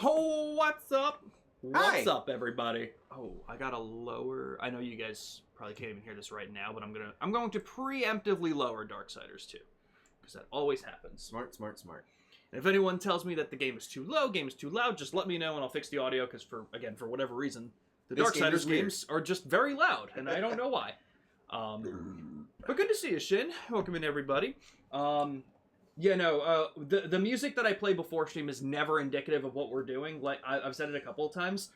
Oh, what's up? Hi. What's up, everybody? Oh, I gotta lower. I know you guys probably can't even hear this right now, but I'm going to preemptively lower Darksiders 2 because that always happens. Smart. And if anyone tells me that the game is too low, game is too loud, just let me know and I'll fix the audio. Because for whatever reason, the This game Darksiders is weird. games are just very loud, and I don't know why. But good to see you, Shin. Welcome in, everybody. The music that I play before stream is never indicative of what we're doing. Like I've said it a couple of times.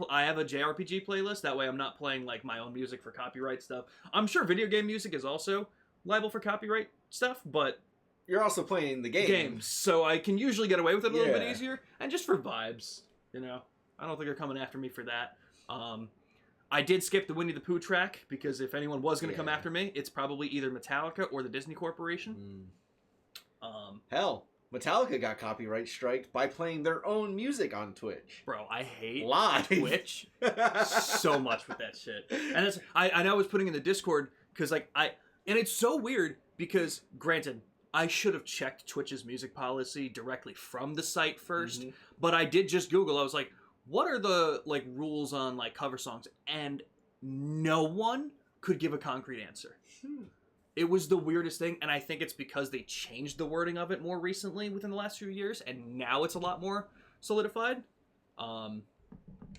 I have a JRPG playlist. That way I'm not playing like my own music for copyright stuff. I'm sure video game music is also liable for copyright stuff, but You're also playing the game. games, so I can usually get away with it a little bit Yeah. easier. And just for vibes, I don't think they're coming after me for that. I did skip the Winnie the Pooh track because if anyone was going to come after me, it's probably either Metallica or the Disney Corporation. Hell, Metallica got copyright striked by playing their own music on Twitch. Bro, I hate Live. Twitch so much with that shit. And I know I was putting in the Discord because and it's so weird because granted, I should have checked Twitch's music policy directly from the site first, but I did just Google. I was like, what are the rules on cover songs? And no one could give a concrete answer. It was the weirdest thing, and I think it's because they changed the wording of it more recently within the last few years, and now it's a lot more solidified.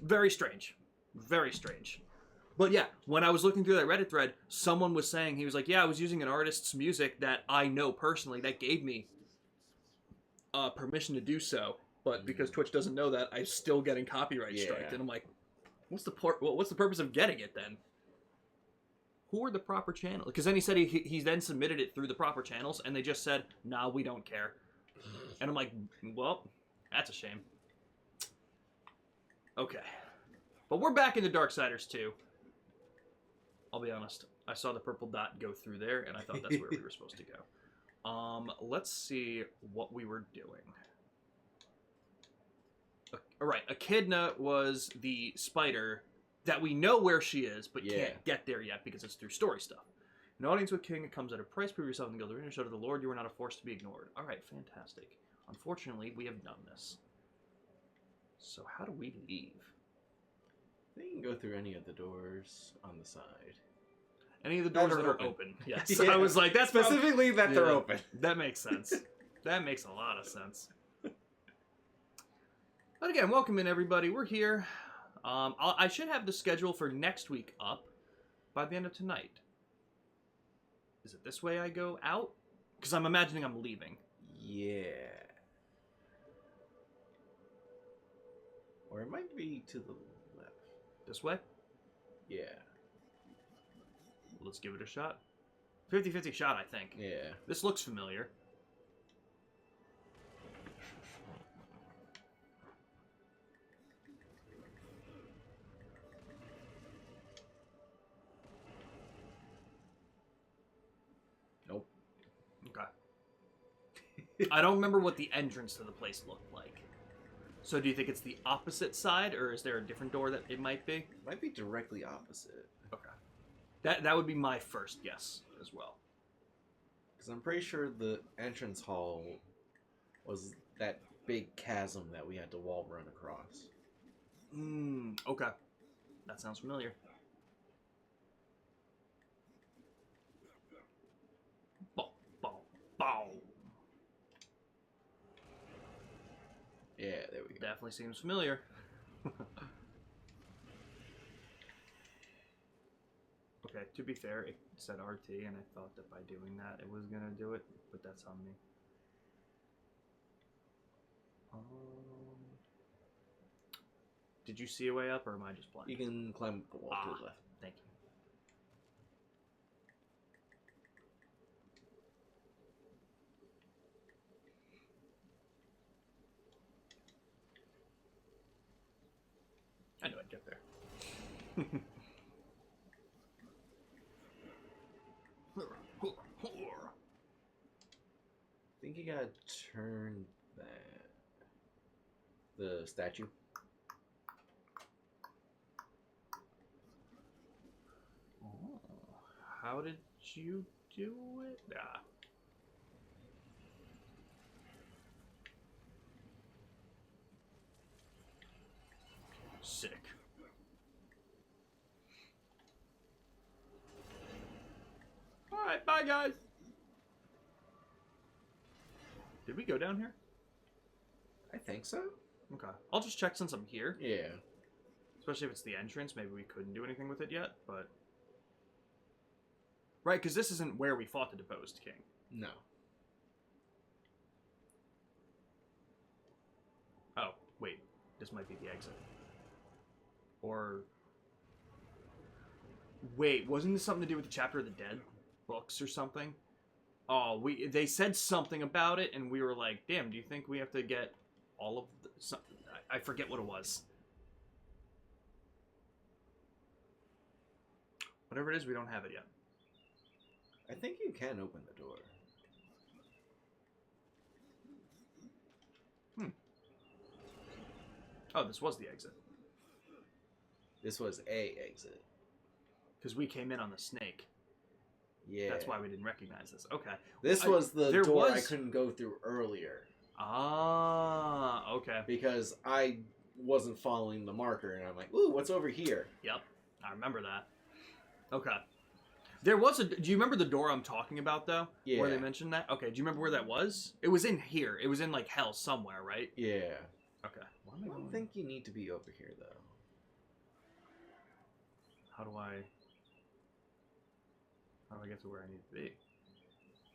Very strange. Very strange. But yeah, when I was looking through that Reddit thread, someone was saying, he was like, yeah, I was using an artist's music that I know personally that gave me permission to do so, but because Twitch doesn't know that, I'm still getting copyright striked. And I'm like, what's the purpose of getting it then? Who are the proper channels? Because then he said he then submitted it through the proper channels, and they just said, nah, we don't care. And I'm like, well, that's a shame. Okay. But we're back into Darksiders 2. I'll be honest. I saw the purple dot go through there, and I thought that's where we were supposed to go. Let's see what we were doing. All right, Echidna was the spider that we know where she is, but can't get there yet because it's through story stuff. An audience with King comes at a price. Prove yourself in the guild arena. Show to the Lord you are not a force to be ignored. All right, fantastic. Unfortunately, we have done this. So how do we leave? They can go through any of the doors on the side. Any of the doors that are open. Yes. Yeah. I was like, that's specifically that they're open. That makes sense. That makes a lot of sense. But again, welcome in, everybody. We're here. I should have the schedule for next week up by the end of tonight. Is it this way I go out? Because I'm imagining I'm leaving. Yeah. Or it might be to the left. This way? Yeah. Let's give it a shot. 50-50 shot, I think. Yeah. This looks familiar. Nope. Okay. I don't remember what the entrance to the place looked like. So do you think it's the opposite side, or is there a different door that it might be? Might be directly opposite. Okay. That would be my first guess as well. Because I'm pretty sure the entrance hall was that big chasm that we had to wall run across. Okay. That sounds familiar. Bow, bow, bow. Yeah, there we go. Definitely seems familiar. Okay, to be fair, it said RT, and I thought that by doing that it was gonna do it, but that's on me. Did you see a way up, or am I just blind? You can climb up the wall to the left. Thank you. I knew I'd get there. I think you gotta turn the statue. Oh, how did you do it? Ah. Bye, guys. Did we go down here? I think so. Okay. I'll just check since I'm here. Yeah. Especially if it's the entrance. Maybe we couldn't do anything with it yet, but... Right, because this isn't where we fought the deposed king. No. Oh, wait. This might be the exit. Or... Wait, wasn't this something to do with the Chapter of the Dead books or something? Oh, they said something about it, and we were like, damn, do you think we have to get all of the... I forget what it was. Whatever it is, we don't have it yet. I think you can open the door. Oh, this was the exit. This was a exit. Because we came in on the snake. Yeah. That's why we didn't recognize this. Okay. This was the door I couldn't go through earlier. Ah, okay. Because I wasn't following the marker, and I'm like, ooh, what's over here? Yep, I remember that. Okay. There was a... Do you remember the door I'm talking about, though? Yeah. Where they mentioned that? Okay, do you remember where that was? It was in here. It was in, like, hell somewhere, right? Yeah. Okay. I don't think you need to be over here, though. How do I get to where I need to be?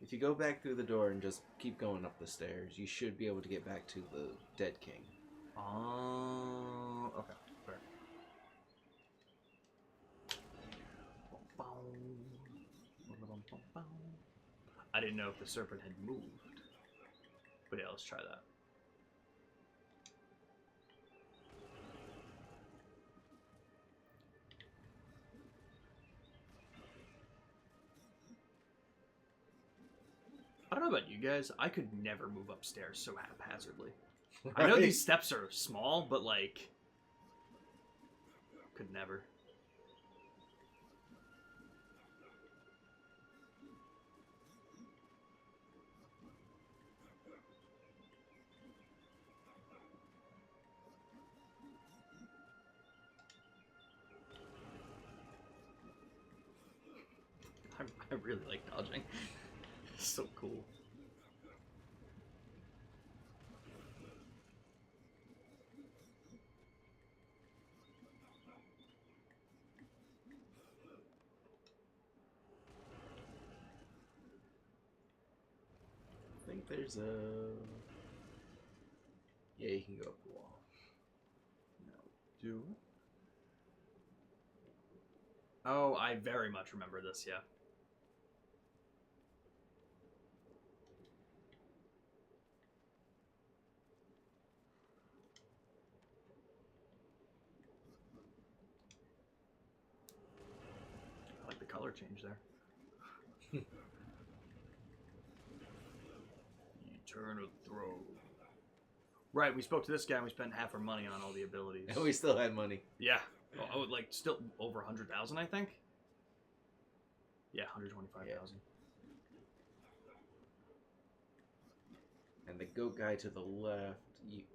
If you go back through the door and just keep going up the stairs, you should be able to get back to the Dead King. Oh, okay. Fair. I didn't know if the serpent had moved. But yeah, let's try that. I don't know about you guys. I could never move upstairs so haphazardly. Right? I know these steps are small, but like... Could never. I really like dodging. It's so cool. I think there's a... Yeah, you can go up the wall. No. Do... Oh, I very much remember this, yeah. I like the color change there. Eternal Throne. Right, we spoke to this guy and we spent half our money on all the abilities. And we still had money. Yeah. Oh, like, still over 100,000, I think? Yeah, 125,000. Yeah. And the goat guy to the left,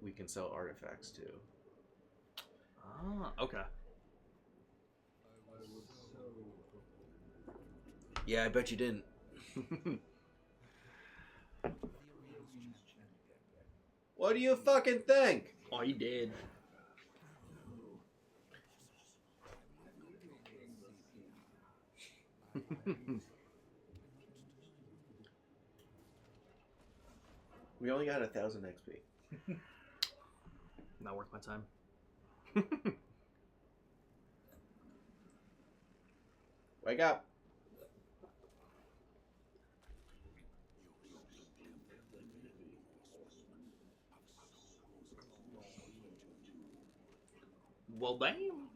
we can sell artifacts to. Ah, okay. Yeah, I bet you didn't. What do you fucking think? Oh, he did. We only got 1,000 XP. Not worth my time. Wake up. Well, damn.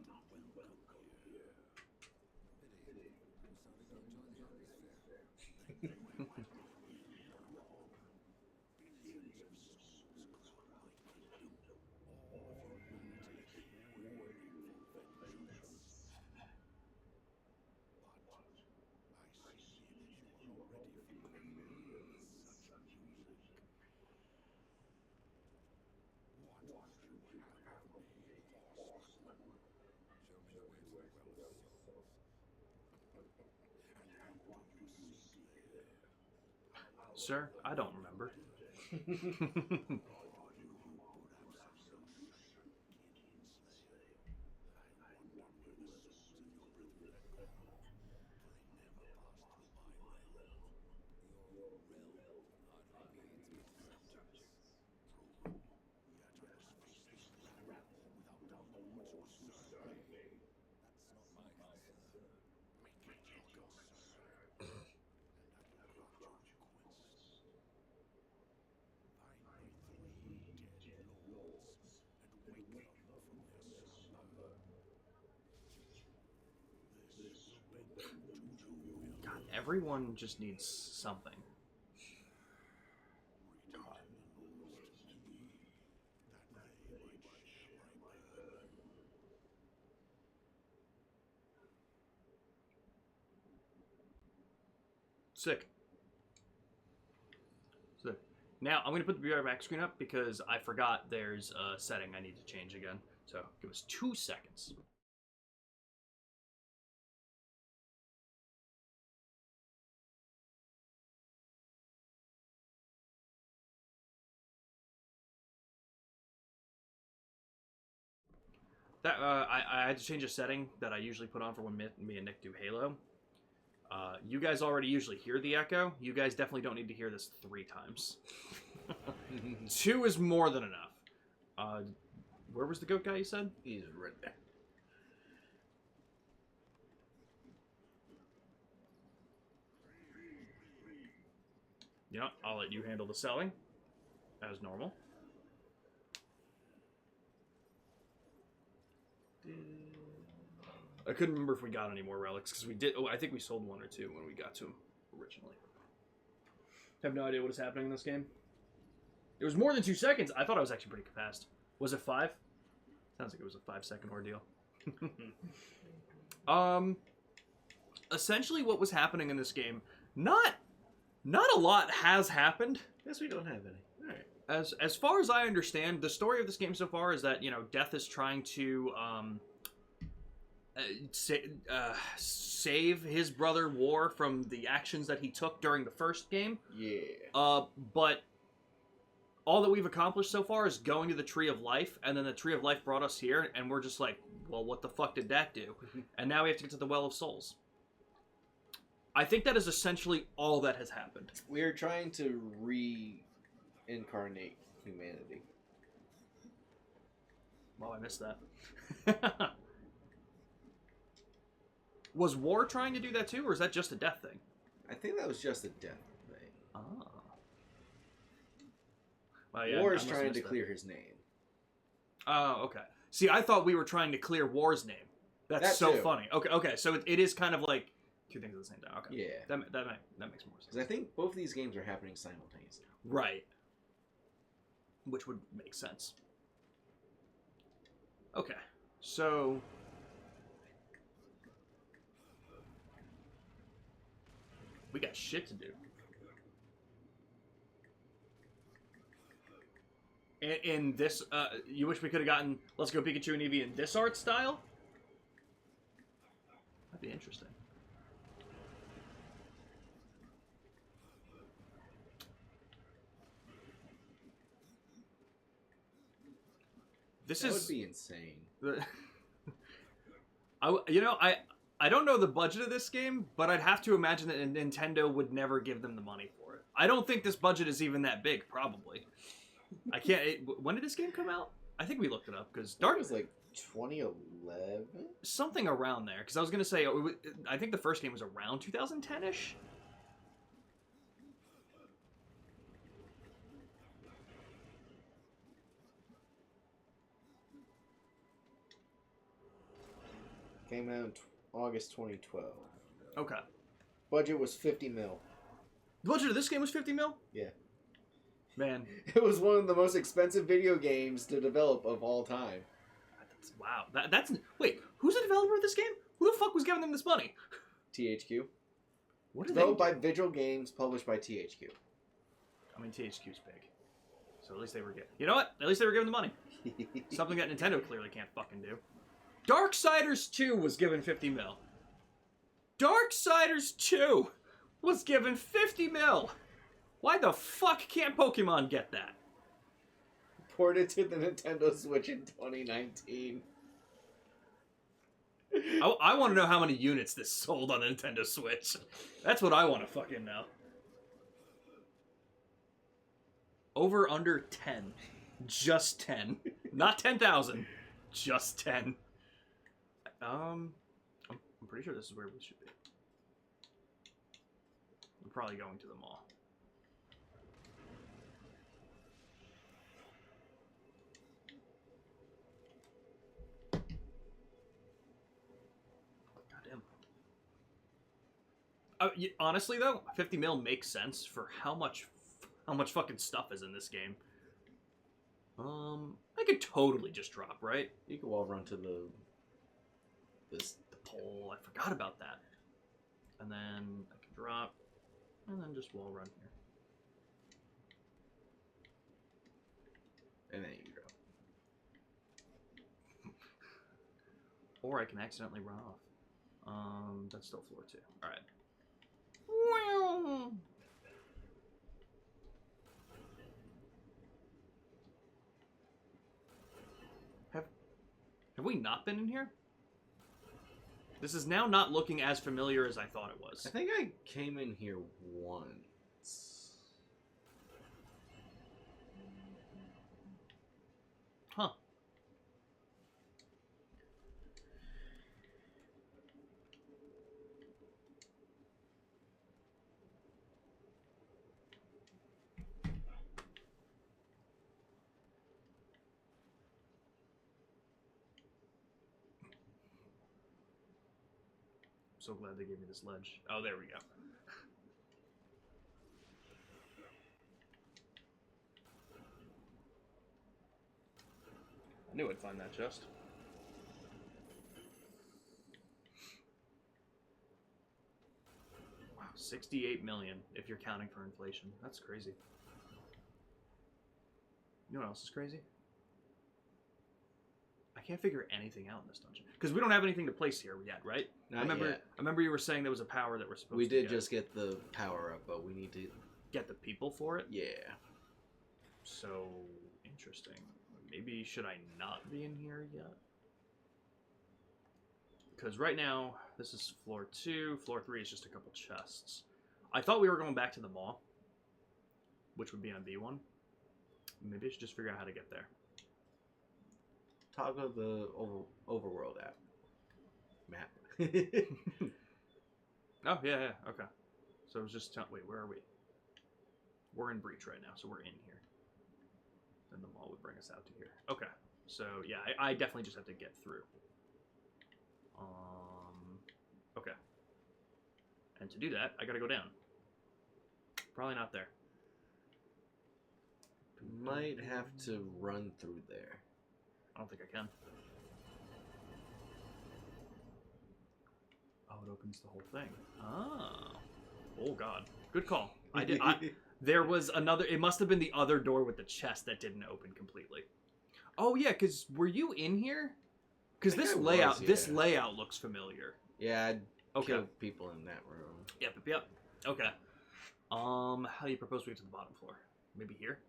Sir, I don't remember. God, everyone just needs something. Sick. Sick. Now, I'm going to put the Be Right Back screen up because I forgot there's a setting I need to change again. So, give us 2 seconds. That I had to change a setting that I usually put on for when me and Nick do Halo. You guys already usually hear the echo. You guys definitely don't need to hear this 3 times. 2 is more than enough. Where was the goat guy you said? He's right there. You know, I'll let you handle the selling, as normal. I couldn't remember if we got any more relics, because we did. Oh, I think we sold 1 or 2 when we got to them originally. I have no idea what is happening in this game. It was more than 2 seconds. I thought I was actually pretty fast. Was it 5? Sounds like it was a 5-second ordeal. Essentially what was happening in this game, not a lot has happened. Guess we don't have any. All right. As far as I understand, the story of this game so far is that, you know, Death is trying to save his brother War from the actions that he took during the first game. Yeah. But all that we've accomplished so far is going to the Tree of Life, and then the Tree of Life brought us here, and we're just like, well, what the fuck did that do? And now we have to get to the Well of Souls. I think that is essentially all that has happened. We are trying to reincarnate humanity. Well, I missed that. Was War trying to do that too, or is that just a Death thing? I think that was just a death thing. Ah. Well, yeah, War is trying to clear his name. Oh, okay. See, I thought we were trying to clear War's name. That's That so too. funny. Okay, so it is kind of like 2 things at the same time. Okay. Yeah. That makes more sense. Because I think both of these games are happening simultaneously. Right. Which would make sense. Okay. So we got shit to do. In this, you wish we could have gotten Let's Go Pikachu and Eevee in this art style? That'd be interesting. That would be insane. I don't know the budget of this game, but I'd have to imagine that Nintendo would never give them the money for it. I don't think this budget is even that big, probably. I can't... when did this game come out? I think we looked it up, because Dark was like 2011? Something around there, because I was going to say, I think the first game was around 2010-ish? Came out in August 2012. Okay. Budget was 50 mil. The budget of this game was 50 mil? Yeah. Man. It was one of the most expensive video games to develop of all time. Wow. That's... Wait, who's the developer of this game? Who the fuck was giving them this money? THQ. What did Developed by Vigil Games, published by THQ. I mean, THQ's big. So at least they were getting... You know what? At least they were giving the money. Something that Nintendo clearly can't fucking do. Darksiders 2 was given 50 mil. Darksiders 2 was given 50 mil. Why the fuck can't Pokemon get that? Ported to the Nintendo Switch in 2019. I want to know how many units this sold on the Nintendo Switch. That's what I want to fucking know. Over under 10. Just 10. Not 10,000. Just 10. I'm pretty sure this is where we should be. We're probably going to the mall. Goddamn. Honestly though, 50 mil makes sense for how much fucking stuff is in this game. I could totally just drop, right? You can wall run to the pole. I forgot about that. And then I can drop, and then just wall run here. And then you drop. Or I can accidentally run off. That's still floor 2. All right. Have we not been in here? This is now not looking as familiar as I thought it was. I think I came in here once. Huh. So glad they gave me this ledge. Oh, there we go. I knew I'd find that chest. Wow, 68 million if you're counting for inflation. That's crazy. You know what else is crazy? I can't figure anything out in this dungeon because we don't have anything to place here yet, right? Not yet. I remember you were saying there was a power that we're supposed We to did get. just get the power up, but we need to Get the people for it? Yeah. So, interesting. Maybe should I not be in here yet? Because right now, this is floor 2. Floor 3 is just a couple chests. I thought we were going back to the mall, which would be on B1. Maybe I should just figure out how to get there. Toggle the overworld map. Oh, yeah, okay. So it was just... Wait, where are we? We're in Breach right now, so we're in here. Then the mall would bring us out to here. Okay. So, yeah, I definitely just have to get through. Okay. And to do that, I gotta go down. Probably not there. Might have to run through there. I don't think I can. Oh, it opens the whole thing. Oh. Oh, God. Good call. There was another... It must have been the other door with the chest that didn't open completely. Oh, yeah, because were you in here? Because this layout, this layout looks familiar. Yeah, I'd kill people in that room. Yep. Okay. How do you propose we get to the bottom floor? Maybe here?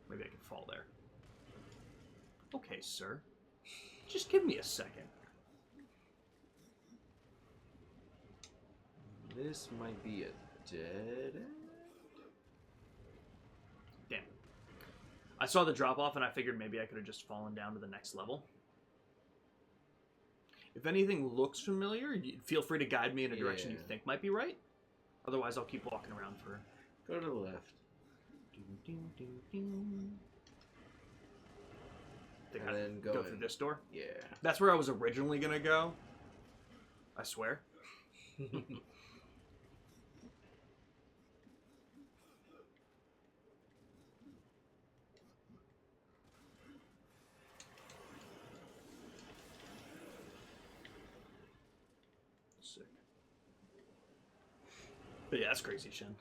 Maybe I can fall there. Okay, sir. Just give me a second. This might be a dead end. Damn. I saw the drop-off and I figured maybe I could have just fallen down to the next level. If anything looks familiar, feel free to guide me in a direction you think might be right. Otherwise, I'll keep walking around for... Go to the left. And then go through this door? Yeah. That's where I was originally going to go. I swear. Sick. But yeah, that's crazy, Shin.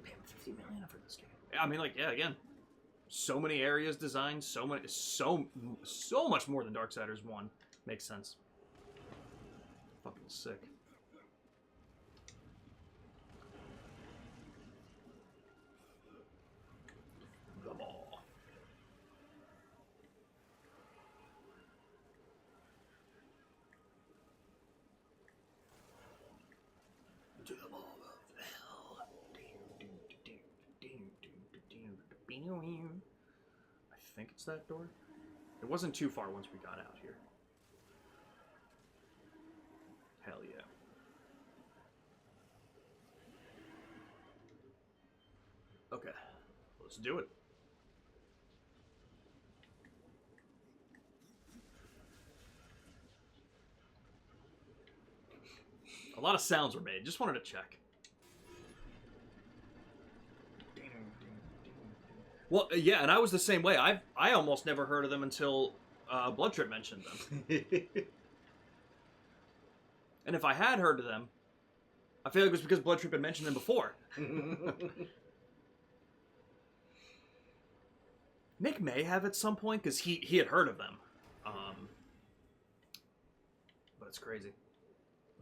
Damn, 50 million for this game. I mean, like, yeah, again, so many areas designed, so much more than Darksiders 1. Makes sense. Fucking sick. I think it's that door. It wasn't too far once we got out here. Hell yeah. Okay, let's do it. A lot of sounds were made. Just wanted to check. Well, yeah, and I was the same way. I almost never heard of them until Blood Trip mentioned them. And if I had heard of them, I feel like it was because Blood Trip had mentioned them before. Nick may have at some point, because he had heard of them. But it's crazy.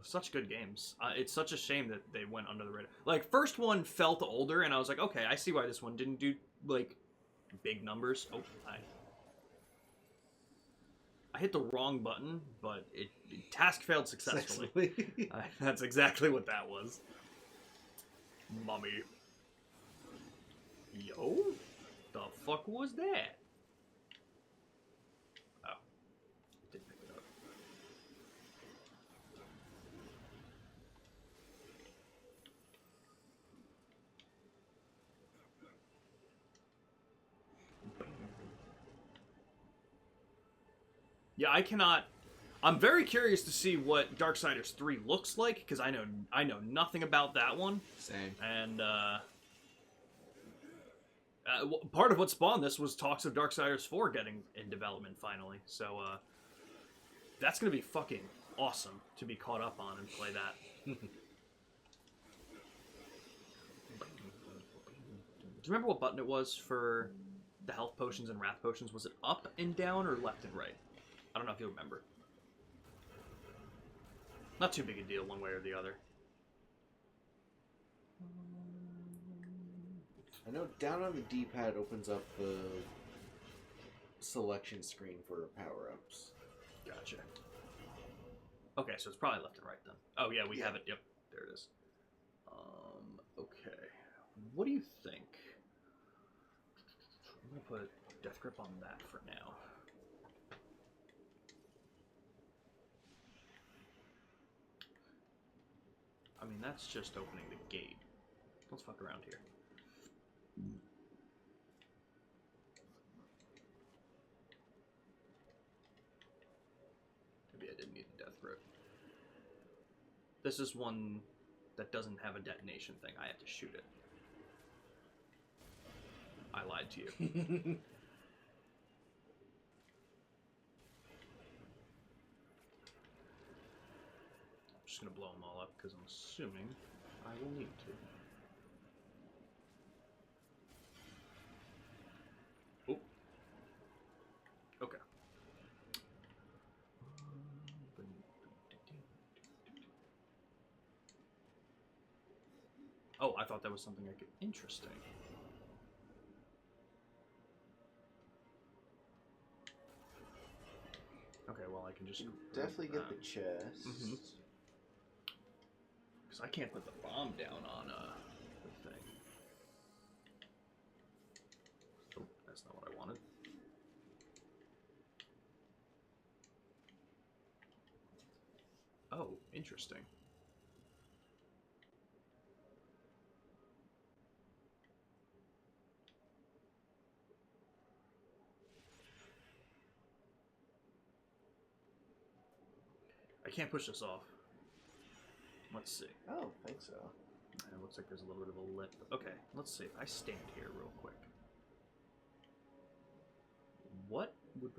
Such good games. It's such a shame that they went under the radar. Like, first one felt older, and I was like, okay, I see why this one didn't do, like, big numbers. Oh, I hit the wrong button, but task failed successfully. That's exactly what that was. Mommy. Yo? The fuck was that? Oh. Didn't pick it up. Yeah, I cannot... I'm very curious to see what Darksiders 3 looks like, because I know nothing about that one. Same. And, part of what spawned this was talks of Darksiders 4 getting in development finally. So, that's going to be fucking awesome to be caught up on and play that. Do you remember what button it was for the health potions and wrath potions? Was it up and down or left and right? I don't know if you remember. Not too big a deal one way or the other. I know down on the D-pad opens up the selection screen for power-ups. Gotcha. Okay, so it's probably left and right then. Oh yeah, we have it. Yep, there it is. Okay. What do you think? I'm gonna put Death Grip on that for now. I mean, that's just opening the gate. Let's fuck around here. Maybe I didn't need the Death Grip. This is one that doesn't have a detonation thing. I have to shoot it. I lied to you. I'm just gonna blow them all up because I'm assuming I will need to. Oh. Okay. Oh, I thought that was something I could... Interesting. Okay, well, I can just... Definitely get the chest. Because I can't put the bomb down on the thing. Oh, that's not what I wanted. Oh, interesting. I can't push this off. Let's see. I don't think so. It looks like there's a little bit of a lip. Okay, let's see. If I stand here real quick. What would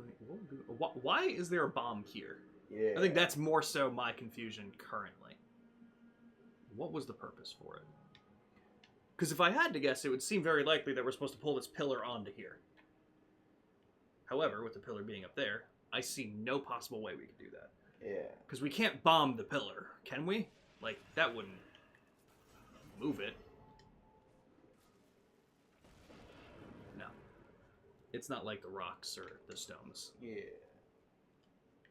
be... Why is there a bomb here? Yeah. I think that's more so my confusion currently. What was the purpose for it? Because if I had to guess, it would seem very likely that we're supposed to pull this pillar onto here. However, with the pillar being up there, I see no possible way we could do that. Yeah. Because we can't bomb the pillar, can we? Like, that wouldn't move it. No. It's not like the rocks or the stones. Yeah.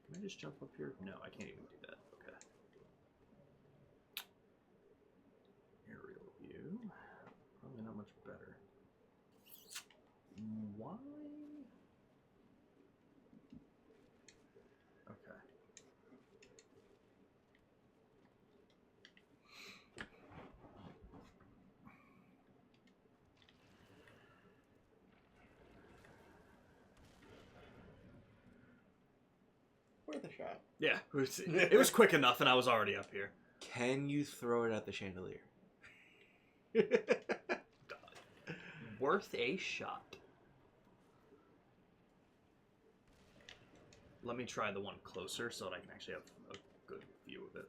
Can I just jump up here? No, I can't even do that. Okay. Aerial view. Probably not much better. worth a shot. Yeah, it was quick enough, and I was already up here. Can you throw it at the chandelier? Worth a shot. Let me try the one closer so that I can actually have a good view of it.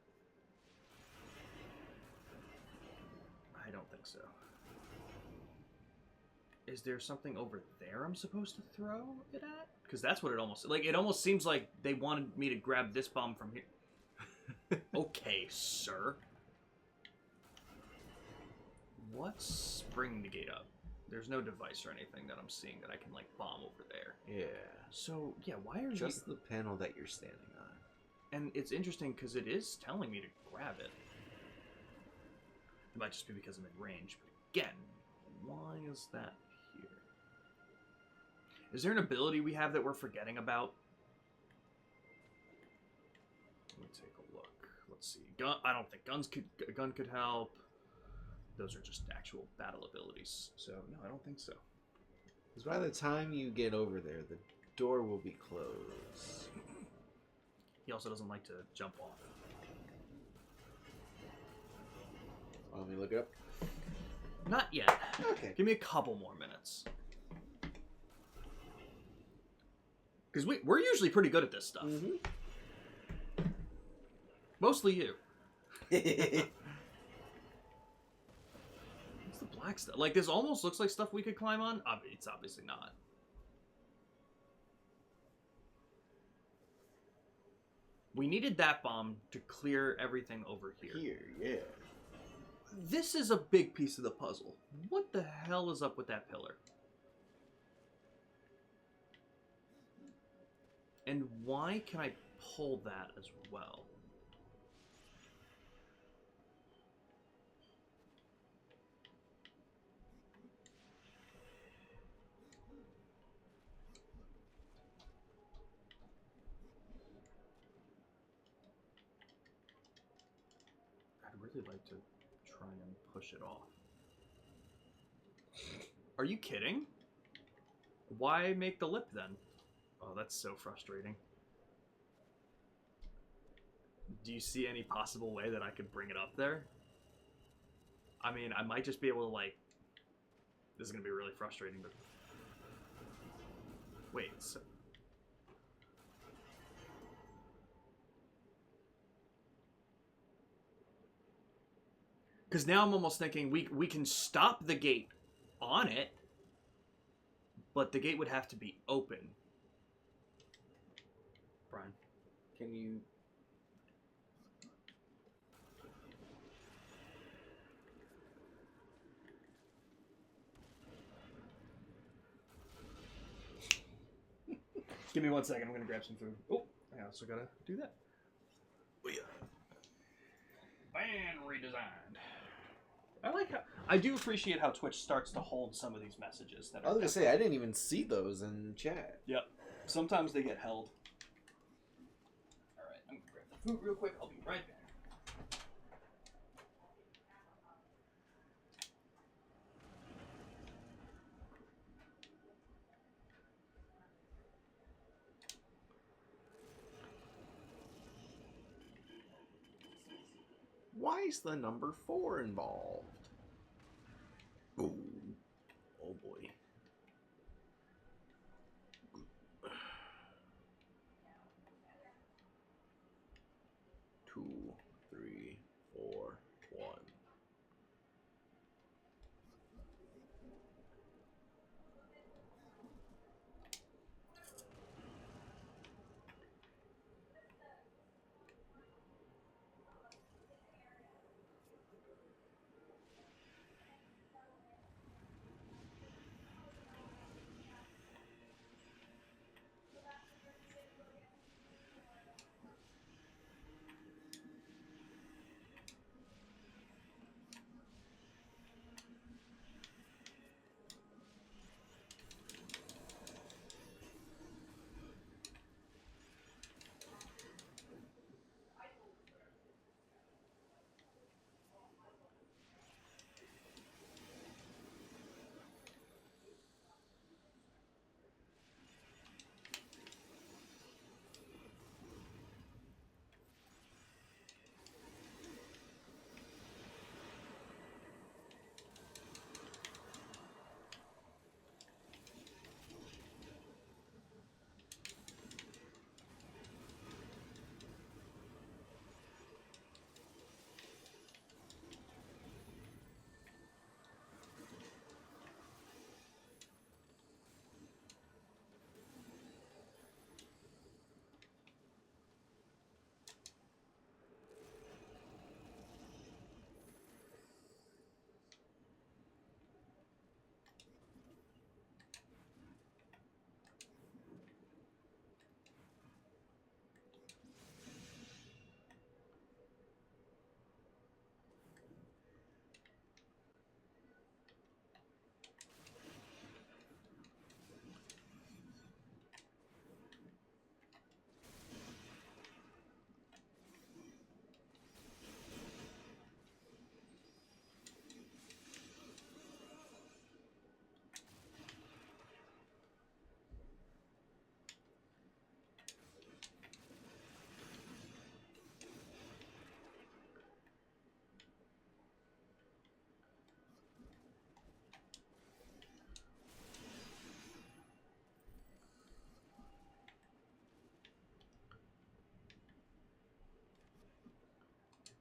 I don't think so. Is there something over there I'm supposed to throw it at? Because that's what it almost... Like, it almost seems like they wanted me to grab this bomb from here. Okay, sir. Let's bring the gate up. There's no device or anything that I'm seeing that I can, like, bomb over there. Yeah. So, yeah, why are Just the panel that you're standing on. And it's interesting because it is telling me to grab it. It might just be because I'm in range. But again, why is that here? Is there an ability we have that we're forgetting about? Let me take a look. Let's see. I don't think a gun could help. Those are just actual battle abilities. So, no, I don't think so. Because by the time you get over there, the door will be closed. He also doesn't like to jump off. Let me look it up. Not yet. Okay. Give me a couple more minutes. Because we're usually pretty good at this stuff. Mm-hmm. Mostly you. What's the black stuff? Like, this almost looks like stuff we could climb on. It's obviously not. We needed that bomb to clear everything over here. Here, yeah. This is a big piece of the puzzle. What the hell is up with that pillar? And why can I pull that as well? I'd really like to try and push it off. Are you kidding? Why make the lip then? Oh, that's so frustrating. Do you see any possible way that I could bring it up there? I mean, I might just be able to, like... This is going to be really frustrating, but... Wait, so... Because now I'm almost thinking we can stop the gate on it, but the gate would have to be open. Brian, Can you... give me 1 second. I'm going to grab some food. Oh, I also got to do that. Ban redesigned. I like how... I do appreciate how Twitch starts to hold some of these messages. That I was going to say, I didn't even see those in chat. Yep. Sometimes they get held. Alright, I'm going to grab the food real quick. I'll be right back. Why is the number 4 involved? Oh, oh boy. Two, three, four, one.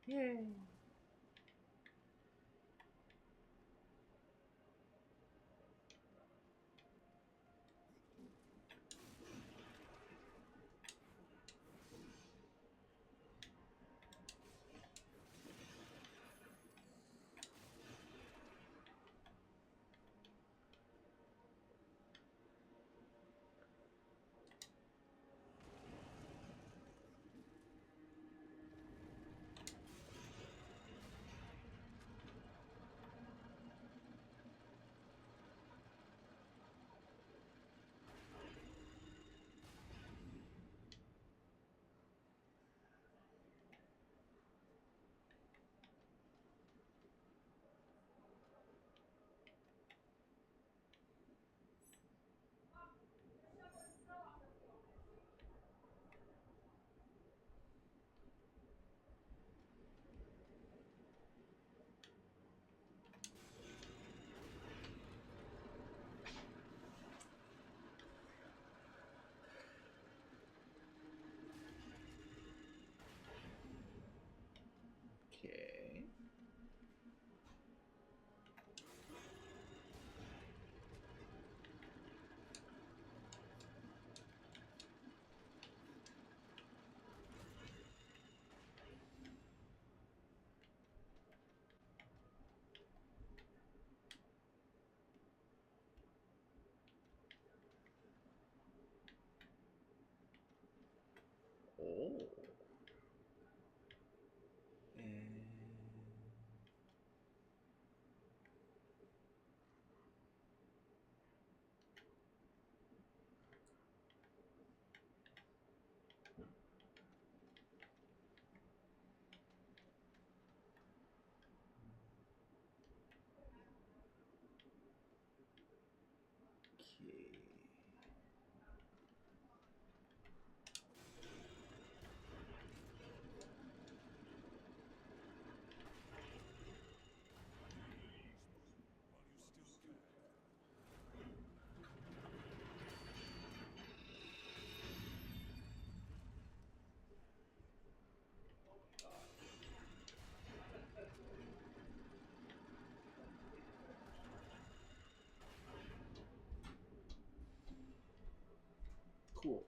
Yay. Okay. Oh. And okay. Cool.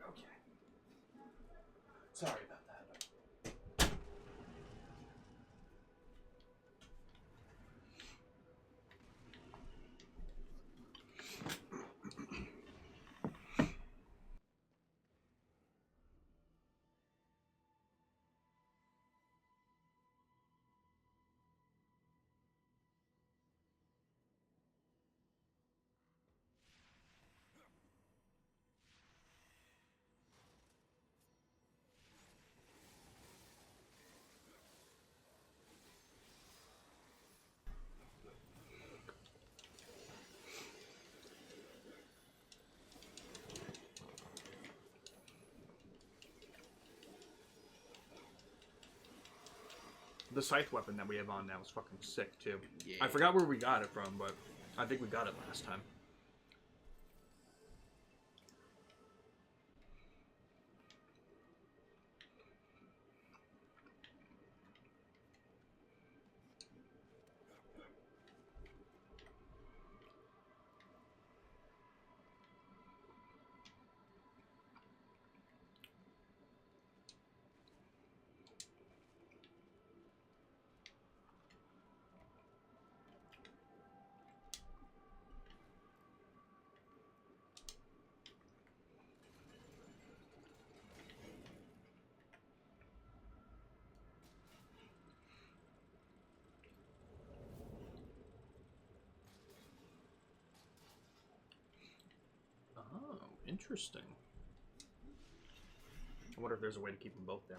Okay. Sorry about that. The scythe weapon that we have on now is fucking sick too. Yeah. I forgot where we got it from, but I think we got it last time. Oh, interesting. I wonder if there's a way to keep them both down.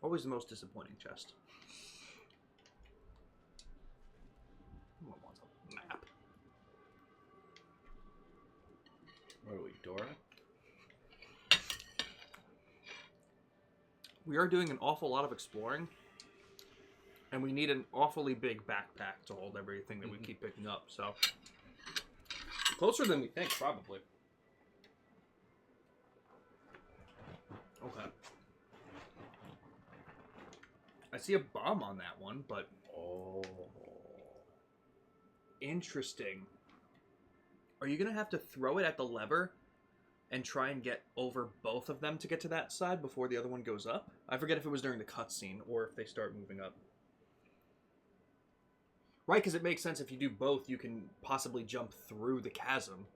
Always the most disappointing chest. Someone wants a map. What are we, Dora? we are doing an awful lot of exploring, and we need an awfully big backpack to hold everything that we keep picking up. So closer than we think, probably. Okay. I see a bomb on that one, but Oh. interesting. Are you gonna have to throw it at the lever and try and get over both of them to get to that side before the other one goes up? I forget if it was during the cutscene or if they start moving up. Right, because it makes sense if you do both, you can possibly jump through the chasm.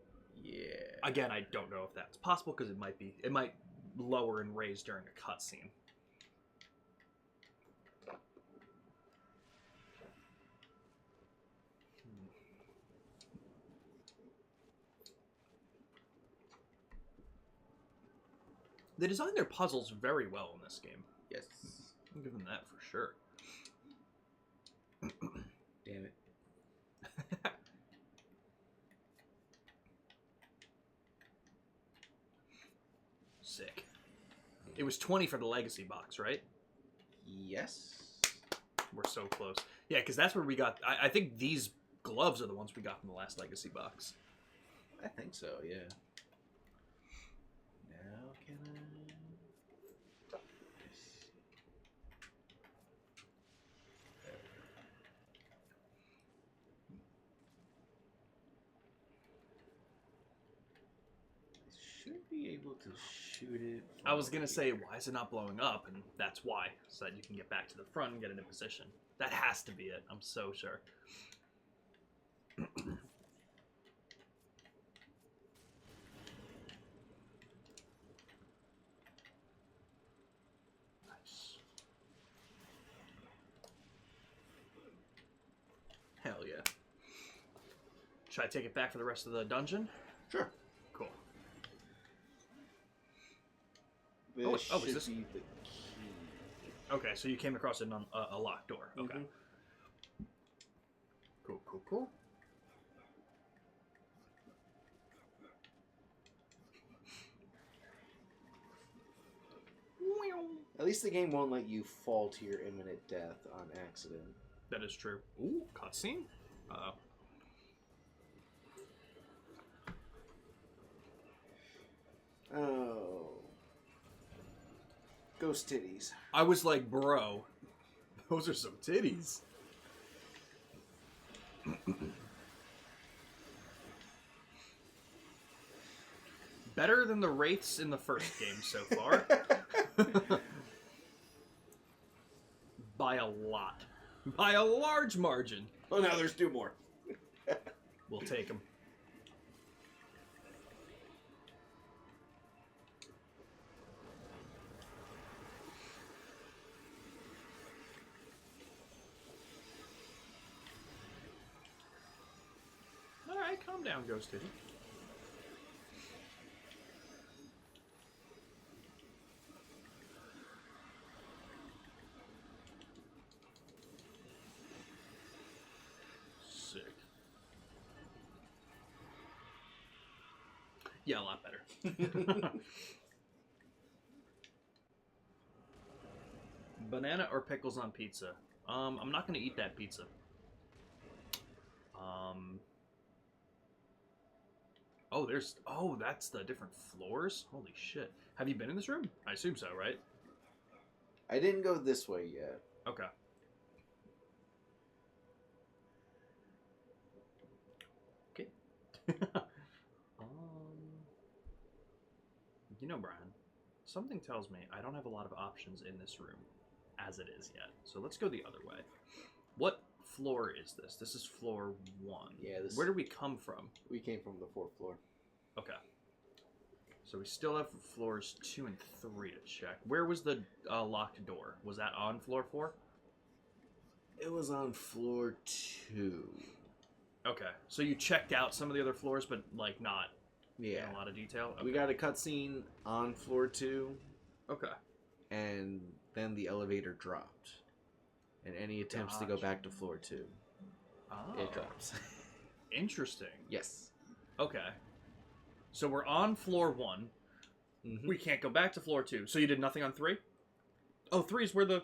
Yeah. Again, I don't know if that's possible because it might lower and raise during a cutscene. They designed their puzzles very well in this game. Yes. I'll give them that for sure. Damn it. Sick. It was 20 for the legacy box, right? Yes. We're so close. Yeah, because that's where we got... I think these gloves are the ones we got from the last legacy box. I think so, yeah. Now can I... Should be able to shoot it. I was going to say, why is it not blowing up? And that's why. So that you can get back to the front and get it in position. That has to be it. I'm so sure. Nice. Hell yeah. Should I take it back for the rest of the dungeon? Sure. Cool. This is should this- be the key. Okay, so you came across a locked door. Okay. Mhm. Cool, cool, cool. At least the game won't let you fall to your imminent death on accident. That is true. Ooh, cutscene? Uh-oh. Oh. Ghost titties. I was like, bro, those are some titties. Better than the Wraiths in the first game so far. By a lot. By a large margin. Oh, now there's two more. We'll take them. Alright, calm down, Ghost Titty. Sick. Yeah, a lot better. Banana or pickles on pizza? I'm not gonna eat that pizza. Oh, that's the different floors? Holy shit. Have you been in this room? I assume so, right? I didn't go this way yet. Okay. Okay. You know, Brian, something tells me I don't have a lot of options in this room as it is yet. So let's go the other way. What floor is this? This is floor 1. Yeah, this... Where did we come from? We came from the 4th floor. Okay. So we still have floors 2 and 3 to check. Where was the locked door? Was that on floor 4? It was on floor 2. Okay. So you checked out some of the other floors, but like not Yeah. in a lot of detail? Okay. We got a cutscene on floor 2. Okay. And then the elevator dropped. And any attempts to go Gotcha. back to floor 2, Oh. it drops. Interesting. Yes. Okay. So we're on floor 1. Mm-hmm. We can't go back to floor 2. So you did nothing on 3? Oh, 3 is where the...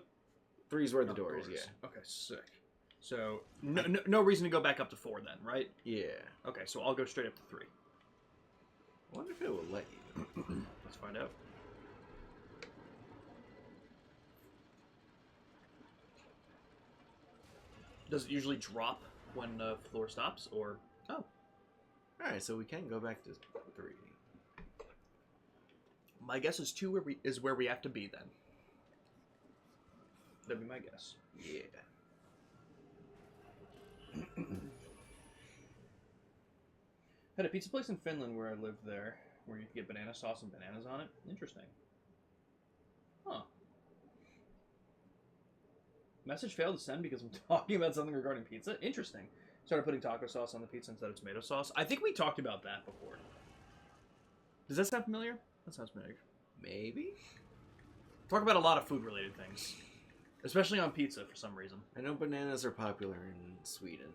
3's where the door is, yeah. Okay, sick. So, no reason to go back up to 4 then, right? Yeah. Okay, so I'll go straight up to 3. I wonder if it will let you. Let's find out. Does it usually drop when the floor stops, or... Oh. Alright, so we can go back to 3. My guess is 2 is where we have to be, then. That'd be my guess. Yeah. Had a pizza place in Finland where I lived there, where you could get banana sauce and bananas on it. Interesting. Huh. Message failed to send because I'm talking about something regarding pizza. Interesting. Started putting taco sauce on the pizza instead of tomato sauce. I think we talked about that before. Does that sound familiar? That sounds familiar. Maybe? Talk about a lot of food-related things. Especially on pizza, for some reason. I know bananas are popular in Sweden.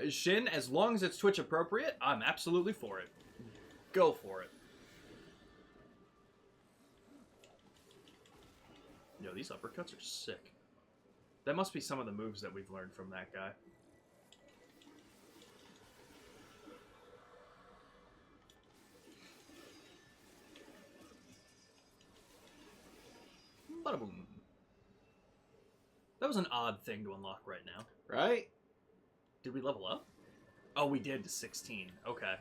Shin, as long as it's Twitch appropriate, I'm absolutely for it. Go for it. Yo, these uppercuts are sick. That must be some of the moves that we've learned from that guy. Bada boom. That was an odd thing to unlock right now. Right? Did we level up? Oh, we did to 16. Okay. Okay.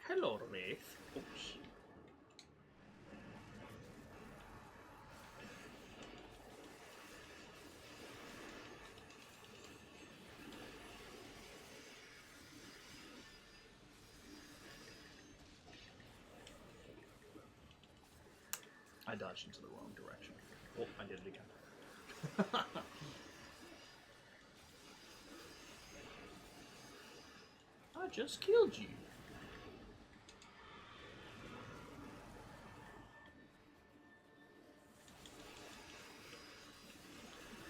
Hello, Wraith. Oops. I dodged into the wrong direction. Oh, I did it again. I just killed you.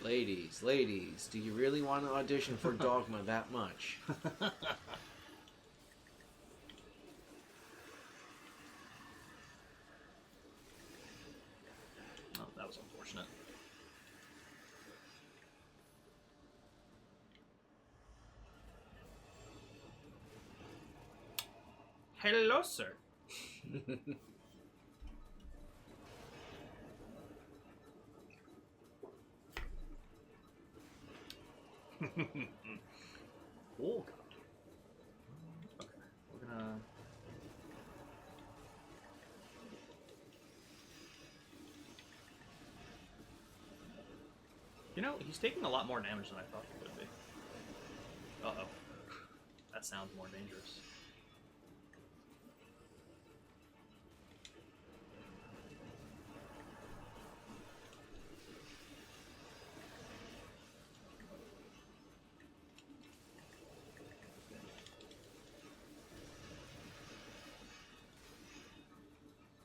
Ladies, do you really want to audition for Dogma that much? Oh, that was unfortunate. Hello, sir. Oh, God. Okay, we're gonna... You know, he's taking a lot more damage than I thought he would be. Uh-oh. That sounds more dangerous.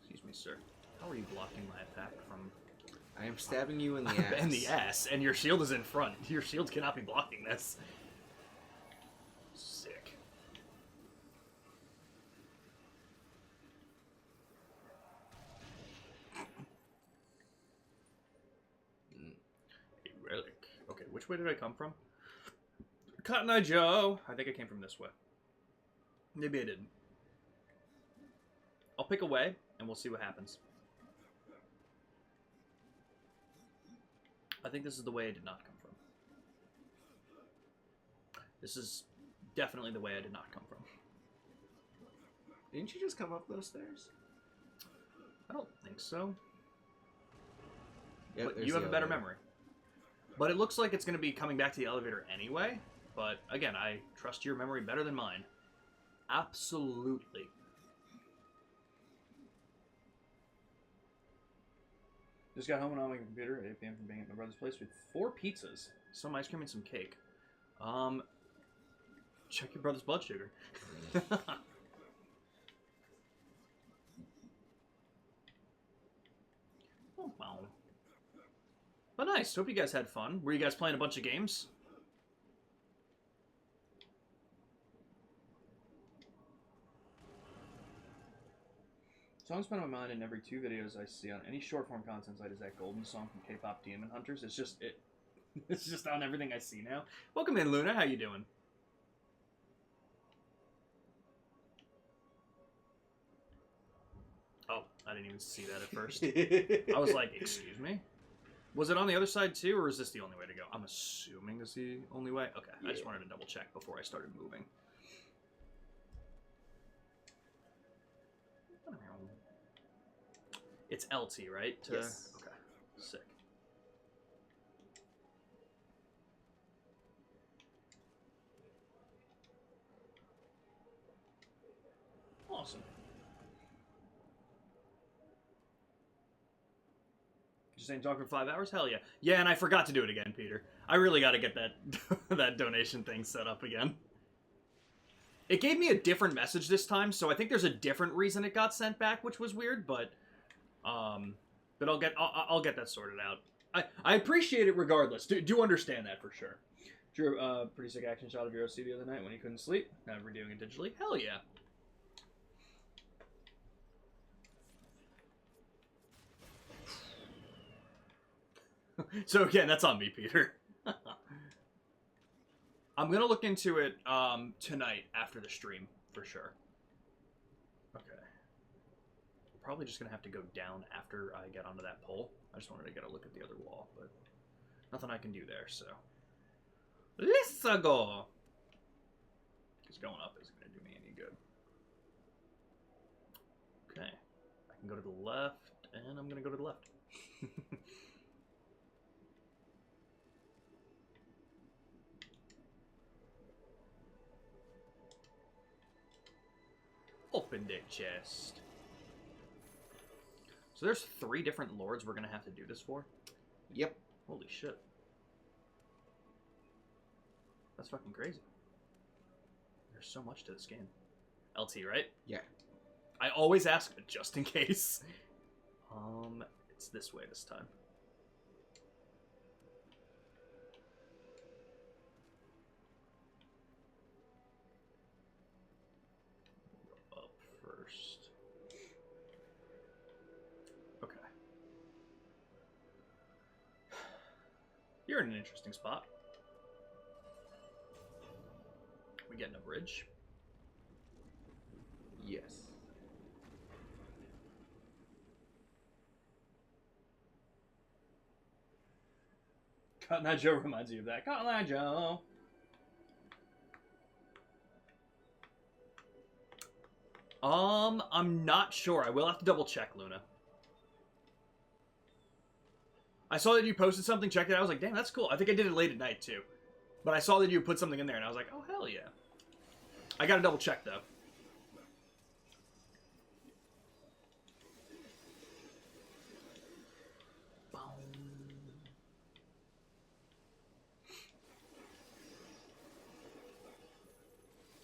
Excuse me, sir. How are you blocking my attack from... I am stabbing you in the ass. in the ass, and your shield is in front. Your shield cannot be blocking this. Sick. A relic. Okay, which way did I come from? Cotton Eye Joe! I think I came from this way. Maybe I didn't. I'll pick a way, and we'll see what happens. I think this is the way I did not come from. This is definitely the way I did not come from. Didn't you just come up those stairs? I don't think so. Yep, But you have a better memory. But it looks like it's going to be coming back to the elevator anyway. But again, I trust your memory better than mine. Absolutely. Just got home and on my computer at 8 p.m. from being at my brother's place with 4 pizzas, some ice cream, and some cake. Check your brother's blood sugar. Oh, wow. But nice. Hope you guys had fun. Were you guys playing a bunch of games? Songs put on my mind in every 2 videos I see on any short form content site is that golden song from K-pop Demon Hunters. It's just it's just on everything I see now. Welcome in, Luna. How you doing? Oh, I didn't even see that at first. I was like, excuse me? Was it on the other side too, or is this the only way to go? I'm assuming this is the only way. Okay, yeah. I just wanted to double check before I started moving. It's LT, right? Yes. Okay. Sick. Awesome. You're saying talk for 5 hours? Hell yeah. Yeah, and I forgot to do it again, Peter. I really got to get that that donation thing set up again. It gave me a different message this time, so I think there's a different reason it got sent back, which was weird, but I'll get that sorted out. I appreciate it regardless. Do understand that for sure. Drew a pretty sick action shot of your OC the other night when you couldn't sleep. Now we're doing it digitally. Hell yeah. So again, that's on me, Peter. I'm gonna look into it tonight after the stream for sure. Okay. Probably just gonna have to go down after I get onto that pole. I just wanted to get a look at the other wall, but nothing I can do there, so let's go. Because going up isn't gonna do me any good. Okay, I can go to the left, and I'm gonna go to the left. Open the chest. So there's 3 different lords we're gonna have to do this for? Yep. Holy shit. That's fucking crazy. There's so much to this game. LT, right? Yeah. I always ask, but just in case. It's this way this time. Up first. Okay. You're in an interesting spot. We getting a bridge? Yes. Cotton Eye Joe reminds you of that. Cotton Eye Joe. I'm not sure. I will have to double check, Luna. I saw that you posted something, checked it out. I was like, damn, that's cool. I think I did it late at night, too. But I saw that you put something in there, and I was like, oh, hell yeah. I gotta double check, though.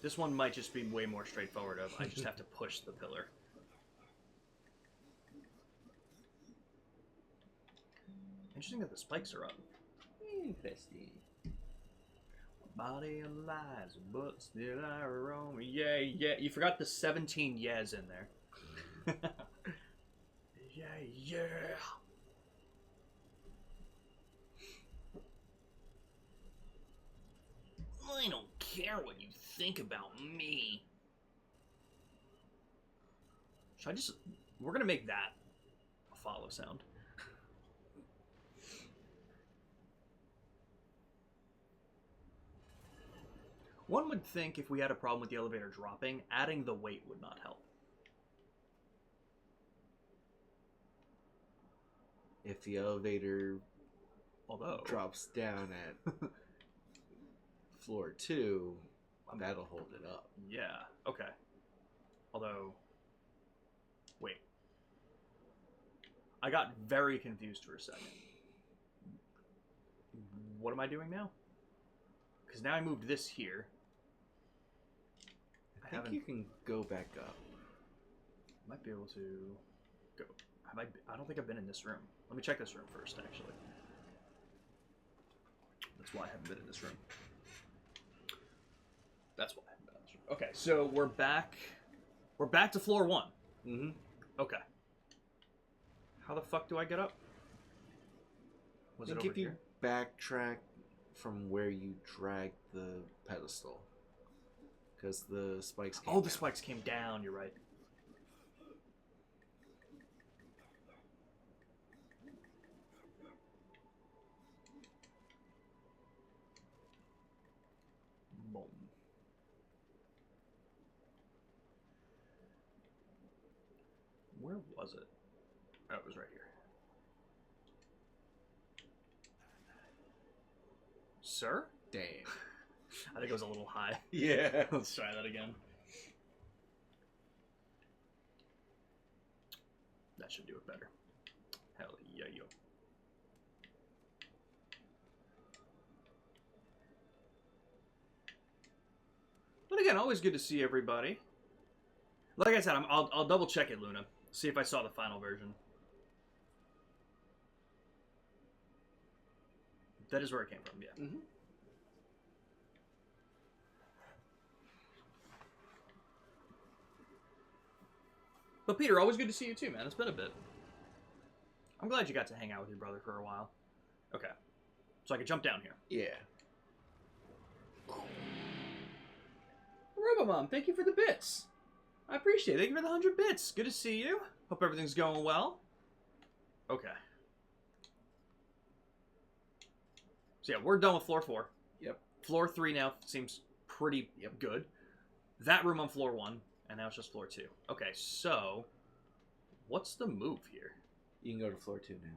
This one might just be way more straightforward of, I just have to push the pillar. Interesting that the spikes are up. Interesting. Body of lies, but still I roam. Yeah, yeah. You forgot the 17 yeahs in there. Yeah, yeah. I don't care what you think about me. Should I just... We're gonna make that a follow sound. One would think if we had a problem with the elevator dropping, adding the weight would not help. If the elevator drops down at floor 2, that'll hold it up. Yeah, okay. Although, wait. I got very confused for a second. What am I doing now? Because now I moved this here. I think you can go back up. Might be able to go. I don't think I've been in this room. Let me check this room first, actually. That's why I haven't been in this room. That's why I haven't been in this room. Okay, so we're back. We're back to floor 1. Mm-hmm. Okay. How the fuck do I get up? Was it over if you here? backtrack from where you dragged the pedestal, because the spikes came Oh, the down. spikes came down. You're right. Boom. Where was it? Oh, it was right here. Sir? Damn. I think it was a little high. Yeah. Let's try that again. That should do it better. Hell yeah, yo. But again, always good to see everybody. Like I said, I'll double check it, Luna. See if I saw the final version. That is where it came from, yeah. Mm-hmm. But Peter, always good to see you too, man. It's been a bit. I'm glad you got to hang out with your brother for a while. Okay. So I can jump down here. Yeah. Robomom, thank you for the bits. I appreciate it. Thank you for the 100 bits. Good to see you. Hope everything's going well. Okay. So yeah, we're done with floor 4. Yep. Floor 3 now seems pretty good. That room on floor 1, and now it's just floor 2. Okay, so what's the move here? You can go to floor 2 now.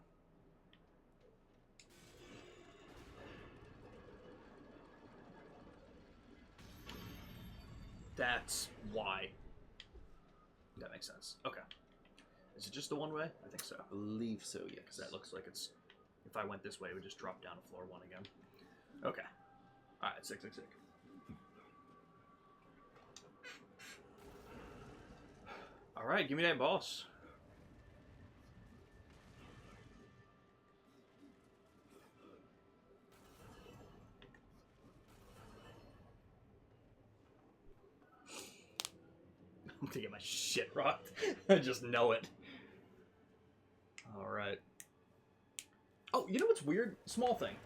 That's why. That makes sense. Okay. Is it just the one way? I think so. I believe so, yes. Because that looks like it's... If I went this way, it would just drop down to floor 1 again. Okay. Alright, sick. Alright, give me that boss. I'm gonna get my shit rocked. I just know it. Alright. Oh, you know what's weird? Small thing.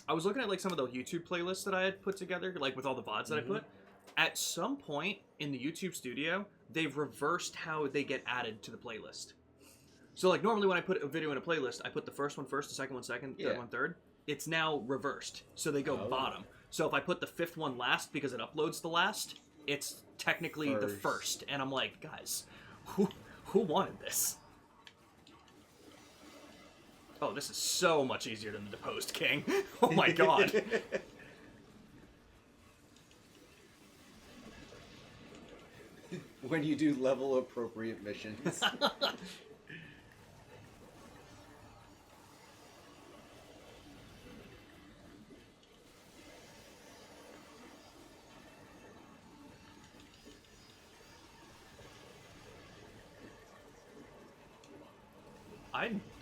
I was looking at like some of the YouTube playlists that I had put together, like with all the VODs that I put. At some point in the YouTube studio, they've reversed how they get added to the playlist. So like normally when I put a video in a playlist, I put the first one first, the second one second, third one third. It's now reversed. So they go bottom. So if I put the fifth one last because it uploads the last, it's technically the first. And I'm like, guys, who wanted this? Oh, this is so much easier than the Deposed King. Oh my god. When you do level appropriate missions.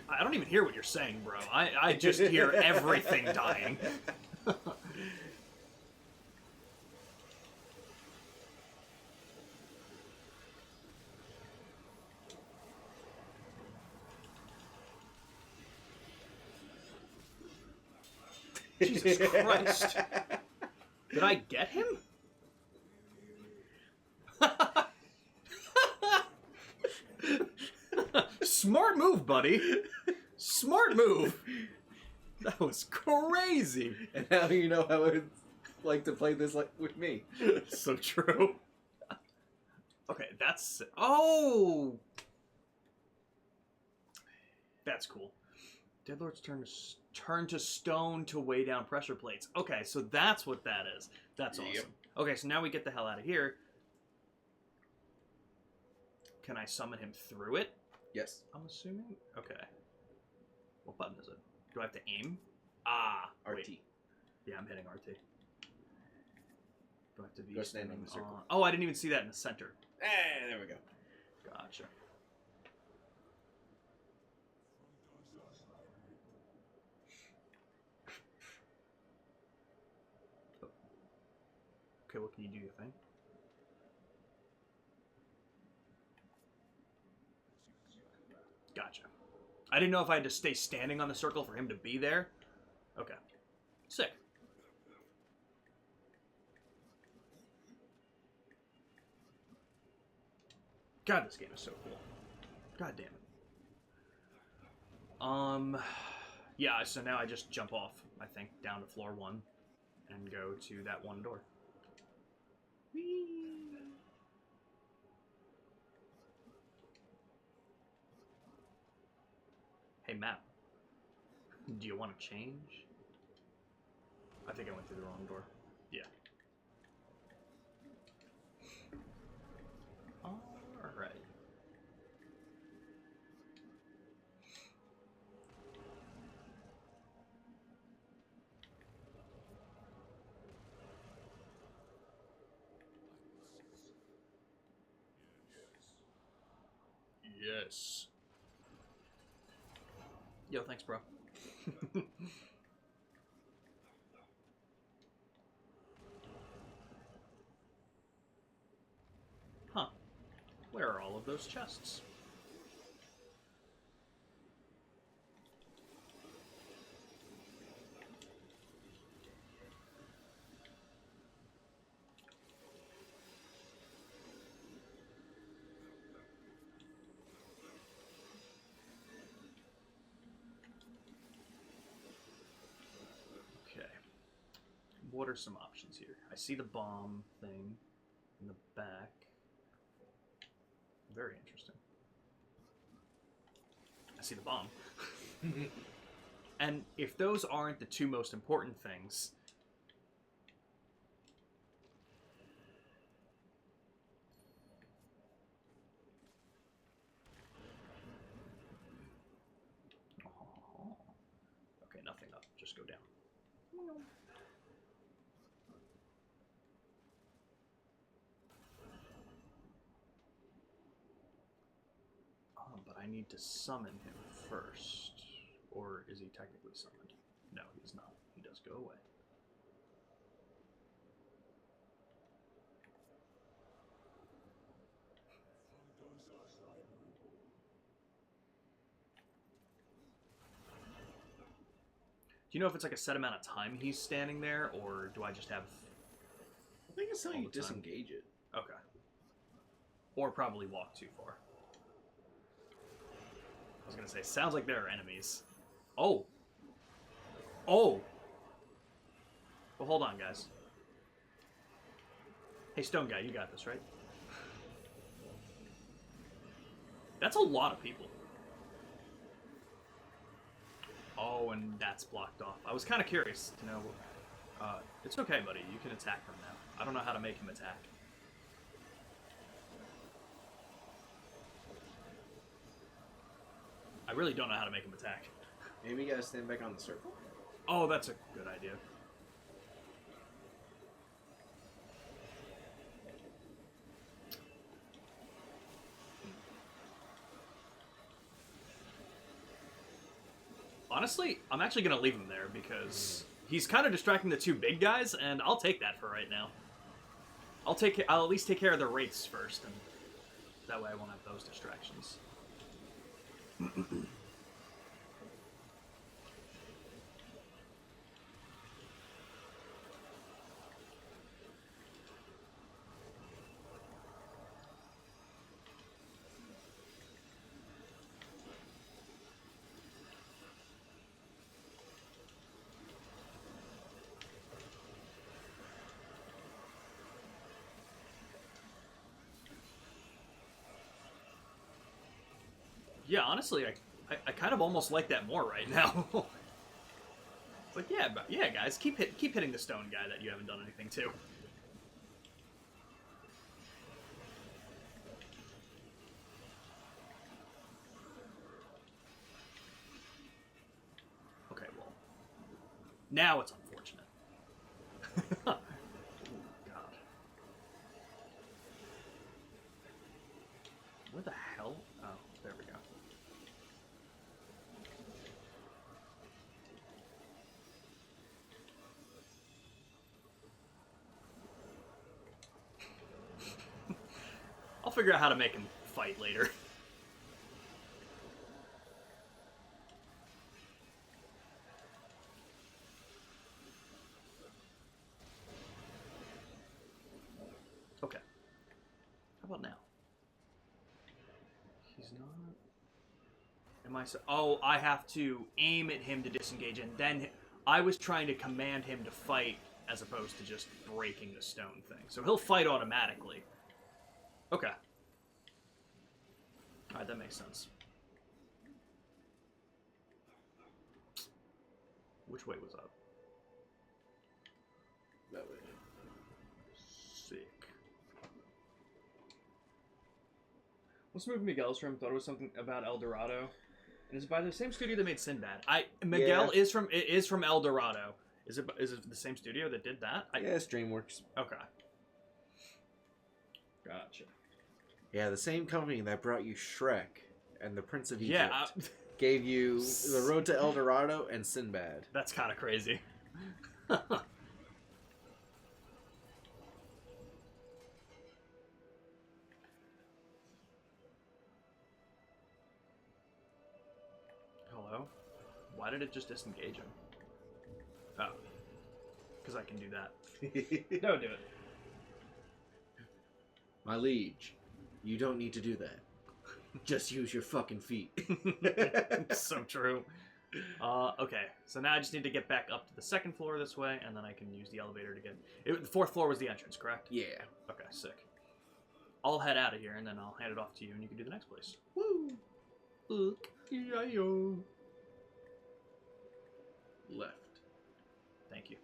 I don't even hear what you're saying, bro. I just hear everything dying. Jesus Christ. Did I get him? Smart move, buddy. Smart move. That was crazy. And now you know how it's like to play this like with me. So true. Okay, that's... Oh! That's cool. Deadlord's turn to stone to weigh down pressure plates. Okay, so that's what that is. That's awesome. Yep. Okay, so now we get the hell out of here. Can I summon him through it? Yes. I'm assuming? Okay. What button is it? Do I have to aim? Ah, RT. Wait. Yeah, I'm hitting RT. Do I have to be Go stand in the circle. Oh, I didn't even see that in the center. There we go. Gotcha. Okay, well, can you do your thing? Gotcha. I didn't know if I had to stay standing on the circle for him to be there. Okay. Sick. God, this game is so cool. God damn it. Yeah, so now I just jump off, I think, down to floor 1 and go to that one door. Whee! Hey, map. Do you want to change? I think I went through the wrong door. Yeah. Alright. Yes. Yo, thanks, bro. Huh. Where are all of those chests? Okay. What are some options here? I see the bomb thing in the back. Very interesting. I see the bomb. And if those aren't the two most important things... Oh. Okay, nothing up. Just go down. But I need to summon him first. Or is he technically summoned? No, he's not. He does go away. Do you know if it's like a set amount of time he's standing there, or do I just have... I think it's telling you disengage it. Okay. Or probably walk too far. I was gonna say, sounds like there are enemies. Oh! Oh! Well, hold on, guys. Hey, Stone Guy, you got this, right? That's a lot of people. Oh, and that's blocked off. I was kind of curious to know... it's okay, buddy. You can attack him now. I don't know how to make him attack. I really don't know how to make him attack. Maybe you gotta stand back on the circle? Oh, that's a good idea. Honestly, I'm actually going to leave him there because he's kind of distracting the two big guys, and I'll take that for right now. I'll at least take care of the wraiths first, and that way I won't have those distractions. Yeah, honestly, I kind of almost like that more right now. It's like, yeah, guys, keep hitting the stone guy that you haven't done anything to. Okay, well, now it's unfortunate. Oh, God. Where the hell? Oh, there we go. I'll figure out how to make him fight later. Am I so? Oh, I have to aim at him to disengage, and then I was trying to command him to fight as opposed to just breaking the stone thing. So he'll fight automatically. Okay. All right, that makes sense. Which way was up? That way. Sick. Let's move Miguel's room. Thought it was something about El Dorado. And is it by the same studio that made Sinbad? Miguel is from El Dorado. Is it the same studio that did that? Yeah, it's DreamWorks. Okay. Gotcha. Yeah, the same company that brought you Shrek and the Prince of Egypt Yeah. gave you The Road to El Dorado and Sinbad. That's kind of crazy. Hello? Why did it just disengage him? Oh. Because I can do that. That would do it. My liege, you don't need to do that. Just use your fucking feet. So true. Okay, so now I just need to get back up to the second floor this way, and then I can use the elevator to get... The fourth floor was the entrance, correct? Yeah. Okay, sick. I'll head out of here, and then I'll hand it off to you, and you can do the next place. Woo! Look. E-I-O. Left. Thank you.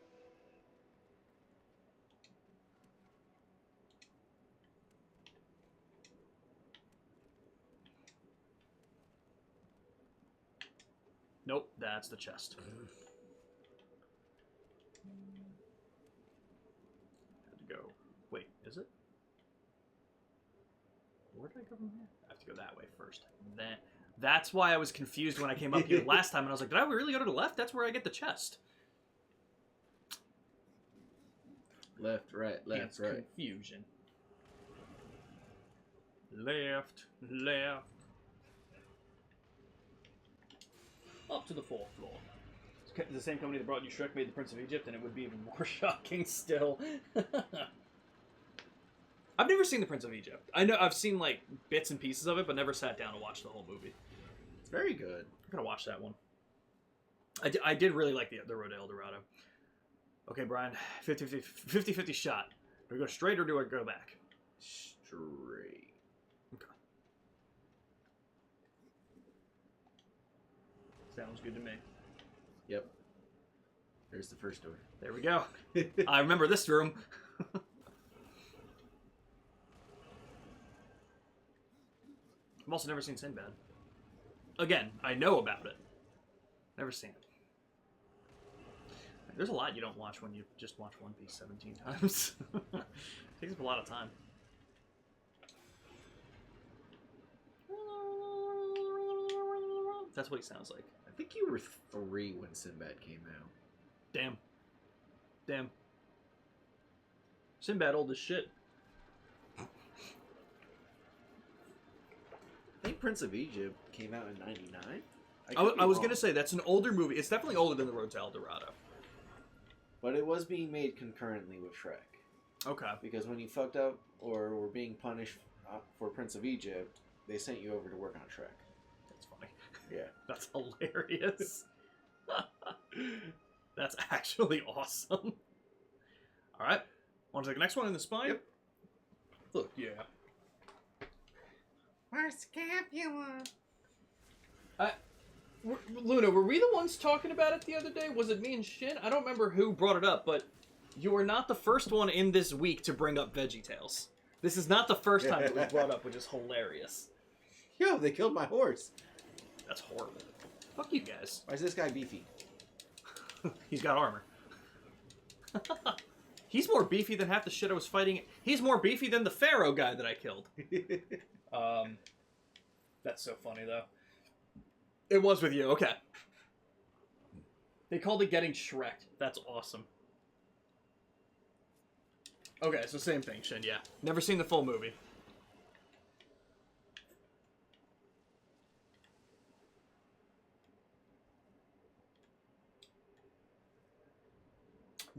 Nope, that's the chest. Had to go. Wait, is it? Where did I go from here? I have to go that way first. That's why I was confused when I came up here last time, and I was like, did I really go to the left? That's where I get the chest. Left, right, left, It's right. confusion. Left, left. Up to the fourth floor. It's the same company that brought you Shrek made the Prince of Egypt, and it would be even more shocking still. I've never seen the Prince of Egypt. I know I've seen like bits and pieces of it, but never sat down and watched the whole movie. It's very good. I'm gonna watch that one. I did really like the Road to El Dorado. Okay, Brian, 50-50 shot. Do I go straight or do I go back? Straight. Okay. Sounds good to me. Yep. There's the first door. There we go. I remember this room. I've also never seen Sinbad. Again, I know about it. Never seen it. There's a lot you don't watch when you just watch One Piece 17 times. Takes up a lot of time. That's what he sounds like. I think you were 3 when Sinbad came out. Damn. Damn. Sinbad old as shit. I think Prince of Egypt came out in 99. I was going to say, that's an older movie. It's definitely older than The Road to El Dorado. But it was being made concurrently with Shrek. Okay. Because when you fucked up or were being punished for Prince of Egypt, they sent you over to work on Shrek. That's funny. Yeah. That's hilarious. That's actually awesome. All right. Want to take the next one in the spine? Yep. Look, yeah. Our scapula. Luna, were we the ones talking about it the other day? Was it me and Shin? I don't remember who brought it up, but you are not the first one in this week to bring up VeggieTales. This is not the first time it was brought up, which is hilarious. Yo, they killed my horse. That's horrible. Fuck you guys. Why is this guy beefy? He's got armor. He's more beefy than half the shit I was fighting. He's more beefy than the Pharaoh guy that I killed. That's so funny, though. It was with you, okay. They called it getting Shrek'd. That's awesome. Okay, so same thing, Shin, yeah. Never seen the full movie.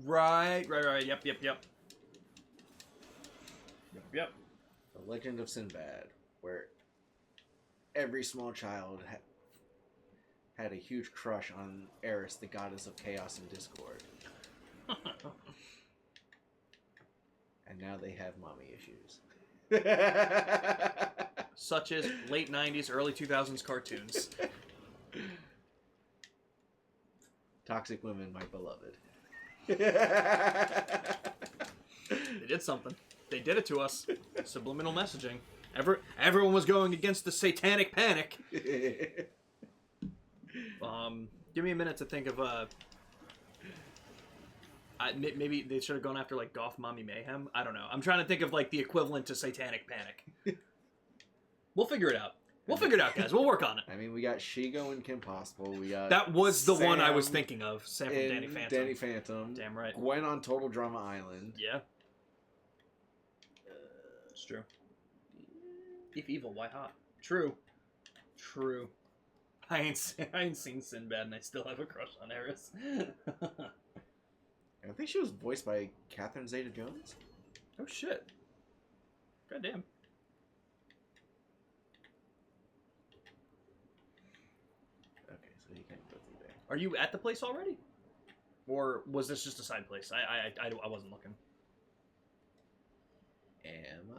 Right. Yep. Yep. The Legend of Sinbad, where every small child had a huge crush on Eris, the goddess of chaos and discord. And now they have mommy issues. Such as late 90s, early 2000s cartoons. Toxic women, my beloved. They did something. They did it to us. Subliminal messaging. Everyone was going against the satanic panic. Give me a minute to think of maybe they should have gone after like Goth Mommy Mayhem. I don't know. I'm trying to think of like the equivalent to satanic panic. We'll figure it out. We'll figure it out, guys. We'll work on it. I mean, we got Shigo and Kim Possible. We got that was the Sam one I was thinking of. Sam from Danny Phantom. Danny Phantom. Damn right. Gwen on Total Drama Island. Yeah. It's true. If evil, why hot? True. True. I ain't seen Sinbad, and I still have a crush on Eris. I think she was voiced by Catherine Zeta-Jones. Oh shit! Goddamn. Okay, so you can't go through there. Are you at the place already, or was this just a side place? I wasn't looking. Am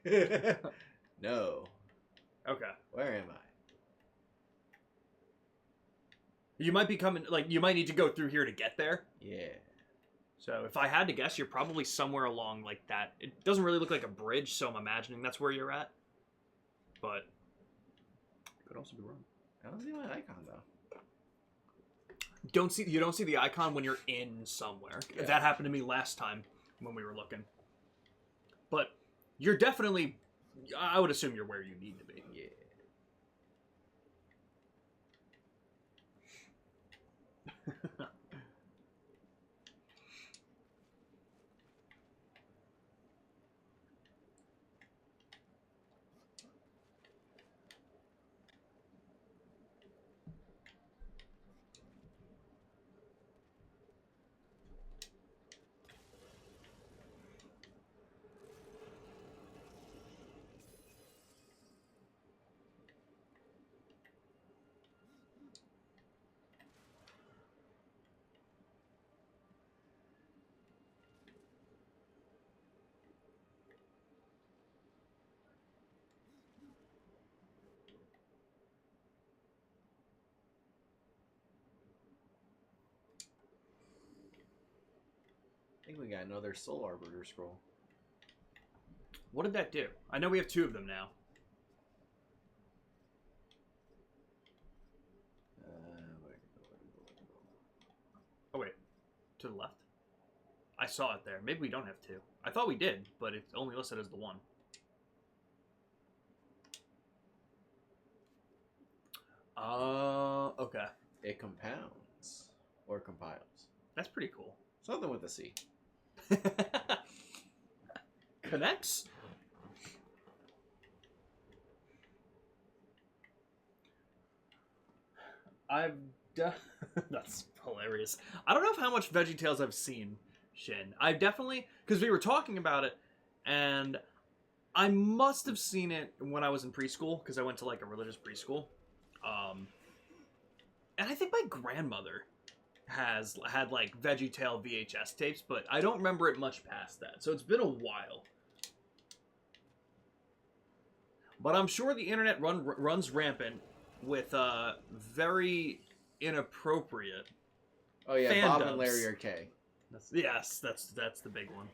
I? No. Okay. Where am I? You might be coming. Like you might need to go through here to get there. Yeah. So if I had to guess, you're probably somewhere along like that. It doesn't really look like a bridge, so I'm imagining that's where you're at. But could also be wrong. I don't see my icon though. You don't see the icon when you're in somewhere. Yeah. That happened to me last time when we were looking. But you're definitely. I would assume you're where you need to be. Yeah. I think we got another Soul Arbiter scroll. What did that do? I know we have 2 of them now. Oh wait, to the left. I saw it there. Maybe we don't have 2. I thought we did, but it's only listed as the 1. Okay. It compounds or compiles. That's pretty cool. Something with a C. Connects? I've done... That's hilarious. I don't know how much VeggieTales I've seen, Shin. I've definitely... Because we were talking about it, and I must have seen it when I was in preschool, because I went to, like, a religious preschool. And I think my grandmother has had, like, VeggieTale VHS tapes, but I don't remember it much past that. So it's been a while. But I'm sure the internet runs rampant with very inappropriate. Oh yeah, fan Bob dubs. and Larry are K. Yes, that's the big one.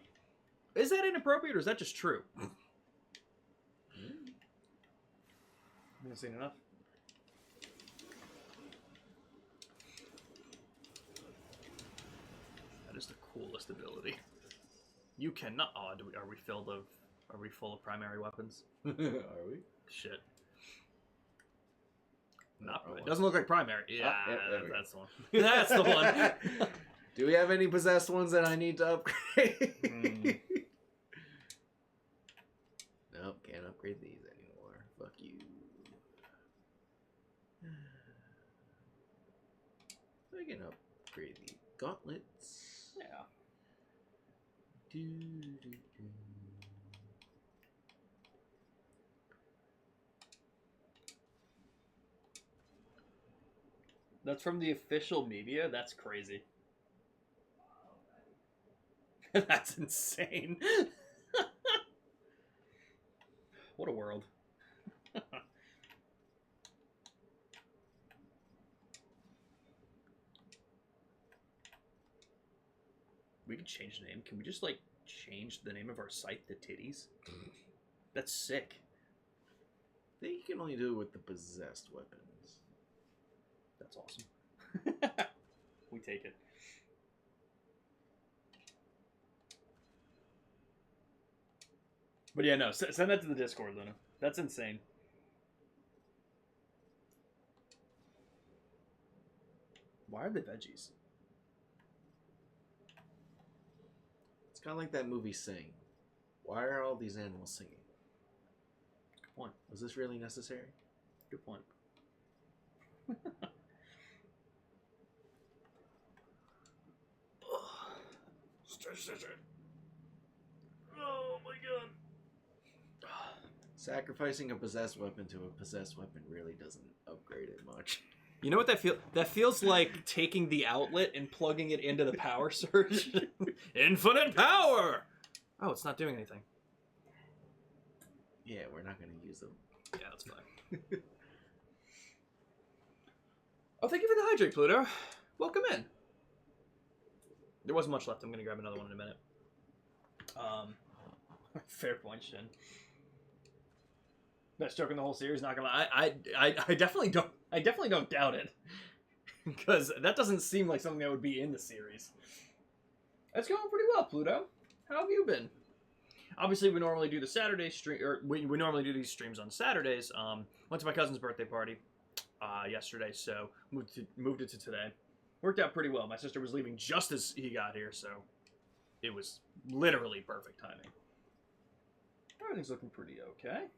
Is that inappropriate or is that just true? Haven't seen enough. That is the coolest ability. You cannot. Oh, are we full of primary weapons? Are we? Shit. Not. Oh, It doesn't look like primary. Yeah, there we go. that's the one. That's the one. Do we have any possessed ones that I need to upgrade? Nope, can't upgrade these anymore. Fuck you. I can upgrade the gauntlets. Yeah. That's from the official media? That's crazy. That's insane. What a world. We could change the name. Can we just, like, change the name of our site to Titties? That's sick. I think you can only do it with the possessed weapons. That's awesome. We take it. But yeah, no, send that to the Discord, Luna. That's insane. Why are they veggies? It's kind of like that movie Sing. Why are all these animals singing? Good point. Was this really necessary? Good point. Stretch. Oh my god. Sacrificing a possessed weapon to a possessed weapon really doesn't upgrade it much. You know what that feels? That feels like taking the outlet and plugging it into the power surge. Infinite power! Oh, it's not doing anything. Yeah, we're not going to use them. Yeah, that's fine. Oh, thank you for the hydrate, Pluto. Welcome in. There wasn't much left. I'm going to grab another one in a minute. Fair point, Shin. Best joke in the whole series. Not gonna lie. I definitely don't doubt it, because that doesn't seem like something that would be in the series. It's going pretty well, Pluto. How have you been? Obviously, we normally do the Saturday stream, or we normally do these streams on Saturdays. Went to my cousin's birthday party yesterday, so moved it to today. Worked out pretty well. My sister was leaving just as he got here, so it was literally perfect timing. Everything's looking pretty okay.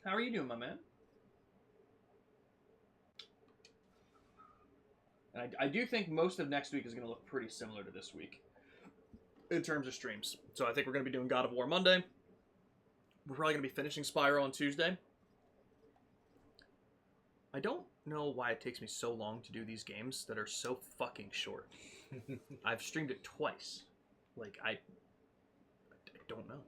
How are you doing, my man? And I do think most of next week is going to look pretty similar to this week in terms of streams. So I think we're going to be doing God of War Monday. We're probably going to be finishing Spyro on Tuesday. I don't know why it takes me so long to do these games that are so fucking short. I've streamed it twice. Like, I don't know.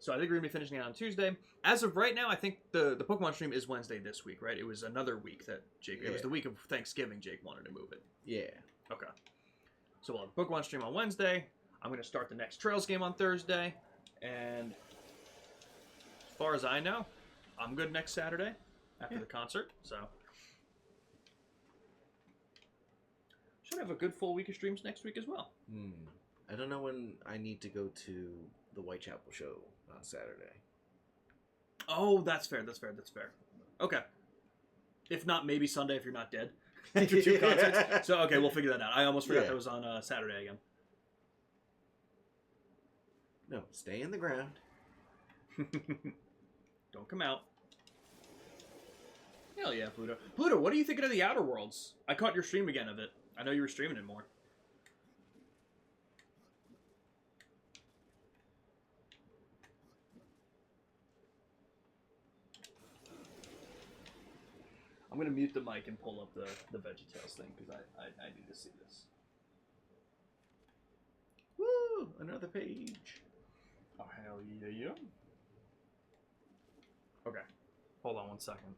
So I think we're going to be finishing it on Tuesday. As of right now, I think the Pokemon stream is Wednesday this week, right? It was another week that Jake... Yeah. It was the week of Thanksgiving Jake wanted to move it. Yeah. Okay. So we'll have a Pokemon stream on Wednesday. I'm going to start the next Trails game on Thursday. And as far as I know, I'm good next Saturday after the concert. So should have a good full week of streams next week as well. I don't know when I need to go to the Whitechapel show on Saturday. Oh, that's fair. Okay. If not, maybe Sunday if you're not dead. After 2 concerts. So, okay, we'll figure that out. I almost forgot that was on Saturday again. No, stay in the ground. Don't come out. Hell yeah, Pluto. Pluto, what are you thinking of the Outer Worlds? I caught your stream again of it. I know you were streaming it more. I'm going to mute the mic and pull up the VeggieTales thing, because I need to see this. Woo! Another page. Oh, hell yeah. Okay. Hold on one second.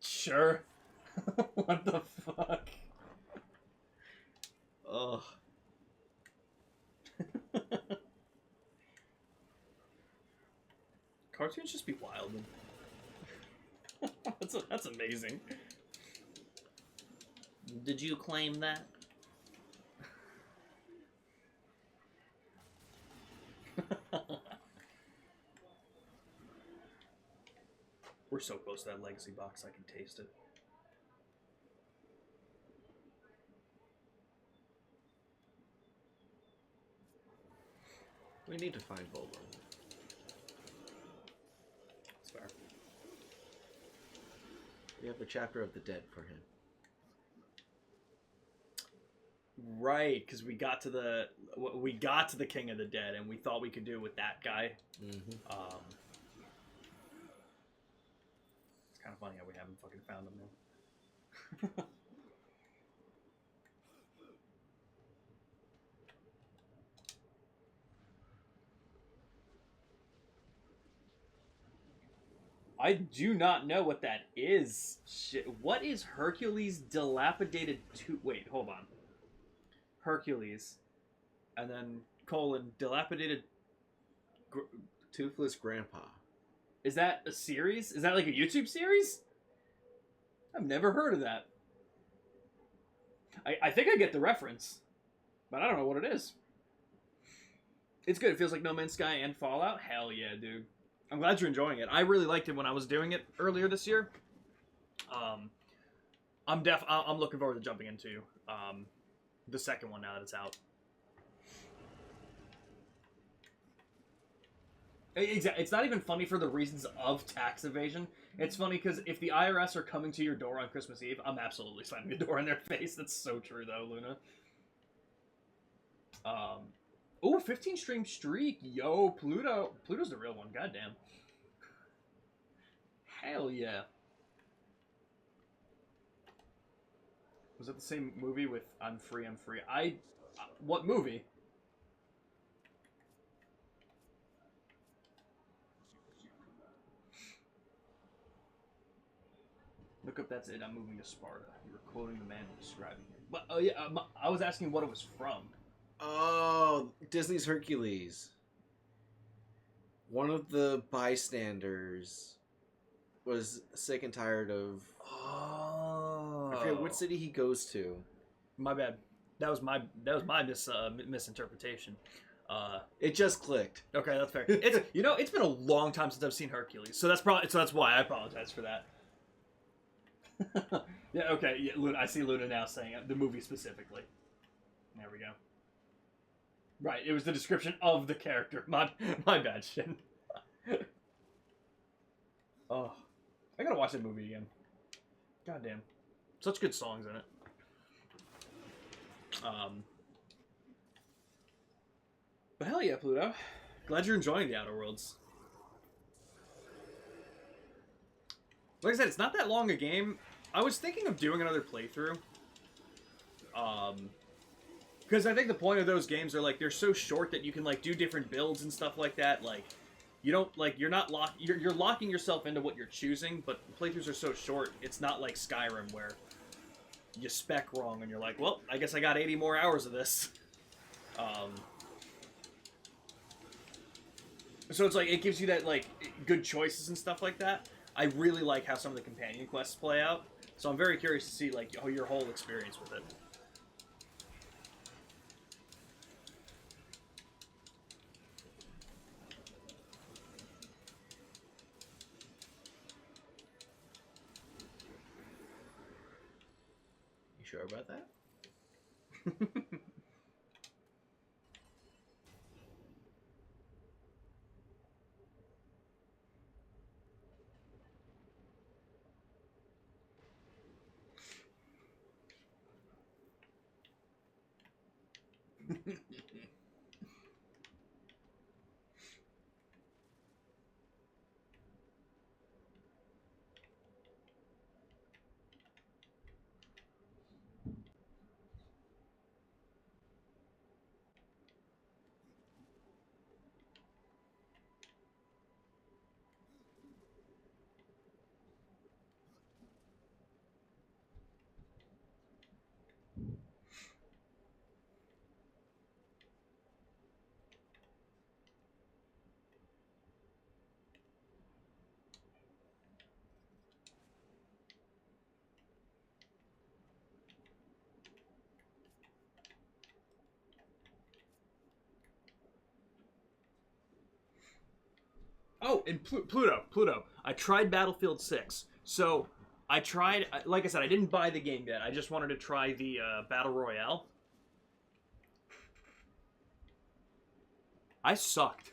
Sure. What the fuck? Ugh. Cartoons just be wild. That's amazing. Did you claim that? We're so close to that legacy box, I can taste it. We need to find Volo. That's fair. We have a chapter of the dead for him. Right, because we got to the King of the Dead, and we thought we could do it with that guy. Mm-hmm. It's kind of funny how we haven't fucking found him now. I do not know what that is. Shit. What is Hercules' dilapidated Wait, hold on. Hercules, and then colon dilapidated. Toothless Grandpa. Is that a series? Is that like a YouTube series? I've never heard of that. I think I get the reference, but I don't know what it is. It's good. It feels like No Man's Sky and Fallout. Hell yeah, dude. I'm glad you're enjoying it. I really liked it when I was doing it earlier this year. I'm looking forward to jumping into the second one now that it's out. It's not even funny for the reasons of tax evasion. It's funny because if the IRS are coming to your door on Christmas Eve, I'm absolutely slamming the door in their face. That's so true, though, Luna. Oh, 15 stream streak. Yo, Pluto. Pluto's the real one. Goddamn. Hell yeah. Was that the same movie with I'm Free, I'm Free? What movie? Look up, that's it. I'm moving to Sparta. You were quoting the man describing it. But, oh yeah, I was asking what it was from. Oh, Disney's Hercules. One of the bystanders was sick and tired of... Oh. I forget what city he goes to. My bad. That was my misinterpretation. It just clicked. Okay, that's fair. It's been a long time since I've seen Hercules, so that's why I apologize for that. Yeah, okay. Yeah, Luna, I see Luna now saying it, the movie specifically. There we go. Right, it was the description of the character. My bad, Shin. Oh, I gotta watch that movie again. Goddamn, such good songs in it. But hell yeah, Pluto. Glad you're enjoying the Outer Worlds. Like I said, it's not that long a game. I was thinking of doing another playthrough. Because I think the point of those games are, like, they're so short that you can, like, do different builds and stuff like that. Like, you don't, like, you're locking yourself into what you're choosing, but playthroughs are so short, it's not like Skyrim where you spec wrong and you're like, well, I guess I got 80 more hours of this. So it's like, it gives you that, like, good choices and stuff like that. I really like how some of the companion quests play out. So I'm very curious to see, like, your whole experience with it. You sure about that? Oh, and Pluto. I tried Battlefield 6. So I tried, like I said, I didn't buy the game yet. I just wanted to try the Battle Royale. I sucked.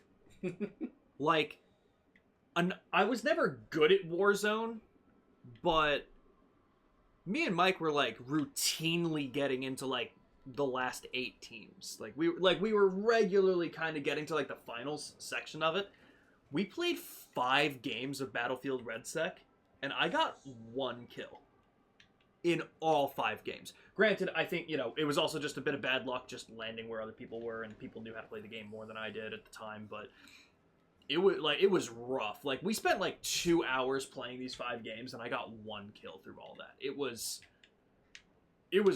Like, I was never good at Warzone, but me and Mike were like routinely getting into like the last 8 teams. Like we were regularly kind of getting to like the finals section of it. We played 5 games of Battlefield RedSec, and I got 1 kill in all 5 games. Granted, I think, it was also just a bit of bad luck just landing where other people were, and people knew how to play the game more than I did at the time, but it was rough. Like, we spent like 2 hours playing these 5 games, and I got 1 kill through all that. It was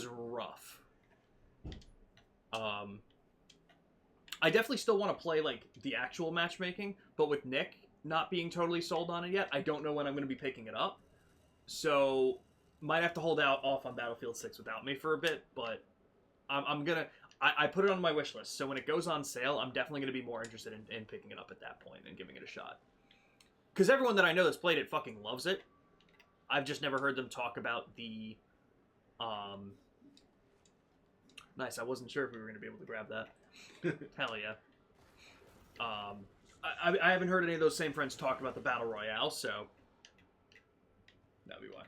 rough. I definitely still want to play like the actual matchmaking, but with Nick not being totally sold on it yet, I don't know when I'm going to be picking it up. So might have to hold out off on Battlefield 6 without me for a bit, but I'm gonna. I put it on my wish list, so when it goes on sale, I'm definitely going to be more interested in picking it up at that point and giving it a shot. Because everyone that I know that's played it fucking loves it. I've just never heard them talk about the. Nice. I wasn't sure if we were going to be able to grab that. Hell yeah. I haven't heard any of those same friends talk about the Battle Royale, so that'd be why.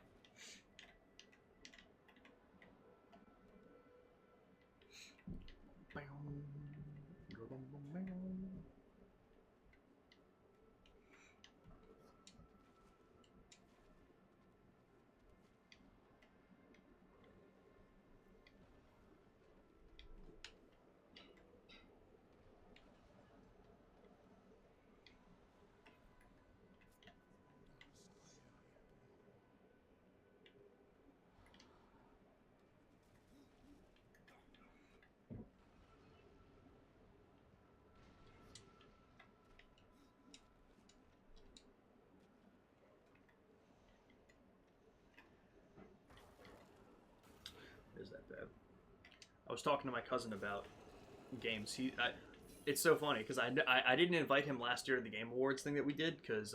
Is that bad? I was talking to my cousin about games. It's so funny because I didn't invite him last year to the Game Awards thing that we did because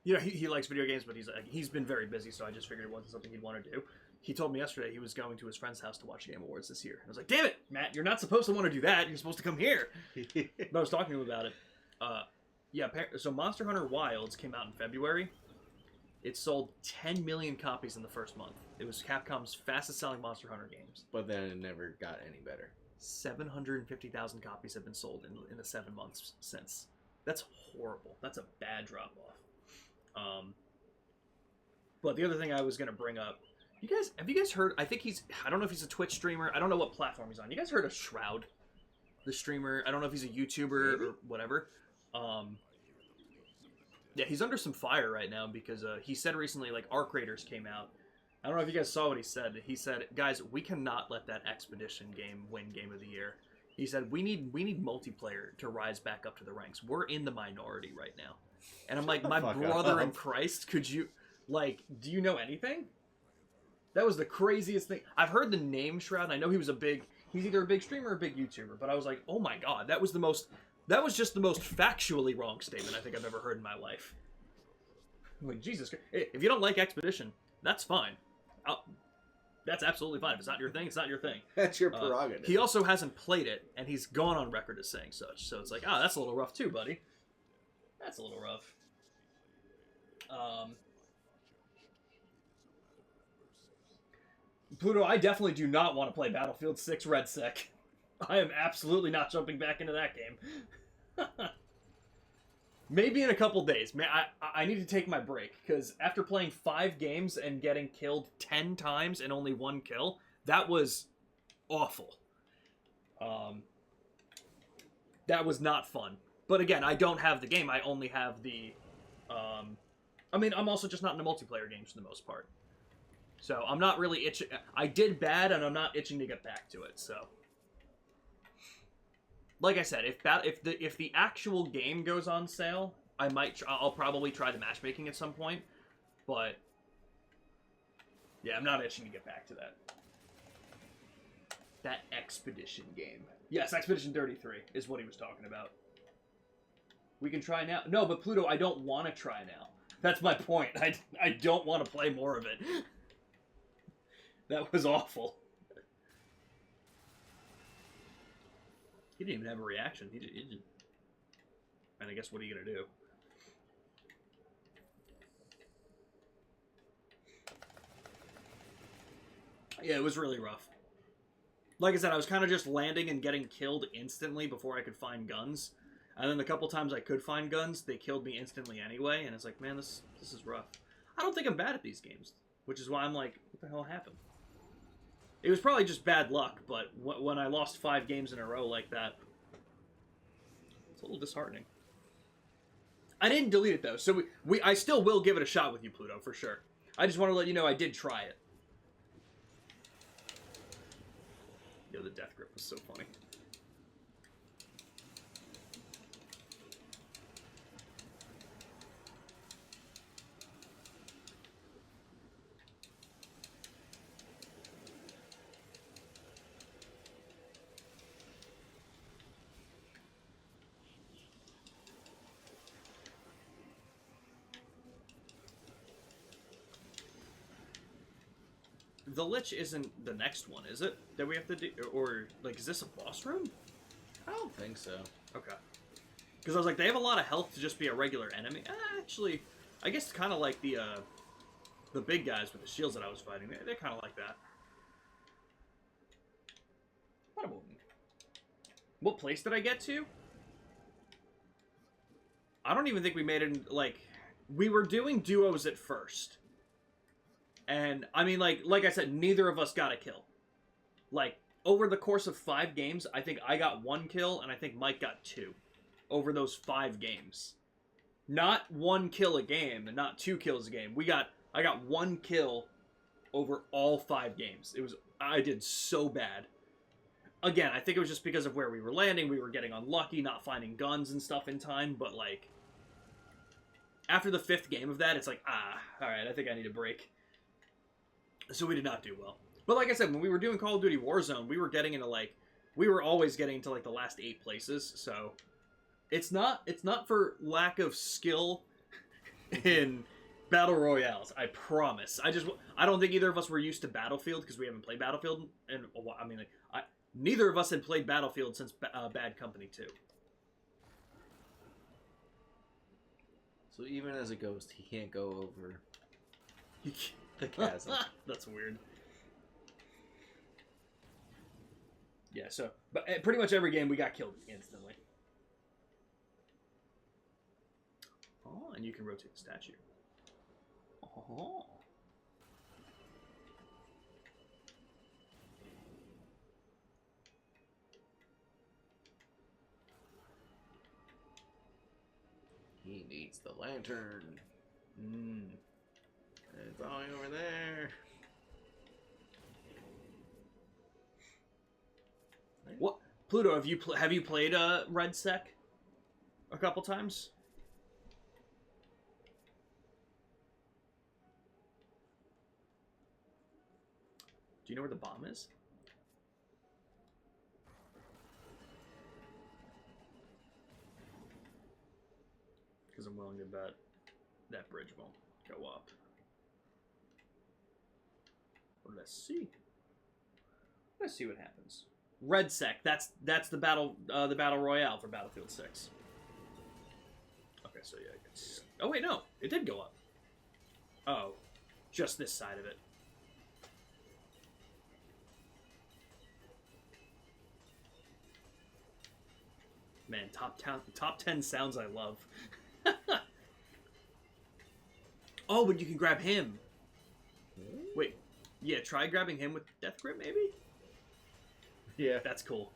he likes video games, but he's been very busy, so I just figured it wasn't something he'd want to do. He told me yesterday he was going to his friend's house to watch Game Awards this year. I was like, damn it, Matt, you're not supposed to want to do that. You're supposed to come here. But I was talking to him about it. So Monster Hunter Wilds came out in February. It sold 10 million copies in the first month. It was Capcom's fastest selling Monster Hunter games. But then it never got any better. 750,000 copies have been sold in the 7 months since. That's horrible. That's a bad drop off. But the other thing I was going to bring up, have you guys heard, I don't know if he's a Twitch streamer. I don't know what platform he's on. You guys heard of Shroud, the streamer? I don't know if he's a YouTuber or whatever. Yeah, he's under some fire right now because he said recently, like, Arc Raiders came out. I don't know if you guys saw what he said. He said, guys, we cannot let that Expedition game win Game of the Year. He said, we need multiplayer to rise back up to the ranks. We're in the minority right now. And I'm like, my brother in Christ, could you, like, do you know anything? That was the craziest thing. I've heard the name Shroud, and I know he's either a big streamer or a big YouTuber, but I was like, oh my god, that was just the most factually wrong statement I think I've ever heard in my life. I'm like, Jesus Christ. If you don't like Expedition, that's fine. That's absolutely fine. If it's not your thing, it's not your thing. That's your prerogative. He also hasn't played it, and he's gone on record as saying such. So it's like, that's a little rough too, buddy. That's a little rough. Pluto, I definitely do not want to play Battlefield 6 RedSec. I am absolutely not jumping back into that game. Maybe in a couple days. I need to take my break, because after playing 5 games and getting killed 10 times and only 1 kill, that was awful. That was not fun. But again, I don't have the game. I only have the... I'm also just not into multiplayer games for the most part. So I'm not really itching... I did bad, and I'm not itching to get back to it, so... Like I said, if the actual game goes on sale, I'll probably try the matchmaking at some point, but yeah, I'm not itching to get back to that. That Expedition game. Yes, Expedition 33 is what he was talking about. We can try now. No, but Pluto, I don't want to try now. That's my point. I don't want to play more of it. That was awful. He didn't even have a reaction. He didn't. And I guess what are you going to do? Yeah, it was really rough. Like I said, I was kind of just landing and getting killed instantly before I could find guns. And then the couple times I could find guns, they killed me instantly anyway. And it's like, man, this is rough. I don't think I'm bad at these games. Which is why I'm like, what the hell happened? It was probably just bad luck, but when I lost 5 games in a row like that, it's a little disheartening. I didn't delete it, though, so I still will give it a shot with you, Pluto, for sure. I just want to let you know I did try it. Yo, the death grip was so funny. The Lich isn't the next one, is it? That we have to do? Or, like, is this a boss room? I don't think so. Okay. Because I was like, they have a lot of health to just be a regular enemy. Actually, I guess kind of like the big guys with the shields that I was fighting. They're kind of like that. What place did I get to? I don't even think we made it, like... We were doing duos at first. And, I mean, like I said, neither of us got a kill. Like, over the course of 5 games, I think I got 1 kill, and I think Mike got 2. Over those 5 games. Not 1 kill a game, and not 2 kills a game. I got 1 kill over all 5 games. I did so bad. Again, I think it was just because of where we were landing. We were getting unlucky, not finding guns and stuff in time, but, like... After the 5th game of that, it's like, alright, I think I need a break. So we did not do well. But like I said, when we were doing Call of Duty Warzone, we were getting into, like... We were always getting into, like, the last 8 places, so... It's not for lack of skill in Battle Royales, I promise. I don't think either of us were used to Battlefield, because we haven't played Battlefield in a while. I mean, like, neither of us had played Battlefield since Bad Company 2. So even as a ghost, he can't go over the chasm. That's weird. Yeah, so... But pretty much every game we got killed instantly. Oh, and you can rotate the statue. Oh. He needs the lantern. Mm. It's all over there. What, Pluto? Have you played Red Sec a couple times? Do you know where the bomb is? Because I'm willing to bet that bridge won't go up. What did I see? Let's see what happens. Red Sec. That's the battle royale for Battlefield 6. Okay, so yeah. Oh wait, no, it did go up. Oh, just this side of it. Man, top 10 sounds I love. Oh, but you can grab him. Wait, yeah, try grabbing him with Death Grip, maybe? Yeah. That's cool.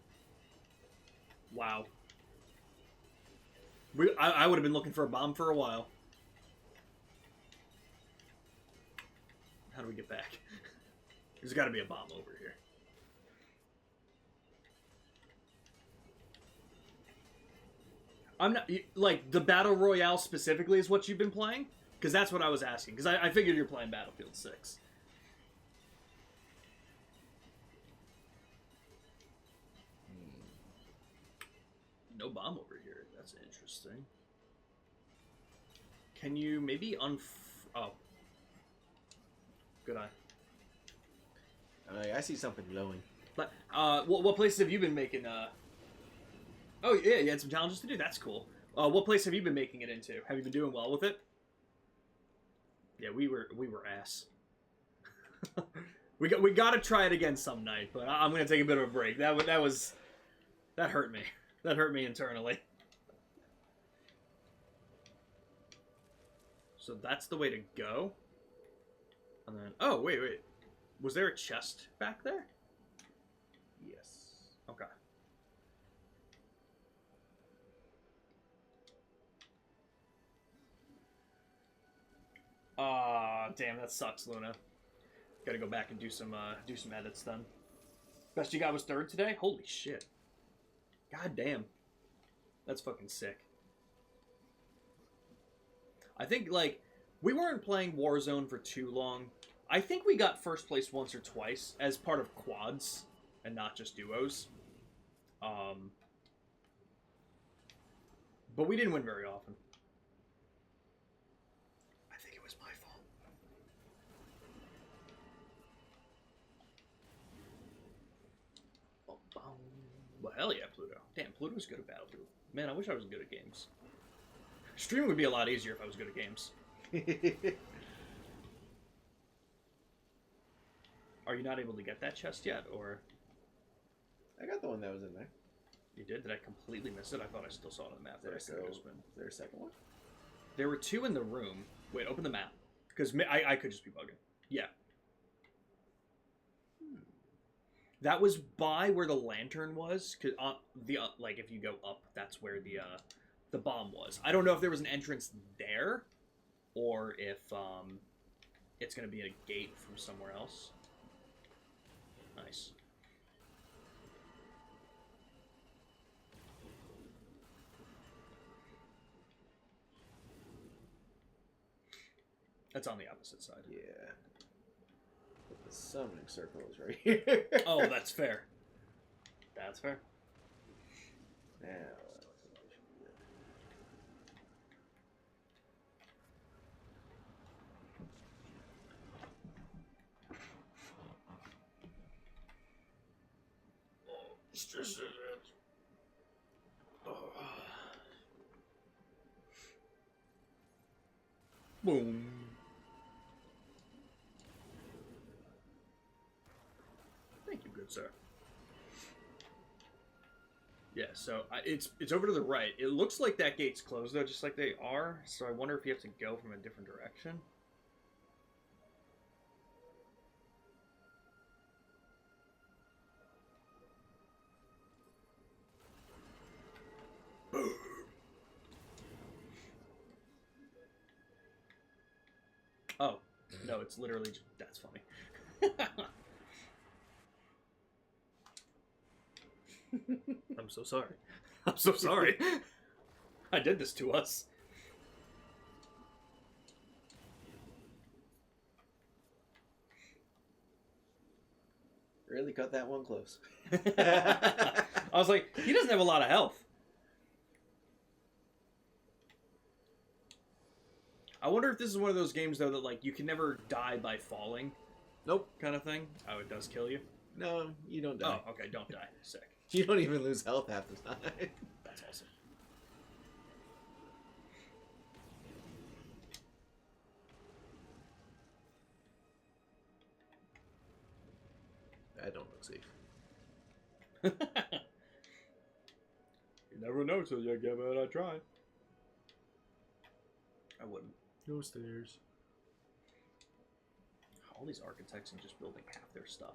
Wow. I would have been looking for a bomb for a while. How do we get back? There's got to be a bomb over here. I'm not... Like, the Battle Royale specifically is what you've been playing? Because that's what I was asking. Because I figured you're playing Battlefield 6. No bomb over here. That's interesting. Can you maybe Oh. Good eye. I see something glowing. But, what places have you been making, Oh, yeah, you had some challenges to do. That's cool. What place have you been making it into? Have you been doing well with it? Yeah, we were ass. we gotta try it again some night, but I'm gonna take a bit of a break. That hurt me. That hurt me internally. So that's the way to go. And then, oh, wait. Was there a chest back there? Yes. Okay. Damn, that sucks, Luna. Gotta go back and do some edits then. Best you got was third today? Holy shit. God damn. That's fucking sick. I think, like, we weren't playing Warzone for too long. I think we got first place once or twice as part of quads and not just duos. But we didn't win very often. I think it was my fault. Well, hell yeah, Pluto. Damn, Pluto's good at Battlefield. Man, I wish I was good at games. Streaming would be a lot easier if I was good at games. Are you not able to get that chest yet, or? I got the one that was in there. You did? Did I completely miss it? I thought I still saw it on the map. Is there a second one? There were two in the room. Wait, open the map. Because I could just be bugging. Yeah. That was by where the lantern was. Cause like if you go up, that's where the bomb was. I don't know if there was an entrance there, or if it's gonna be a gate from somewhere else. Nice. That's on the opposite side. Yeah. But the summoning circle is right here. Oh, that's fair. That's fair. Now, Boom. Thank you, good sir. Yeah, so it's over to the right. It looks like that gate's closed though, just like they are. So I wonder if you have to go from a different direction. Oh, no, it's literally just... That's funny. I'm so sorry. I'm so sorry. I did this to us. really cut that one close. I was like, he doesn't have a lot of health. I wonder if this is one of those games, though, that, like, you can never die by falling. Nope. Kind of thing. Oh, it does kill you? No, you don't die. Oh, okay, don't die. Sick. You don't even lose health half the time. That's awesome. I don't look safe. You never know till you give it a try. I wouldn't. No stairs. All these architects are just building half their stuff.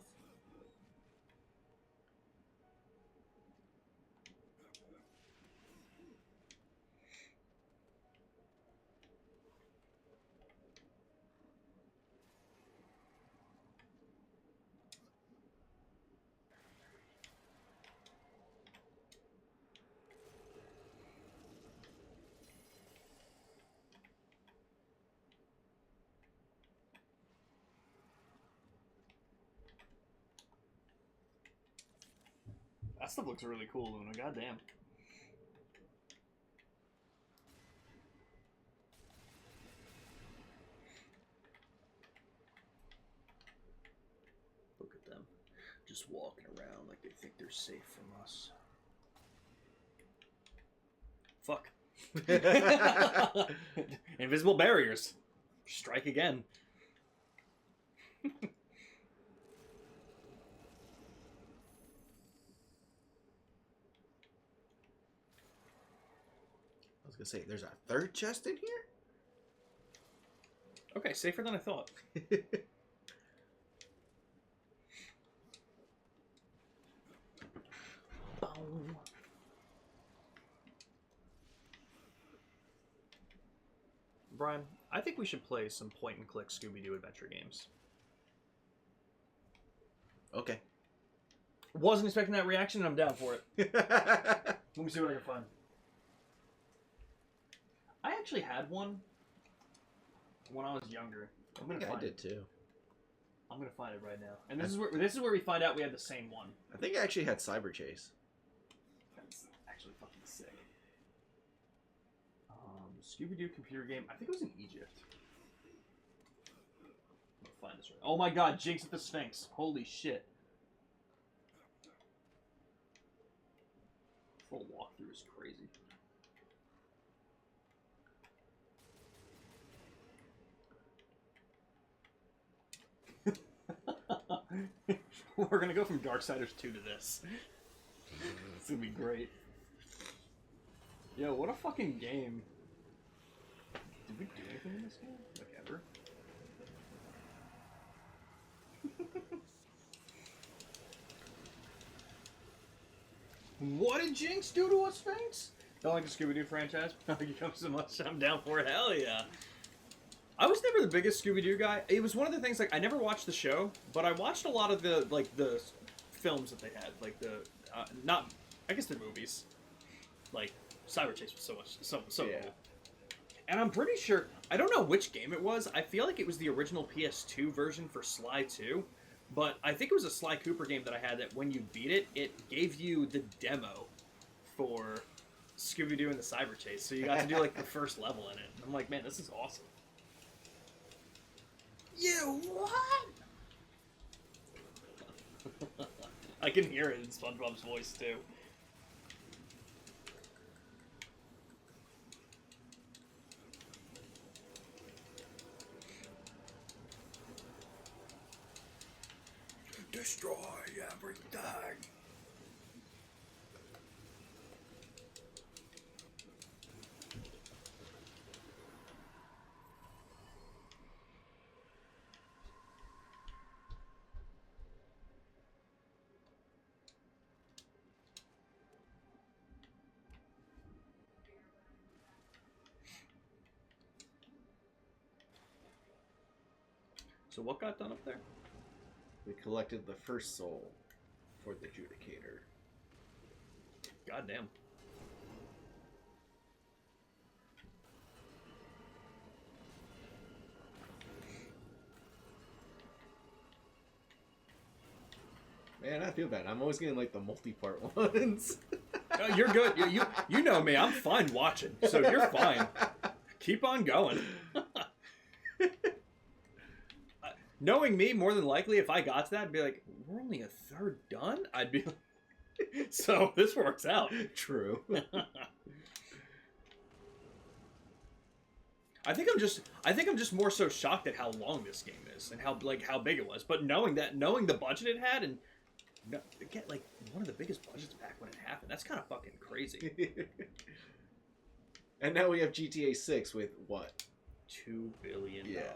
That stuff looks really cool, Luna. Goddamn. them. Just walking around like they think they're safe from us. Fuck. Invisible barriers. Strike again. I was gonna say, there's a third chest in here? Okay, safer than I thought. Brian, I think we should play some point-and-click Scooby-Doo adventure games. Okay. Wasn't expecting that reaction, and I'm down for it. Let me see what I can find. I actually had one when I was younger. I'm gonna find I did too. I'm gonna find it right now. And this is where we find out we have the same one. I think I actually had Cyber Chase. That's actually fucking sick. Scooby-Doo computer game. I think it was in Egypt. I'm gonna find this right. Oh my god, Jinx at the Sphinx. Holy shit. Full walkthrough is crazy. We're gonna go from Darksiders 2 to this. It's gonna be great. Yo, what a fucking game. Did we do anything in this game? Like, ever? What did Jinx do to a Sphinx? Don't like the Scooby-Doo franchise? Like, you come so much, I'm down for it. Hell yeah. I was never the biggest Scooby-Doo guy. It was one of the things, like, I never watched the show, but I watched a lot of the, like, the films that they had. Like, the, not, I guess the movies. Like, Cyber Chase was so Yeah. cool. And I'm pretty sure, I don't know which game it was. I feel like it was the original PS2 version for Sly 2. But I think it was a Sly Cooper game that I had that when you beat it, it gave you the demo for Scooby-Doo and the Cyber Chase. So you got to do, like, the first level in it. And I'm like, man, this is awesome. You what? I can hear it in SpongeBob's voice, too. Destroy everything. So what got done up there? We collected the first soul for the Judicator. Goddamn. Man, I feel bad. I'm always getting like the multi-part ones. No, you're good. You know me. I'm fine watching, so you're fine. Keep on going. Knowing me, more than likely, if I got to that, I'd be like, we're only a third done? I'd be like, so this works out. True. I think I'm just more so shocked at how long this game is and how big it was. But knowing the budget it had and get like one of the biggest budgets back when it happened, that's kind of fucking crazy. And now we have GTA 6 with what? $2 billion. Yeah.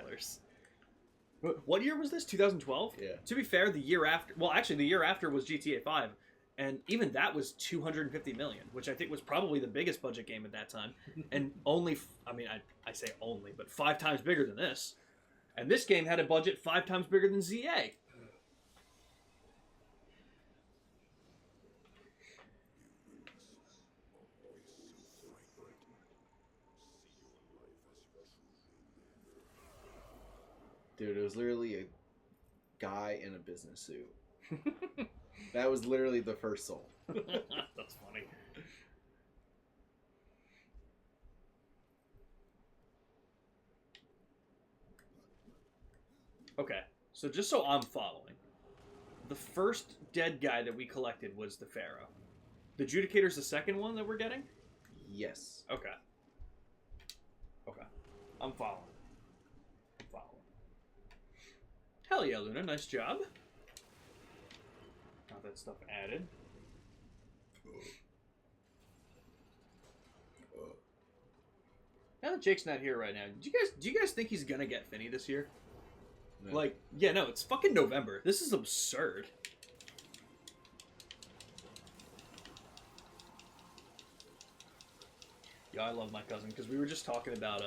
What year was this? 2012? Yeah. To be fair, the year after was GTA 5, and even that was 250 million, which I think was probably the biggest budget game at that time, and only, I say only, but 5 times bigger than this. And this game had a budget 5 times bigger than ZA. Dude, it was literally a guy in a business suit. That was literally the first soul. That's funny. Okay, so just so I'm following, the first dead guy that we collected was the Pharaoh. The Judicator's the second one that we're getting? Yes. Okay. Okay. I'm following. Hell yeah, Luna. Nice job. Got that stuff added. Now that Jake's not here right now, do you guys think he's gonna get Finny this year? No. Like, yeah, no, it's fucking November. This is absurd. Yeah, I love my cousin because we were just talking about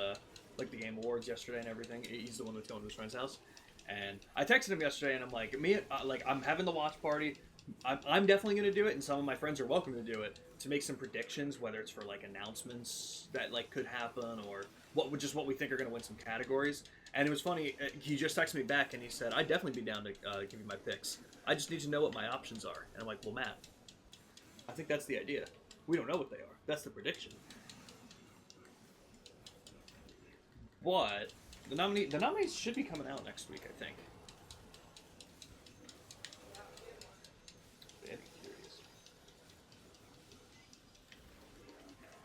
like the Game Awards yesterday and everything. He's the one that's going to his friend's house, and I texted him yesterday and I'm like, I'm having the watch party. I'm definitely going to do it, and some of my friends are welcome to do it to make some predictions, whether it's for like announcements that like could happen or what we think are going to win some categories. And it was funny. He just texted me back and he said, "I'd definitely be down to give you my picks. I just need to know what my options are." And I'm like, "Well, Matt, I think that's the idea. We don't know what they are. That's the prediction." But the nominees should be coming out next week, I think. Very curious.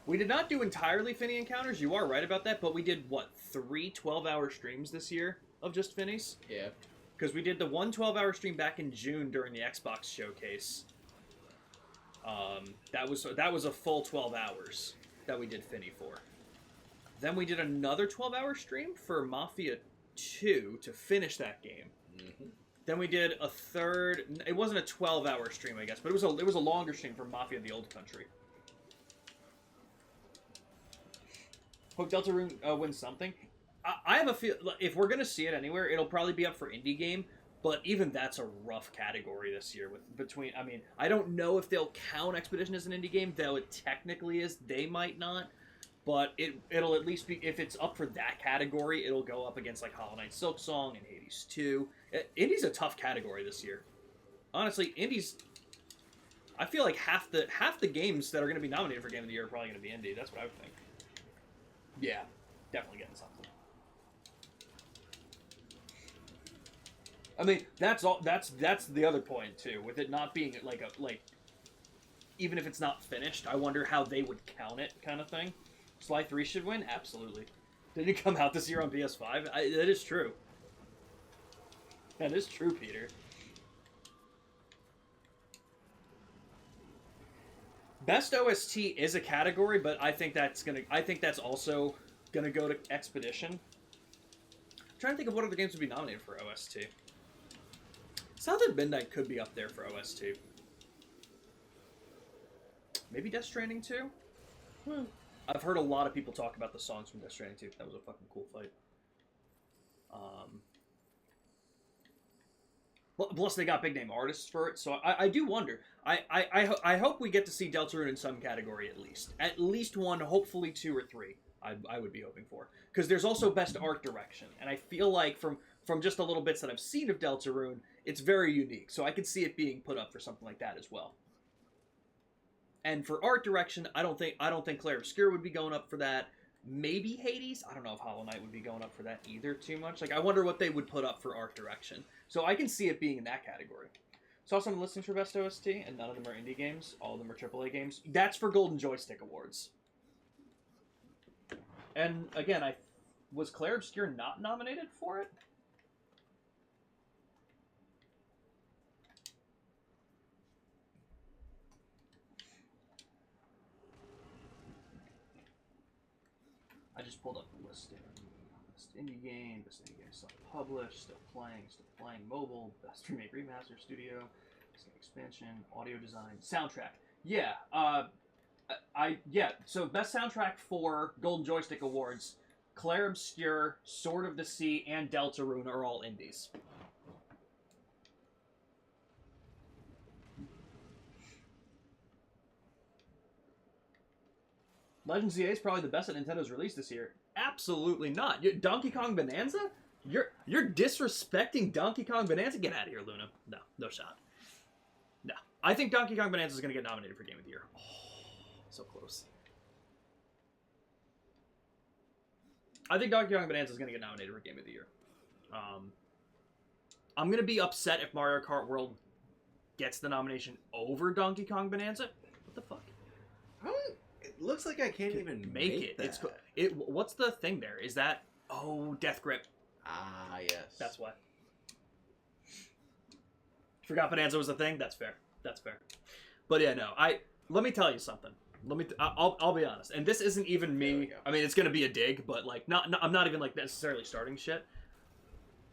We did not do entirely Finny encounters. You are right about that, but we did, what, 3 12-hour streams this year of just Finnies? Yeah. Because we did the 1 12-hour stream back in June during the Xbox showcase. That was a full 12 hours that we did Finny for. Then we did another 12-hour stream for Mafia 2 to finish that game. Mm-hmm. Then we did a third. It wasn't a 12-hour stream, I guess, but it was a longer stream for Mafia: The Old Country. Hope Deltarune wins something. I have a feel if we're gonna see it anywhere, it'll probably be up for indie game. But even that's a rough category this year. I don't know if they'll count Expedition as an indie game, though it technically is. They might not. But it'll at least be, if it's up for that category, it'll go up against like Hollow Knight Silksong and Hades 2. Indie's a tough category this year. Honestly, Indie's, I feel like half the games that are going to be nominated for Game of the Year are probably going to be indie. That's what I would think. Yeah, definitely getting something. I mean, that's the other point too. With it not being like even if it's not finished, I wonder how they would count it, kind of thing. Sly 3 should win? Absolutely. Did it come out this year on PS5? That is true. That is true, Peter. Best OST is a category, but I think that's also gonna go to Expedition. I'm trying to think of what other games would be nominated for OST. South at Midnight could be up there for OST. Maybe Death Stranding 2? I've heard a lot of people talk about the songs from Death Stranding 2. That was a fucking cool fight. Plus, they got big name artists for it, so I do wonder. I hope we get to see Deltarune in some category at least. At least one, hopefully 2 or 3. I would be hoping for. Because there's also Best Art Direction, and I feel like from just the little bits that I've seen of Deltarune, it's very unique. So I could see it being put up for something like that as well. And for art direction, I don't think Clair Obscur would be going up for that. Maybe Hades. I don't know if Hollow Knight would be going up for that either too much. Like, I wonder what they would put up for art direction. So I can see it being in that category. Saw some listings for Best OST, and none of them are indie games. All of them are AAA games. That's for Golden Joystick Awards. And again, was Clair Obscur not nominated for it? I just pulled up the listing. Best indie game self-published, still playing mobile, best remake remaster studio, best game expansion, audio design, soundtrack. Yeah, so best soundtrack for Golden Joystick Awards, Clair Obscur, Sword of the Sea, and Deltarune are all indies. Legend ZA is probably the best that Nintendo's released this year. Absolutely not. Donkey Kong Bonanza? You're disrespecting Donkey Kong Bonanza? Get out of here, Luna. No shot. No. I think Donkey Kong Bonanza is going to get nominated for Game of the Year. Oh, so close. I think Donkey Kong Bonanza is going to get nominated for Game of the Year. I'm going to be upset if Mario Kart World gets the nomination over Donkey Kong Bonanza. What the fuck? It looks like I can't even make it. that. What's the thing there? Is that Death Grip? Ah, yes. That's why. Forgot Bonanza was a thing. That's fair. But yeah, no. Let me tell you something. I'll be honest. And this isn't even me. I mean, it's gonna be a dig, but like, I'm not even like necessarily starting shit.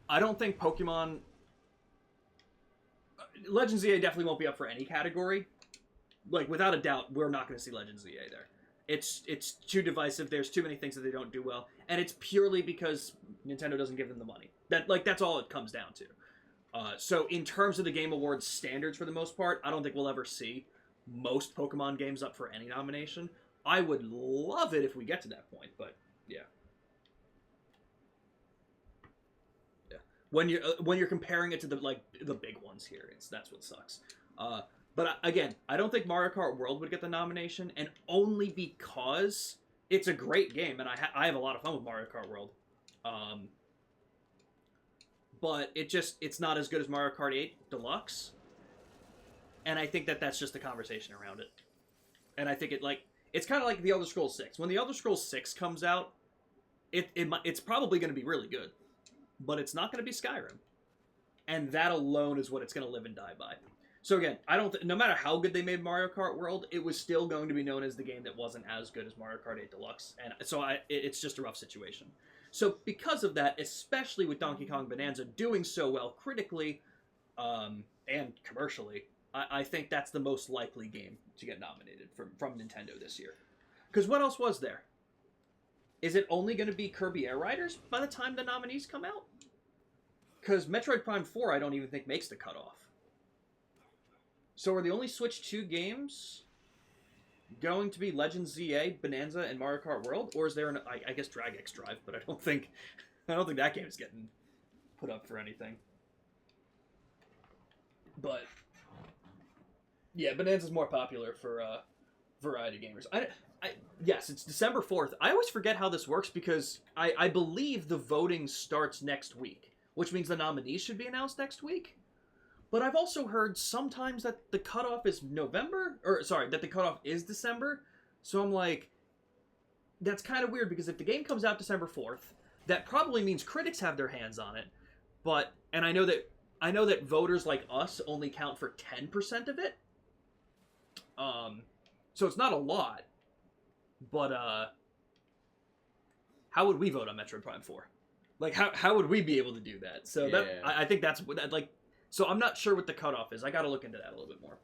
I don't think Pokemon Legends EA definitely won't be up for any category. Like, without a doubt, we're not going to see Legends EA there. It's too divisive. There's too many things that they don't do well, and it's purely because Nintendo doesn't give them the money. That's all it comes down to. So in terms of the Game Awards standards, for the most part, I don't think we'll ever see most Pokemon games up for any nomination. I would love it if we get to that point, but yeah. When you're comparing it to the big ones here, that's what sucks. But again, I don't think Mario Kart World would get the nomination, and only because it's a great game, and I have a lot of fun with Mario Kart World. But it's not as good as Mario Kart 8 Deluxe, and I think that's just the conversation around it. And I think it's kind of like the Elder Scrolls 6. When the Elder Scrolls 6 comes out, it's probably going to be really good. But it's not going to be Skyrim. And that alone is what it's going to live and die by. So again, no matter how good they made Mario Kart World, it was still going to be known as the game that wasn't as good as Mario Kart 8 Deluxe. And so it's just a rough situation. So because of that, especially with Donkey Kong Bonanza doing so well critically and commercially, I think that's the most likely game to get nominated from Nintendo this year. Because what else was there? Is it only going to be Kirby Air Riders by the time the nominees come out? Because Metroid Prime 4 I don't even think makes the cutoff. So are the only Switch 2 games going to be Legends ZA, Bonanza, and Mario Kart World? Or is there I guess Drag X Drive, but I don't think that game is getting put up for anything. But yeah, Bonanza's more popular for variety gamers. Yes, it's December 4th. I always forget how this works because I believe the voting starts next week, which means the nominees should be announced next week. But I've also heard sometimes that the cutoff is that the cutoff is December. So I'm like, that's kind of weird because if the game comes out December 4th, that probably means critics have their hands on it. And I know that voters like us only count for 10% of it. So it's not a lot. But how would we vote on Metroid Prime 4? Like, how would we be able to do that? So yeah. I think that's like. So I'm not sure what the cutoff is. I got to look into that a little bit more.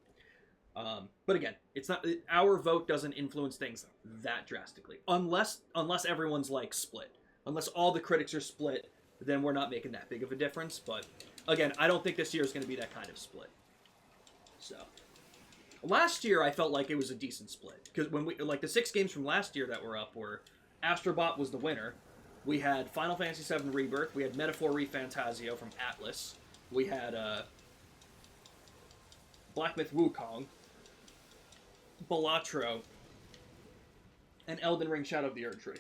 But again, it's not our vote doesn't influence things that drastically, unless everyone's like split. Unless all the critics are split, then we're not making that big of a difference. But again, I don't think this year is going to be that kind of split. So. Last year, I felt like it was a decent split. Because when the 6 games from last year that were up were Astrobot was the winner. We had Final Fantasy VII Rebirth. We had Metaphor ReFantazio from Atlas. We had Black Myth Wukong, Balatro, and Elden Ring Shadow of the Erdtree.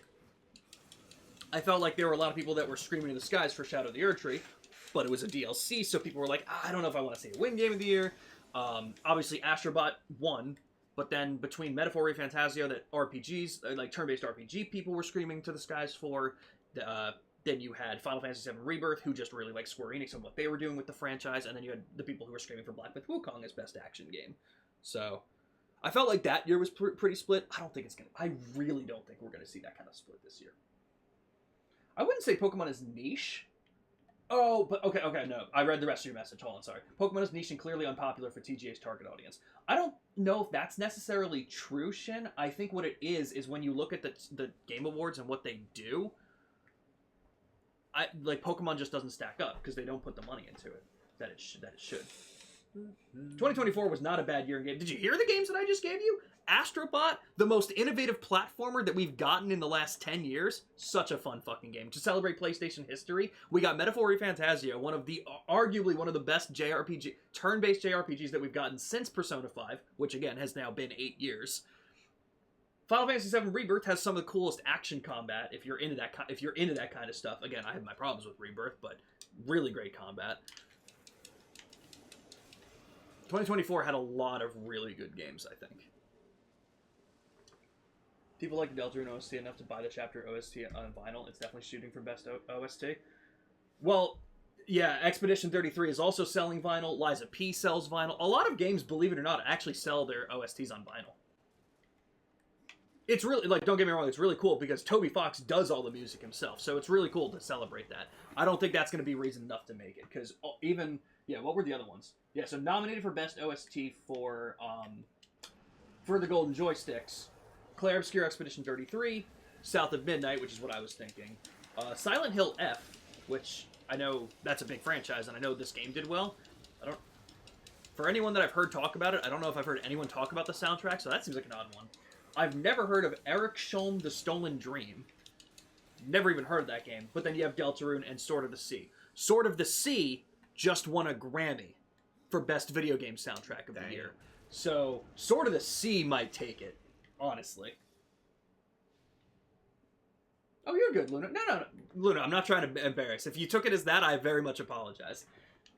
I felt like there were a lot of people that were screaming in the skies for Shadow of the Erdtree, but it was a DLC, so people were like, I don't know if I want to see a win game of the year. Obviously, Astrobot won, but then between Metaphor ReFantazio that RPGs, like turn-based RPG people were screaming to the skies for, then you had Final Fantasy VII Rebirth, who just really liked Square Enix and what they were doing with the franchise, and then you had the people who were screaming for Black Myth Wukong as best action game. So, I felt like that year was pretty split. I really don't think we're going to see that kind of split this year. I wouldn't say Pokemon is niche. Oh, but okay, no. I read the rest of your message. Hold on, sorry. Pokemon is niche and clearly unpopular for TGA's target audience. I don't know if that's necessarily true, Shin. I think what it is when you look at the Game Awards and what they do, Pokemon just doesn't stack up because they don't put the money into it that it should. 2024 was not a bad year in game. Did you hear the games that I just gave you? Astrobot, the most innovative platformer that we've gotten in the last 10 years. Such a fun fucking game. To celebrate PlayStation history, we got Metaphor ReFantazio, arguably one of the best turn-based JRPGs that we've gotten since Persona 5, which again has now been 8 years. Final Fantasy VII Rebirth has some of the coolest action combat if you're into that kind of stuff. Again, I have my problems with Rebirth, but really great combat. 2024 had a lot of really good games, I think. People like Deltarune OST enough to buy the chapter OST on vinyl. It's definitely shooting for best OST. Well, yeah, Expedition 33 is also selling vinyl. Liza P sells vinyl. A lot of games, believe it or not, actually sell their OSTs on vinyl. It's really, like, don't get me wrong, it's really cool because Toby Fox does all the music himself, so it's really cool to celebrate that. I don't think that's going to be reason enough to make it, because even, yeah, what were the other ones? Yeah, so nominated for Best OST for the Golden Joysticks, Clair Obscur Expedition 33, South of Midnight, which is what I was thinking, Silent Hill F, which I know that's a big franchise, and I know this game did well. For anyone that I've heard talk about it, I don't know if I've heard anyone talk about the soundtrack, so that seems like an odd one. I've never heard of Eric Sholm, The Stolen Dream. Never even heard of that game. But then you have Deltarune and Sword of the Sea. Sword of the Sea just won a Grammy for Best Video Game Soundtrack of the Year. So, Sword of the Sea might take it, honestly. Oh, you're good, Luna. No. Luna, I'm not trying to embarrass. If you took it as that, I very much apologize.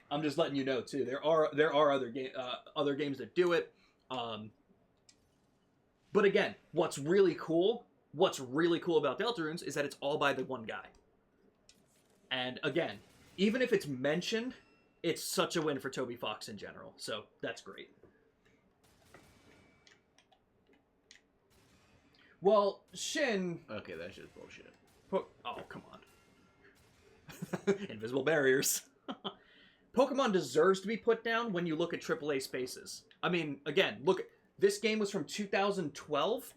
I'm just letting you know, too. There are other games that do it. But again, what's really cool about Deltarunes is that it's all by the one guy. And again, even if it's mentioned, it's such a win for Toby Fox in general. So that's great. Well, Shin... Okay, that's just bullshit. Oh, come on. Invisible barriers. Pokemon deserves to be put down when you look at AAA spaces. I mean, again, look... This game was from 2012.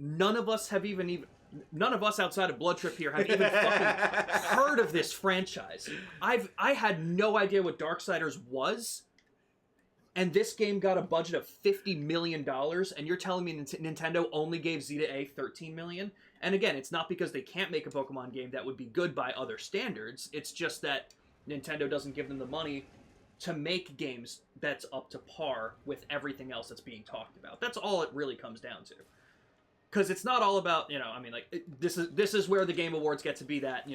None of us outside of Blood Trip here have even fucking heard of this franchise. I had no idea what Darksiders was, and this game got a budget of $50 million, and you're telling me Nintendo only gave Z-A $13 million? And again, it's not because they can't make a Pokemon game that would be good by other standards. It's just that Nintendo doesn't give them the money to make games that's up to par with everything else that's being talked about. That's all it really comes down to. Because it's not all about, this is where the Game Awards get to be that,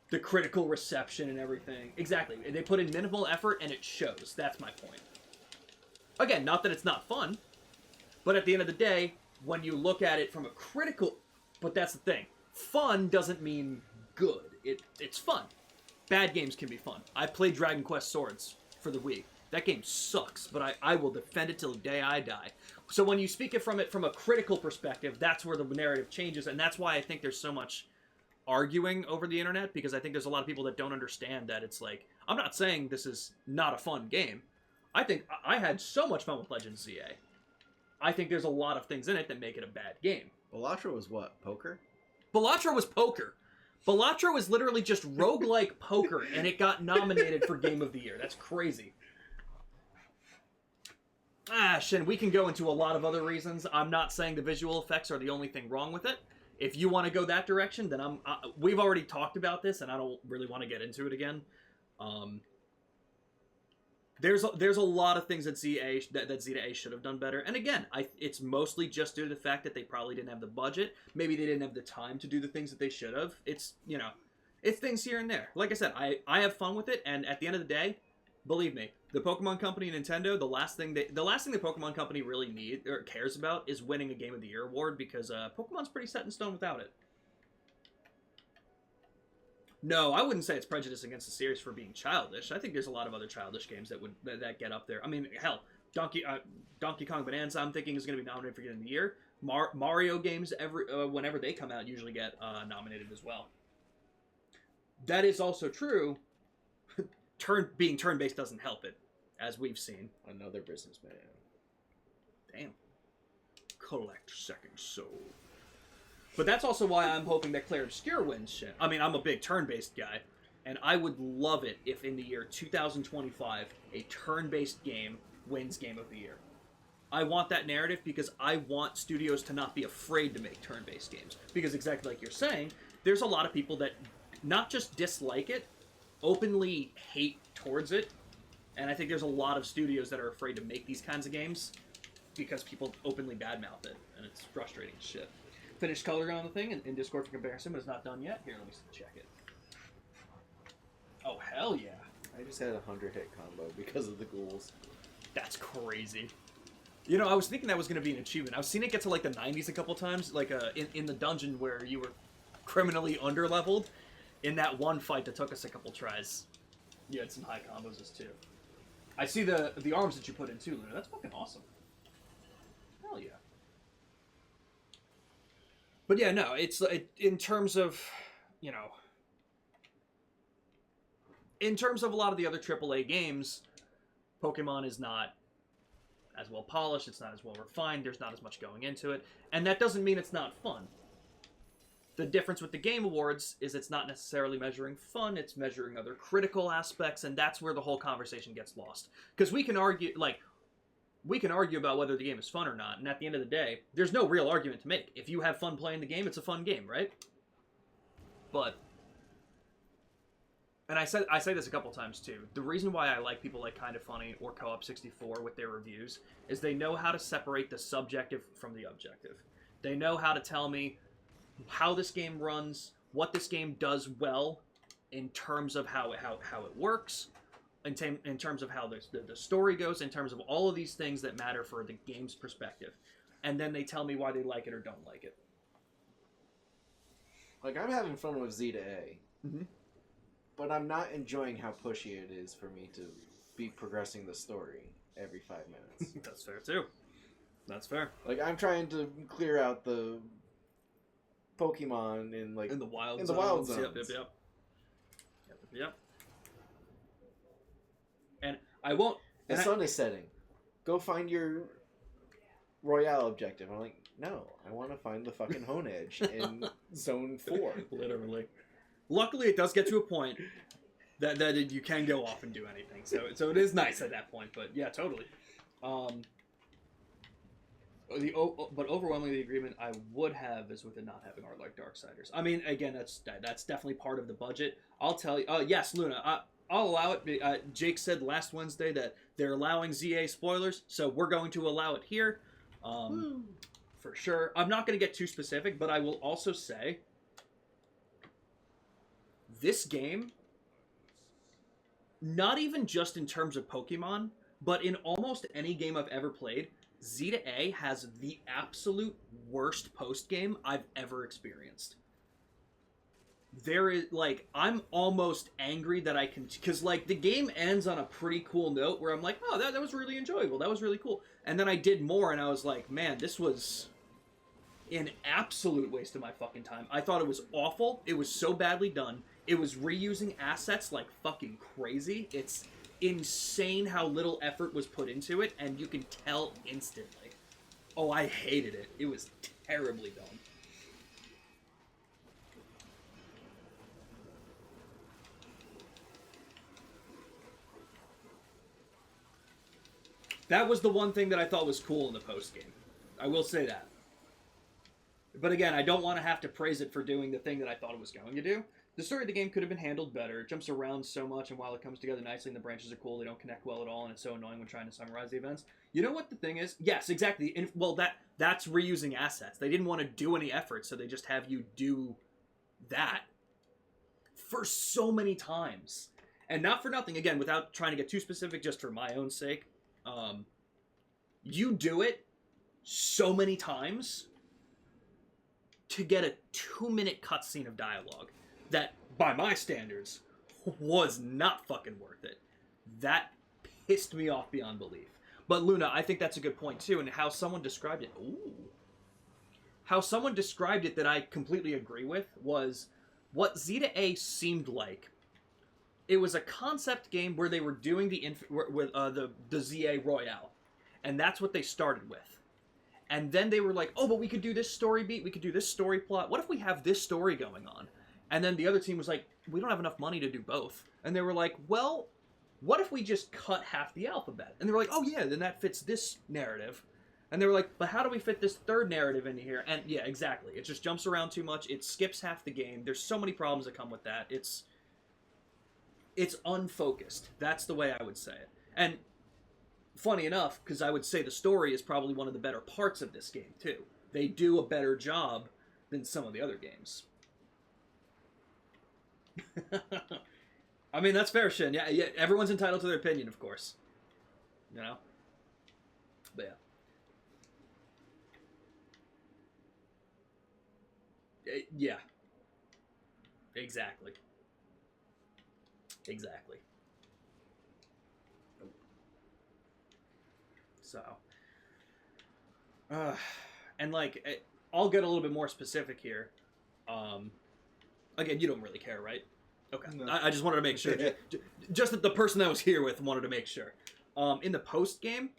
the critical reception and everything. Exactly. They put in minimal effort and it shows. That's my point. Again, not that it's not fun, but at the end of the day, when you look at it from a critical... But that's the thing. Fun doesn't mean good. It's fun. Bad games can be fun. I played Dragon Quest Swords for the Wii. That game sucks, but I will defend it till the day I die. So when you speak it from a critical perspective, that's where the narrative changes, and that's why I think there's so much arguing over the internet, because I think there's a lot of people that don't understand that it's like, I'm not saying this is not a fun game. I think I had so much fun with Legends ZA. I think there's a lot of things in it that make it a bad game. Balatro was what? Poker? Balatro was poker. Balatro is literally just roguelike poker, and it got nominated for Game of the Year. That's crazy. Shin, we can go into a lot of other reasons. I'm not saying the visual effects are the only thing wrong with it. If you want to go that direction, then we've already talked about this, and I don't really want to get into it again. There's a lot of things that Z-A should have done better. And again, it's mostly just due to the fact that they probably didn't have the budget. Maybe they didn't have the time to do the things that they should have. It's, it's things here and there. Like I said, I have fun with it, and at the end of the day, believe me, the Pokemon Company and Nintendo, the last thing the Pokemon Company really needs or cares about is winning a Game of the Year award, because Pokemon's pretty set in stone without it. No, I wouldn't say it's prejudice against the series for being childish. I think there's a lot of other childish games that get up there. I mean, hell, Donkey Kong Bonanza, I'm thinking, is going to be nominated for Game of the Year. Mario games, whenever they come out, usually get nominated as well. That is also true. Being turn-based doesn't help it, as we've seen. Another businessman. Damn. Collect second soul. But that's also why I'm hoping that Clair Obscur wins shit. I mean, I'm a big turn-based guy, and I would love it if in the year 2025, a turn-based game wins Game of the Year. I want that narrative because I want studios to not be afraid to make turn-based games. Because exactly like you're saying, there's a lot of people that not just dislike it, openly hate towards it. And I think there's a lot of studios that are afraid to make these kinds of games because people openly badmouth it, and it's frustrating as shit. Finished coloring on the thing in Discord for comparison, but it's not done yet. Here, let me check it. Oh, hell yeah. I just had a 100-hit combo because of the ghouls. That's crazy. You know, I was thinking that was going to be an achievement. I've seen it get to like the 90s a couple times, like in the dungeon where you were criminally underleveled. In that one fight that took us a couple tries, you had some high combos as too. I see the arms that you put in too, Luna. That's fucking awesome. Hell yeah. But yeah, no, it's in terms of, you know, in terms of a lot of the other AAA games, Pokemon is not as well polished, it's not as well refined, there's not as much going into it, and that doesn't mean it's not fun. The difference with the Game Awards is it's not necessarily measuring fun, it's measuring other critical aspects, and that's where the whole conversation gets lost. Because we can argue about whether the game is fun or not, and at the end of the day, there's no real argument to make. If you have fun playing the game, it's a fun game, right? But, and I say this a couple times too, the reason why I like people like Kinda Funny or Co-op 64 with their reviews is they know how to separate the subjective from the objective. They know how to tell me how this game runs, what this game does well in terms of how it works, in terms of how the story goes, in terms of all of these things that matter for the game's perspective. And then they tell me why they like it or don't like it. Like, I'm having fun with Z to A. Mm-hmm. But I'm not enjoying how pushy it is for me to be progressing the story every 5 minutes. That's fair, too. That's fair. Like, I'm trying to clear out the Pokemon in, like... In the wild zones. Yep. And I won't... The sun is setting. Go find your Royale objective. I'm like, no, I want to find the fucking Hone Edge in Zone 4. Literally. Luckily, it does get to a point that you can go off and do anything. So it is nice at that point. But yeah, totally. But overwhelmingly, the agreement I would have is with it not having art like Darksiders. I mean, again, that's definitely part of the budget. I'll tell you. Yes, Luna. I'll allow it. Jake said last Wednesday that they're allowing ZA spoilers, so we're going to allow it here, for sure. I'm not going to get too specific, but I will also say this game, not even just in terms of Pokemon, but in almost any game I've ever played, Z to A has the absolute worst post-game I've ever experienced. There is, like, I'm almost angry that I can, because, like, the game ends on a pretty cool note where I'm like, oh, that was really enjoyable, that was really cool. And then I did more, and I was like, man, this was an absolute waste of my fucking time. I thought it was awful. It was so badly done. It was reusing assets like fucking crazy. It's insane how little effort was put into it, and you can tell instantly. Oh, I hated it. It was terribly done. That was the one thing that I thought was cool in the post-game. I will say that. But again, I don't want to have to praise it for doing the thing that I thought it was going to do. The story of the game could have been handled better. It jumps around so much, and while it comes together nicely and the branches are cool, they don't connect well at all, and it's so annoying when trying to summarize the events. You know what the thing is? Yes, exactly. That's reusing assets. They didn't want to do any effort, so they just have you do that for so many times. And not for nothing, again, without trying to get too specific, just for my own sake, you do it so many times to get a 2-minute cutscene of dialogue that, by my standards, was not fucking worth it. That pissed me off beyond belief. But Luna, I think that's a good point too, and how someone described it. How someone described it that I completely agree with was what Z to A seemed like. It was a concept game where they were doing the ZA Royale, and that's what they started with. And then they were like, oh, but we could do this story beat, we could do this story plot. What if we have this story going on? And then the other team was like, we don't have enough money to do both. And they were like, well, what if we just cut half the alphabet? And they were like, oh yeah, then that fits this narrative. And they were like, but how do we fit this third narrative into here? And yeah, exactly. It just jumps around too much. It skips half the game. There's so many problems that come with that. It's unfocused. That's the way I would say it. And funny enough, because I would say the story is probably one of the better parts of this game, too. They do a better job than some of the other games. I mean, that's fair, Shin. Yeah, everyone's entitled to their opinion, of course. You know? But yeah. Exactly. So, and like, I'll get a little bit more specific here. Again, you don't really care, right? Okay. No. I just wanted to make sure. Just that the person I was here with wanted to make sure. In the post game,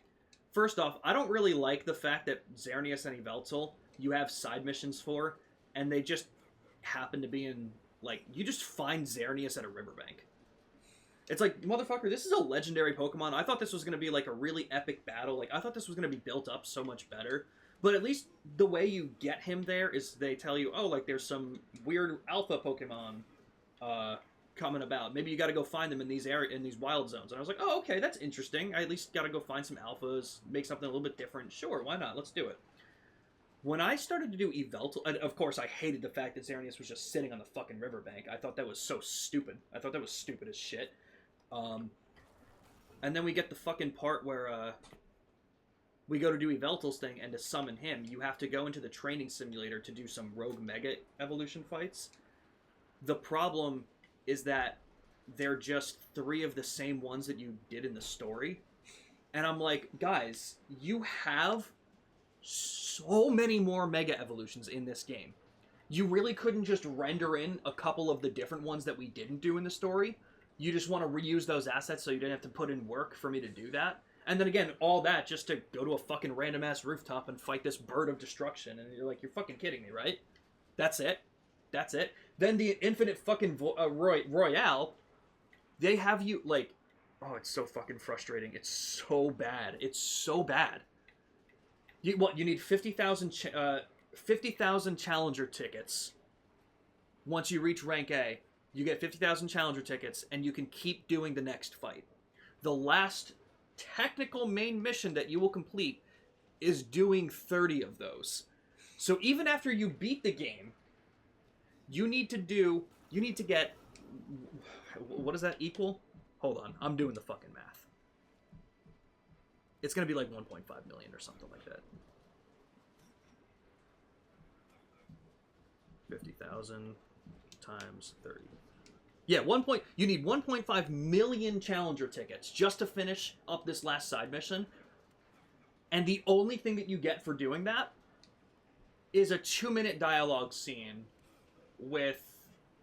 first off, I don't really like the fact that Xerneas and Yveltal you have side missions for, and they just happen to be in, like, you just find Xerneas at a riverbank. It's like, motherfucker, this is a legendary Pokemon. I thought this was going to be, like, a really epic battle. Like, I thought this was going to be built up so much better. But at least the way you get him there is they tell you, oh, like, there's some weird alpha Pokemon coming about. Maybe you got to go find them in these wild zones. And I was like, oh, okay, that's interesting. I at least got to go find some alphas, make something a little bit different. Sure, why not? Let's do it. When I started to do Yveltal, and of course I hated the fact that Xerneas was just sitting on the fucking riverbank. I thought that was so stupid. I thought that was stupid as shit. And then we get the fucking part where we go to do Yveltal's thing, and to summon him, you have to go into the training simulator to do some rogue mega evolution fights. The problem is that they're just 3 of the same ones that you did in the story. And I'm like, guys, you have so many more mega evolutions in this game. You really couldn't just render in a couple of the different ones that we didn't do in the story. You just want to reuse those assets so you didn't have to put in work for me to do that. And then again, all that just to go to a fucking random ass rooftop and fight this bird of destruction. And you're like, you're fucking kidding me, right? That's it. Then the infinite fucking Royale, they have you, like, oh, it's so fucking frustrating. It's so bad. You need 50,000 challenger tickets. Once you reach rank A, you get 50,000 challenger tickets, and you can keep doing the next fight. The last technical main mission that you will complete is doing 30 of those. So even after you beat the game, you need to get, what does that equal? Hold on, I'm doing the fucking math. It's going to be like 1.5 million or something like that. 50,000 times 30. Yeah, you need 1.5 million challenger tickets just to finish up this last side mission. And the only thing that you get for doing that is a 2-minute dialogue scene with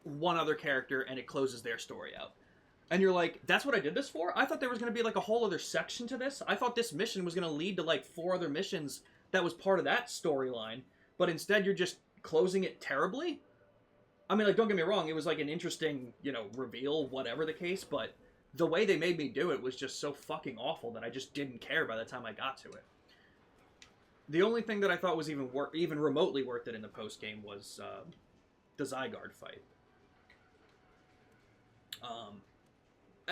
one other character, and it closes their story out. And you're like, that's what I did this for? I thought there was going to be like a whole other section to this. I thought this mission was going to lead to like 4 other missions that was part of that storyline. But instead you're just closing it terribly? I mean, like, don't get me wrong, it was like an interesting, reveal, whatever the case, but the way they made me do it was just so fucking awful that I just didn't care by the time I got to it. The only thing that I thought was even remotely worth it in the post-game was the Zygarde fight.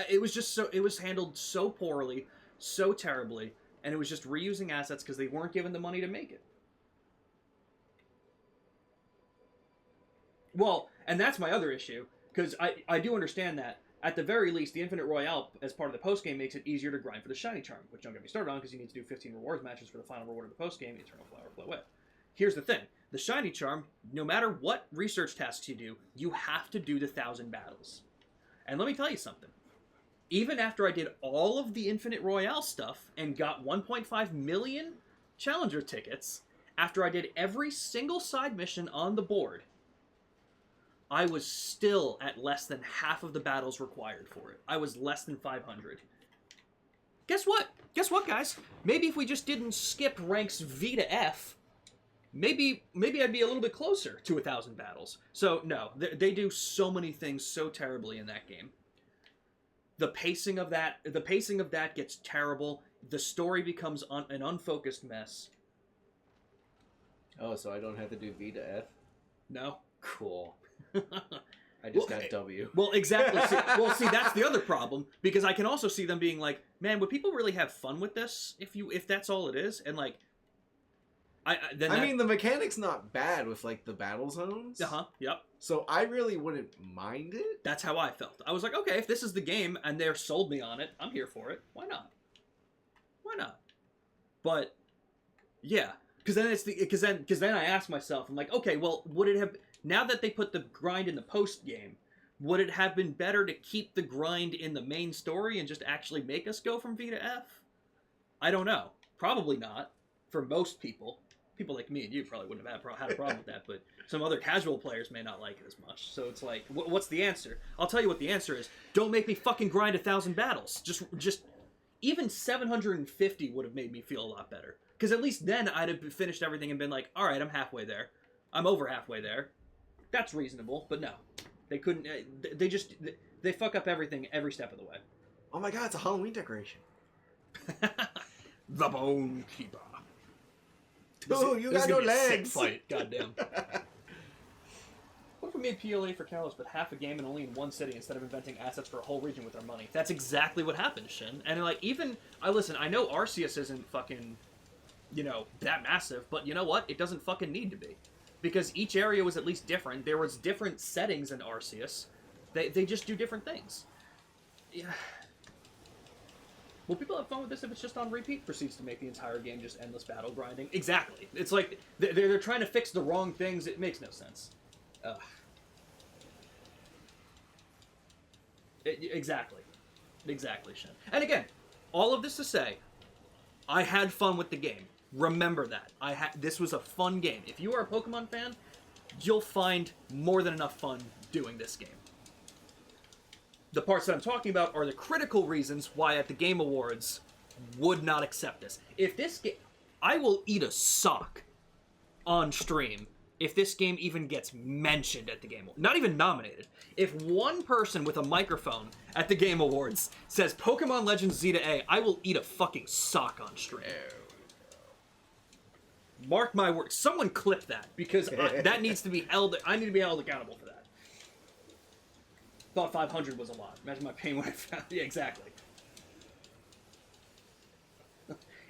It was handled so poorly, so terribly, and it was just reusing assets because they weren't given the money to make it. Well, and that's my other issue, because I do understand that. At the very least, the Infinite Royale, as part of the postgame, makes it easier to grind for the Shiny Charm, which don't get me started on, because you need to do 15 rewards matches for the final reward of the postgame, Eternal Flower Flow Wet. Here's the thing. The Shiny Charm, no matter what research tasks you do, you have to do the 1,000 battles. And let me tell you something. Even after I did all of the Infinite Royale stuff and got 1.5 million Challenger tickets, after I did every single side mission on the board, I was still at less than half of the battles required for it. I was less than 500. Guess what? Guess what, guys? Maybe if we just didn't skip ranks V to F, maybe I'd be a little bit closer to 1,000 battles. So, no, they do so many things so terribly in that game. The pacing of that gets terrible. The story becomes an unfocused mess. Oh, so I don't have to do V to F? No. Cool. I just got W. Well, exactly. See, that's the other problem, because I can also see them being like, man, would people really have fun with this if that's all it is? And like, I mean, the mechanic's not bad with like the battle zones. Yep. So I really wouldn't mind it. That's how I felt. I was like, okay, if this is the game and they're sold me on it, I'm here for it. Why not? But yeah, because then I ask myself, I'm like, okay, well, would it have, now that they put the grind in the post game, would it have been better to keep the grind in the main story and just actually make us go from V to F? I don't know. Probably not. For most people. People like me and you probably wouldn't have had a problem with that, but some other casual players may not like it as much. So it's like, what's the answer? I'll tell you what the answer is. Don't make me fucking grind 1,000 battles. Just even 750 would have made me feel a lot better. Because at least then I'd have finished everything and been like, all right, I'm halfway there. I'm over halfway there. That's reasonable, but no. They couldn't, they fuck up everything every step of the way. Oh my god, it's a Halloween decoration. The Bone Keeper. Oh, you got no legs. Sick fight, goddamn. What if we made PLA for Kalos, but half a game and only in one city instead of inventing assets for a whole region with our money? That's exactly what happened, Shin. And like, even I know Arceus isn't fucking, that massive, but you know what? It doesn't fucking need to be, because each area was at least different. There was different settings in Arceus. They just do different things. Yeah. Will people have fun with this if it's just on repeat? Proceeds to make the entire game just endless battle grinding. Exactly. It's like they're trying to fix the wrong things. It makes no sense. Exactly, Shin. And again, all of this to say, I had fun with the game. Remember that. This was a fun game. If you are a Pokemon fan, you'll find more than enough fun doing this game. The parts that I'm talking about are the critical reasons why at the Game Awards would not accept this. If this game, I will eat a sock on stream if this game even gets mentioned at the Game Awards. Not even nominated. If one person with a microphone at the Game Awards says Pokemon Legends Z to A, I will eat a fucking sock on stream. Mark my words. Someone clip that, because that needs to be held. I need to be held accountable for that. Thought 500 was a lot. Imagine my pain when I found. Yeah, exactly.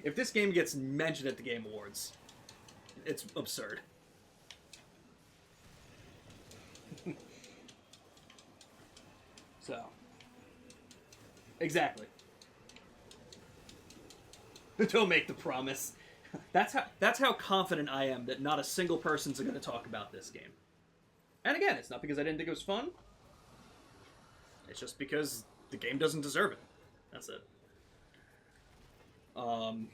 If this game gets mentioned at the Game Awards, it's absurd. So, exactly. Don't make the promise. That's how confident I am that not a single person's going to talk about this game. And again, it's not because I didn't think it was fun. It's just because the game doesn't deserve it. That's it. And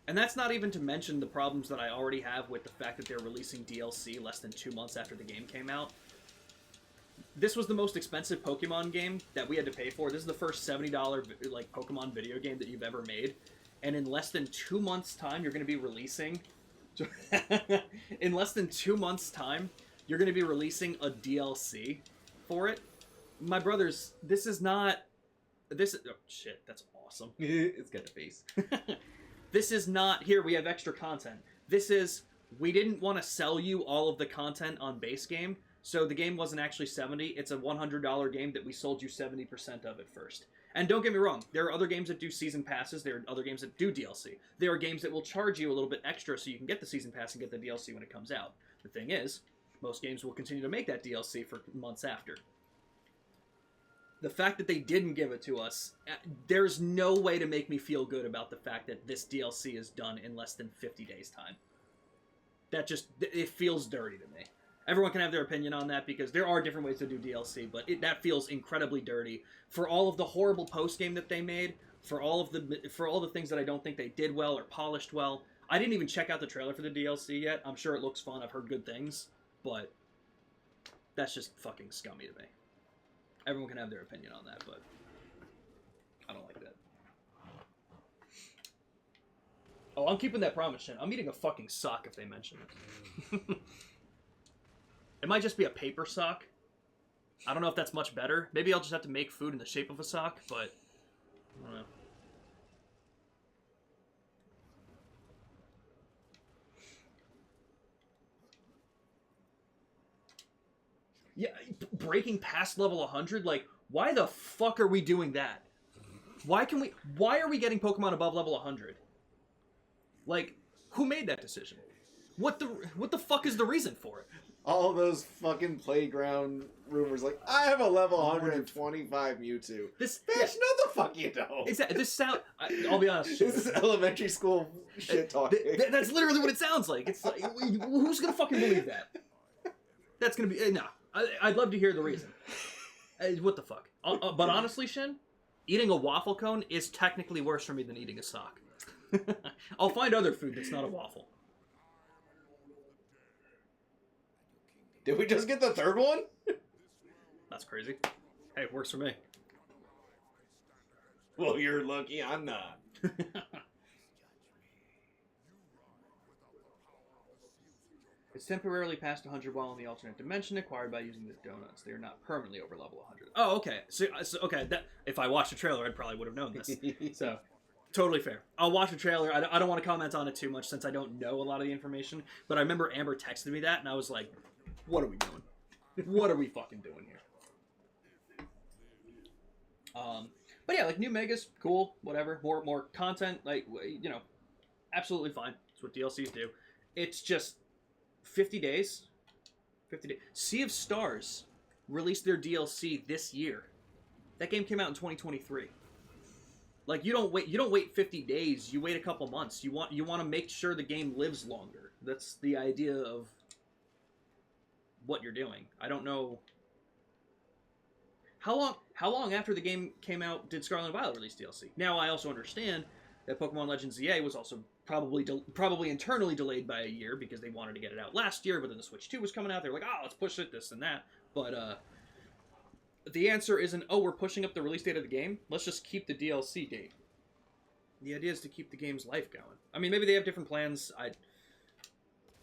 that's not even to mention the problems that I already have with the fact that they're releasing DLC less than 2 months after the game came out. This was the most expensive Pokemon game that we had to pay for. This is the first $70 Pokemon video game that you've ever made. And in less than 2 months' time, you're going to be releasing... in less than 2 months' time, you're going to be releasing a DLC for it. My brothers, this is not... This is... Oh, shit, that's awesome. It's got a face. This is not... Here, we have extra content. This is... We didn't want to sell you all of the content on base game, so the game wasn't actually $70. It's a $100 game that we sold you 70% of at first. And don't get me wrong, there are other games that do season passes, there are other games that do DLC. There are games that will charge you a little bit extra so you can get the season pass and get the DLC when it comes out. The thing is, most games will continue to make that DLC for months after. The fact that they didn't give it to us, there's no way to make me feel good about the fact that this DLC is done in less than 50 days' time. That just, it feels dirty to me. Everyone can have their opinion on that because there are different ways to do DLC, but that feels incredibly dirty. For all of the horrible post-game that they made, for all the things that I don't think they did well or polished well. I didn't even check out the trailer for the DLC yet. I'm sure it looks fun. I've heard good things, but that's just fucking scummy to me. Everyone can have their opinion on that, but I don't like that. Oh, I'm keeping that promise, Shin. I'm eating a fucking sock if they mention it. It might just be a paper sock. I don't know if that's much better. Maybe I'll just have to make food in the shape of a sock, but I don't know. Yeah, breaking past level 100? Like, why the fuck are we doing that? Why are we getting Pokemon above level 100? Like, who made that decision? What the fuck is the reason for it? all those fucking playground rumors. Like, I have a level 125 Mewtwo. This, Bitch, yeah. no the fuck you don't. Exactly. This sound. I'll be honest. This is elementary school shit talking. That's literally what it sounds like. It's like, who's gonna fucking believe that? That's gonna be no. I'd love to hear the reason. What the fuck? But honestly, Shin, eating a waffle cone is technically worse for me than eating a sock. I'll find other food that's not a waffle. Did we just get the third one? That's crazy. Hey, it works for me. Well, you're lucky I'm not. It's temporarily past 100 while in the alternate dimension acquired by using the donuts. They are not permanently over level 100. Oh, okay. So okay. If I watched the trailer, I probably would have known this. So, totally fair. I'll watch the trailer. I don't want to comment on it too much since I don't know a lot of the information. But I remember Amber texted me that, and I was like, "What are we doing? What are we fucking doing here?" But yeah, like new megas, cool, whatever. More content, like absolutely fine. That's what DLCs do. It's just 50 days. 50 days. Sea of Stars released their DLC this year. That game came out in 2023. Like you don't wait 50 days. You wait a couple months. You want to make sure the game lives longer. That's the idea of what you're doing. I don't know how long after the game came out did Scarlet and Violet release DLC. Now I also understand that Pokemon Legends ZA was also probably internally delayed by a year because they wanted to get it out last year, but then the Switch 2 was coming out. They were like, "Oh, let's push it, this and that." But the answer isn't, "Oh, we're pushing up the release date of the game. Let's just keep the DLC date." The idea is to keep the game's life going. I mean, maybe they have different plans.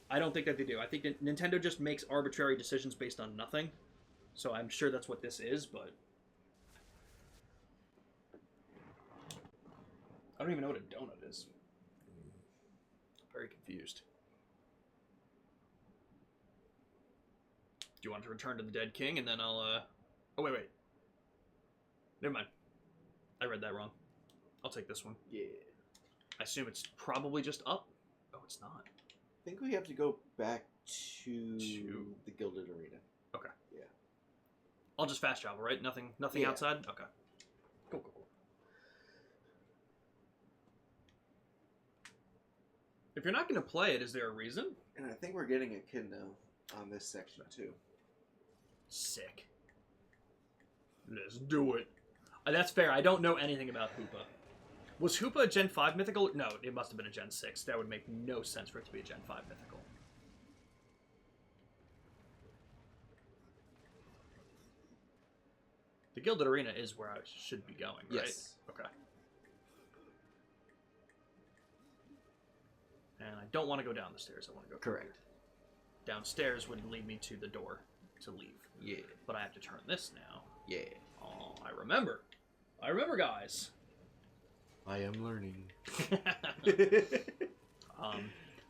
I don't think that they do. I think that Nintendo just makes arbitrary decisions based on nothing. So I'm sure that's what this is, but I don't even know what a donut is. Very confused. Do you want to return to the Dead King, and then I'll, Oh, wait. Never mind. I read that wrong. I'll take this one. Yeah. I assume it's probably just up. Oh, it's not. I think we have to go back to the Gilded Arena. Okay. Yeah. I'll just fast travel, right? Nothing Yeah. outside? Okay. Cool. If you're not going to play it, is there a reason? And I think we're getting a Kidno on this section too. Sick. Let's do it. That's fair. I don't know anything about Hoopa. Was Hoopa a Gen 5 mythical? No, it must have been a Gen 6. That would make no sense for it to be a Gen 5 mythical. The Gilded Arena is where I should be going, right? Yes. Okay. And I don't want to go down the stairs. I want to go Correct. Downstairs would lead me to the door to leave. Yeah. But I have to turn this now. Yeah. Oh, I remember. Guys. I am learning.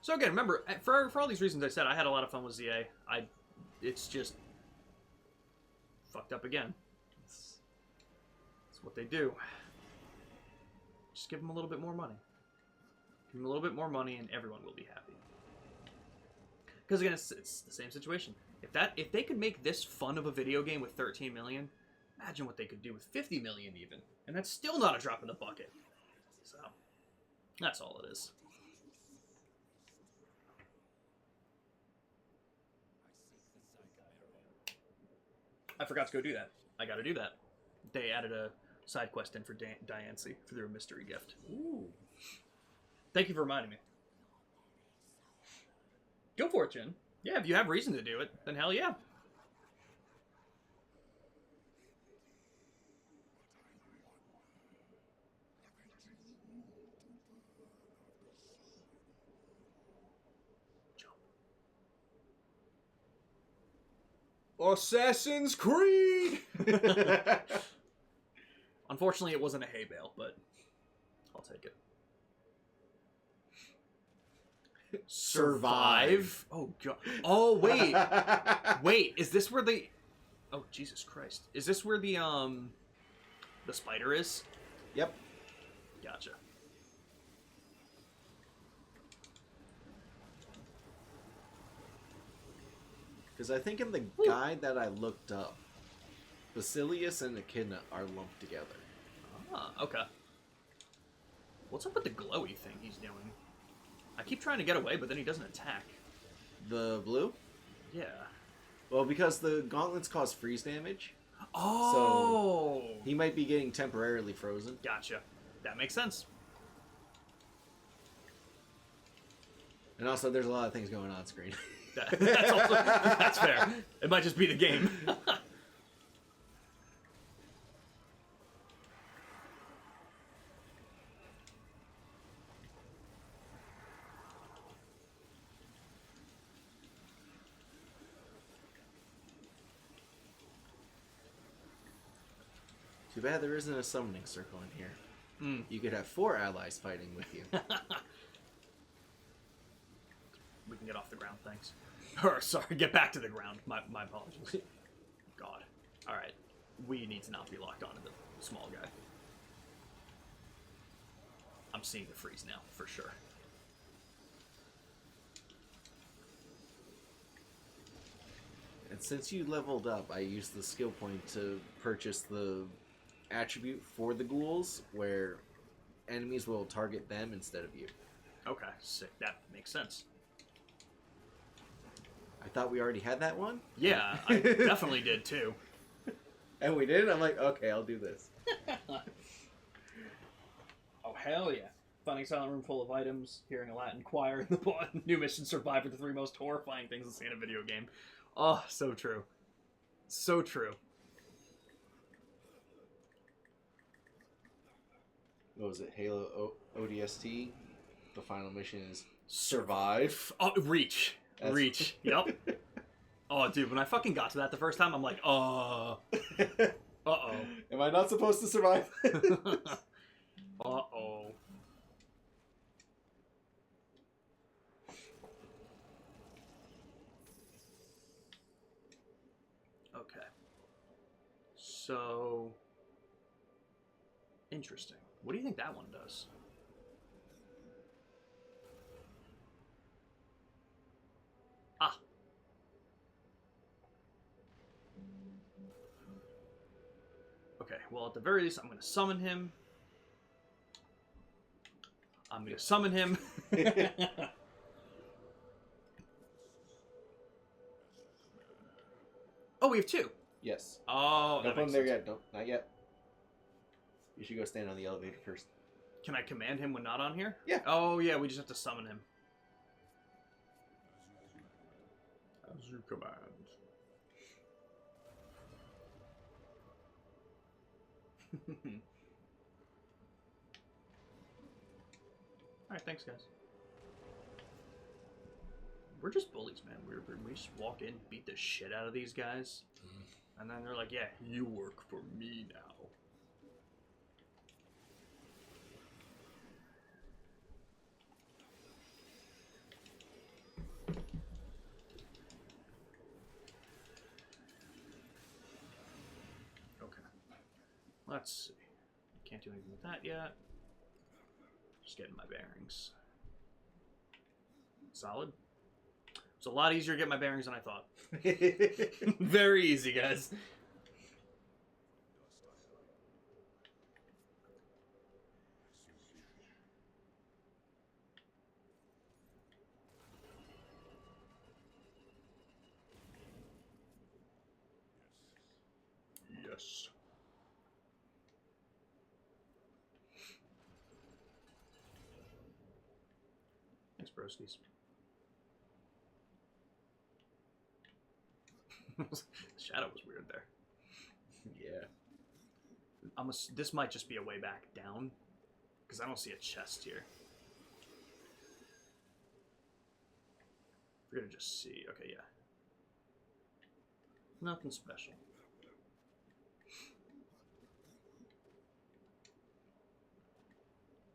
So again, remember, for all these reasons I said, I had a lot of fun with ZA. It's just fucked up again. It's what they do. Just give them a little bit more money. Give them a little bit more money, and everyone will be happy. Because again, it's the same situation. If they could make this fun of a video game with 13 million, imagine what they could do with 50 million even, and that's still not a drop in the bucket. So that's all it is. I forgot to go do that. I got to do that. They added a side quest in for Diancie for their mystery gift. Ooh. Thank you for reminding me. Go for it, Jen. Yeah, if you have reason to do it, then hell yeah. Assassin's Creed! Unfortunately, it wasn't a hay bale, but I'll take it. Survive? Oh, God. Oh, wait. Wait, is this where the... Oh, Jesus Christ. Is this where the spider is? Yep. Gotcha. Because I think in the guide that I looked up, Basilius and Echidna are lumped together. Ah, okay. What's up with the glowy thing he's doing? I keep trying to get away, but then he doesn't attack. The blue? Yeah. Well, because the gauntlets cause freeze damage. Oh! So he might be getting temporarily frozen. Gotcha. That makes sense. And also, there's a lot of things going on screen. That's fair. It might just be the game. Too bad there isn't a summoning circle in here. Mm. You could have 4 allies fighting with you. We can get off the ground, thanks. Or, sorry, get back to the ground. My apologies. God. Alright. We need to not be locked onto the small guy. I'm seeing the freeze now, for sure. And since you leveled up, I used the skill point to purchase the attribute for the ghouls, where enemies will target them instead of you. Okay, sick. That makes sense. I thought we already had that one. Yeah, I definitely did too. And we did? I'm like, okay, I'll do this. Oh, hell yeah. Finding a silent room full of items, hearing a Latin choir in the new mission, survive with the 3 most horrifying things to see in a video game. Oh, so true. So true. What was it? Halo ODST? The final mission is survive. Oh, reach. That's... Reach. Yep. Oh, dude, when I fucking got to that the first time, I'm like, uh-oh. Am I not supposed to survive? Uh-oh. Okay. So... interesting. What do you think that one does? Ah. Okay, well, at the very least, I'm going to summon him. I'm going to summon him. Oh, we have 2. Yes. Oh, Don't put him there yet. Don't. Not yet. You should go stand on the elevator first. Can I command him when not on here? Yeah. Oh, yeah, we just have to summon him. As you command. Alright, thanks, guys. We're just bullies, man. We just walk in, beat the shit out of these guys, and then they're like, yeah, you work for me now. Let's see. Can't do anything with that yet. Just getting my bearings. Solid. It's a lot easier to get my bearings than I thought. Very easy, guys. Yes. Thanks, broskies. Shadow was weird there. Yeah. This might just be a way back down, because I don't see a chest here. We're gonna just see. Okay, yeah. Nothing special.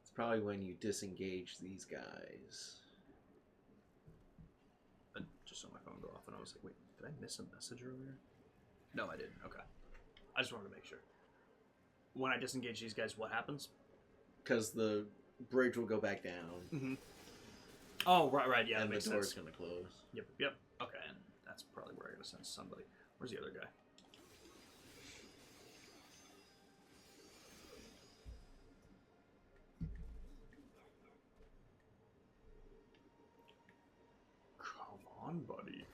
It's probably when you disengage these guys. I just saw my phone go off, and I was like, wait, did I miss a message earlier? No, I didn't. Okay. I just wanted to make sure. When I disengage these guys, what happens? Because the bridge will go back down. Mm-hmm. Oh, right, yeah, And that makes the door's sense. going to close. Yep. Okay, and that's probably where I gotta send somebody. Where's the other guy? Come on, buddy.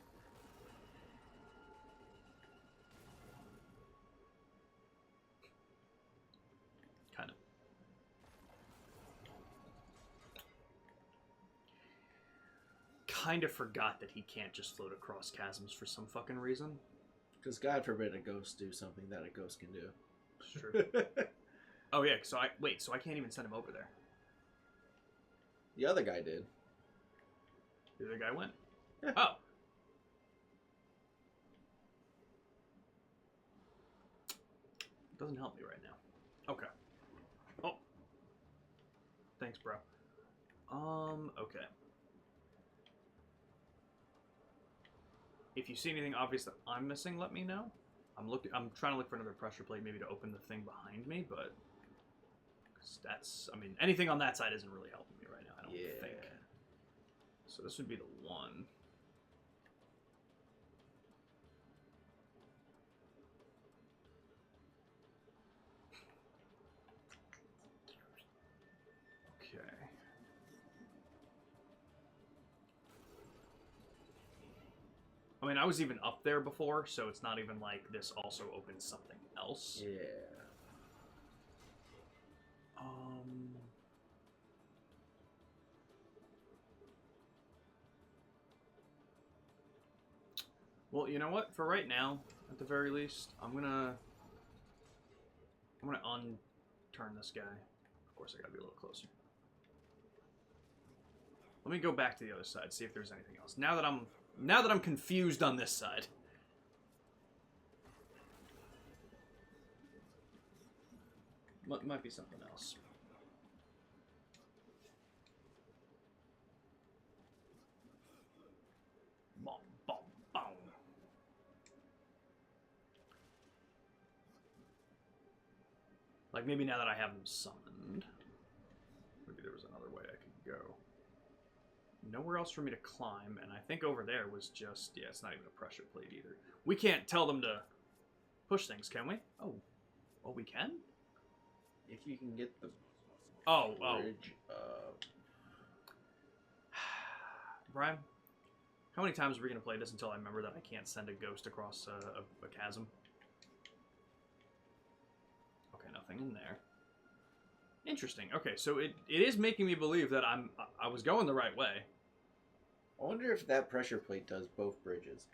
Kind of. Kind of forgot that he can't just float across chasms for some fucking reason. Because God forbid a ghost do something that a ghost can do. It's true. Oh yeah, so I can't even send him over there. The other guy did. The other guy went. Yeah. Oh. Doesn't help me right now. Okay. Oh. Thanks, bro. Okay. If you see anything obvious that I'm missing, let me know. I'm trying to look for another pressure plate, maybe to open the thing behind me, but I mean, anything on that side isn't really helping me right now, I don't think. So this would be the one. Okay. I mean, I was even up there before, so it's not even like this also opens something else. Yeah. Well, you know what? For right now, at the very least, I'm gonna unturn this guy. Of course, I gotta be a little closer. Let me go back to the other side, see if there's anything else. Now that I'm confused on this side. Might be something else. Bom, bom, bom. Like, maybe now that I have them summoned, maybe there was another way I could go. Nowhere else for me to climb, and I think over there was just, yeah, it's not even a pressure plate either. We can't tell them to push things, can we? Oh, we can? If you can get the bridge up. Brian, how many times are we going to play this until I remember that I can't send a ghost across a chasm? Okay, nothing in there. Interesting. Okay, so it is making me believe that I was going the right way. I wonder if that pressure plate does both bridges.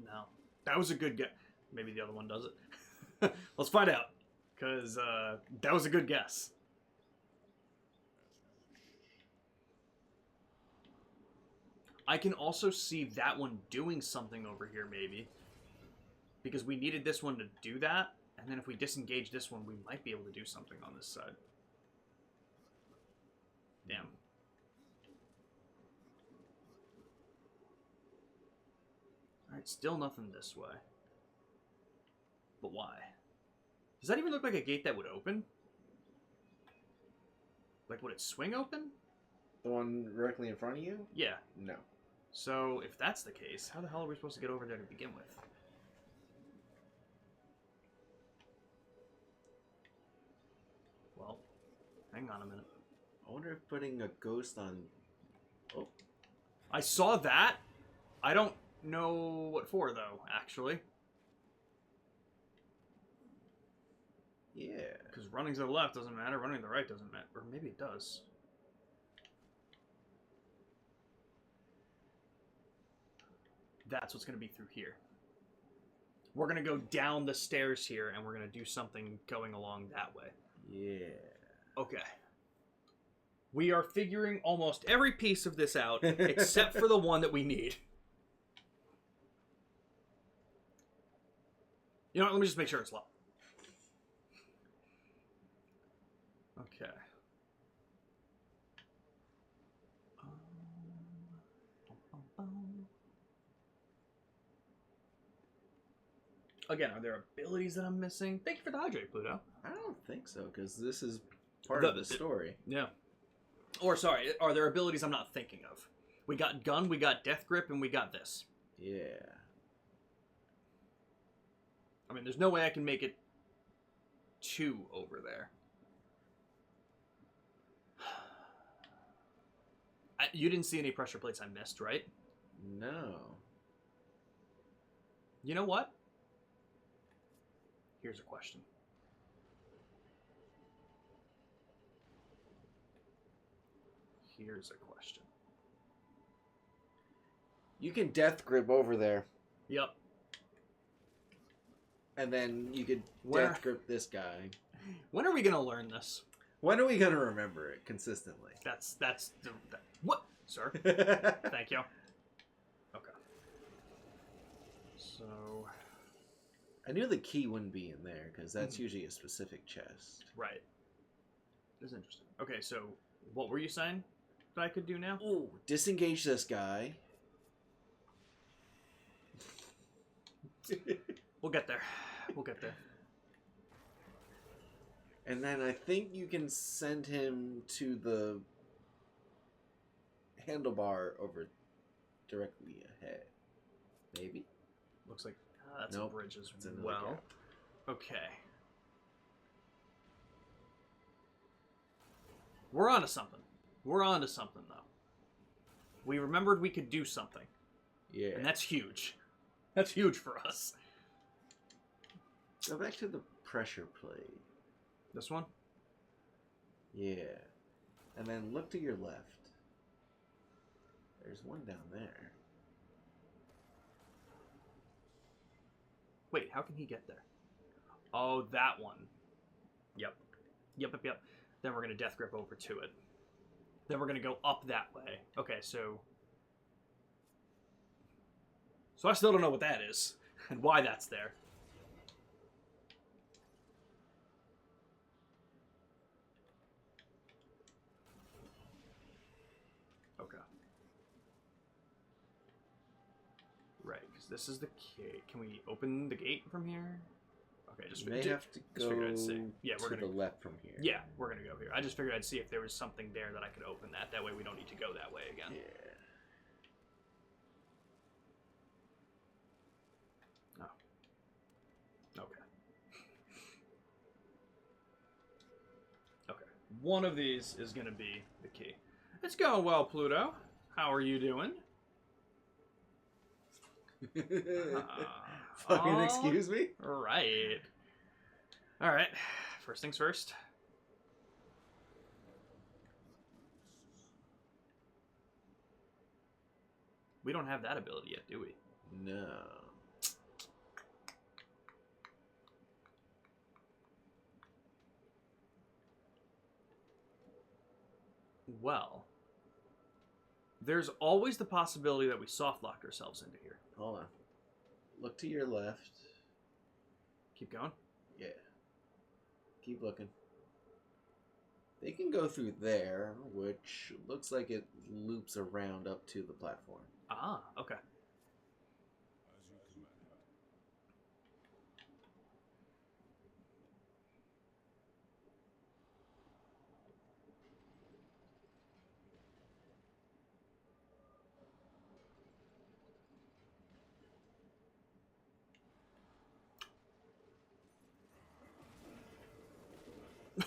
No. That was a good guess. Maybe the other one does it. Let's find out. Because that was a good guess. I can also see that one doing something over here, maybe. Because we needed this one to do that. And then if we disengage this one, we might be able to do something on this side. Damn. Alright, still nothing this way. But why? Does that even look like a gate that would open? Like, would it swing open? The one directly in front of you? Yeah. No. So, if that's the case, how the hell are we supposed to get over there to begin with? Well, hang on a minute. I wonder if putting a ghost on... Oh. I saw that. I don't know what for, though, actually. Yeah. Because running to the left doesn't matter, running to the right doesn't matter. Or maybe it does. That's what's going to be through here. We're going to go down the stairs here, and we're going to do something going along that way. Yeah. Okay. We are figuring almost every piece of this out, except for the one that we need. You know what? Let me just make sure it's locked. Okay. Again, are there abilities that I'm missing? Thank you for the hydrate, Pluto. I don't think so, because this is part of the story. Yeah. Or, sorry, are there abilities I'm not thinking of? We got Gun, we got Death Grip, and we got this. Yeah. I mean, there's no way I can make it 2 over there. You didn't see any pressure plates I missed, right? No. You know what? Here's a question. Here's a question. You can death grip over there. Yep. And then you could death grip this guy. When are we gonna learn this? When are we gonna remember it consistently? What, sir? Thank you. Okay. So I knew the key wouldn't be in there because that's usually a specific chest. right. This is interesting. Okay, so what were you saying that I could do now? Ooh, disengage this guy. We'll get there. We'll get there. And then I think you can send him to the handlebar over directly ahead. Maybe? Looks like that's Nope, a bridge as it's another well. gap. Okay. We're onto something. We're onto something, though. We remembered we could do something. Yeah. And that's huge. That's huge for us. Go back to the pressure plate. This one? Yeah. And then look to your left. There's one down there. Wait, how can he get there? Oh, that one. Yep. Yep. Then we're going to death grip over to it. Then we're going to go up that way. Okay, so I still don't know what that is and why that's there. Okay. Right, because this is the gate. Can we open the gate from here? Okay, You may have to go yeah, we're to gonna the left from here. Yeah, we're gonna go here. I just figured I'd see if there was something there that I could open that. That way we don't need to go that way again. Yeah. Oh. Okay. Okay. One of these is gonna be the key. It's going well, Pluto. How are you doing? Fucking excuse me? Right. Alright. First things first. We don't have that ability yet, do we? No. Well, there's always the possibility that we soft locked ourselves into here. Hold on. Look to your left. Keep going. Yeah. Keep looking. They can go through there, which looks like it loops around up to the platform. Ah, okay.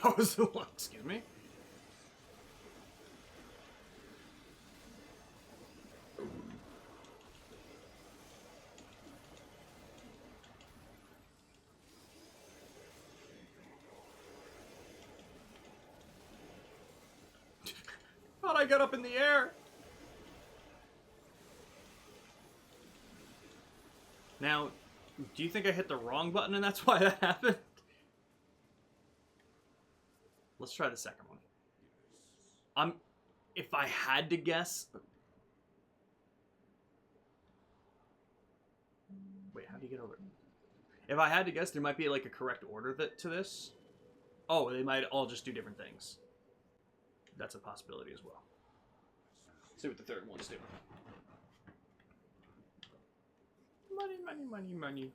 Oh, excuse me. How'd I get up in the air? Now, do you think I hit the wrong button and that's why that happened? Let's try the second one. If I had to guess... Wait, how do you get over it? If I had to guess, there might be like a correct order to this. Oh, they might all just do different things. That's a possibility as well. See what the third one's doing. Money, money, money, money.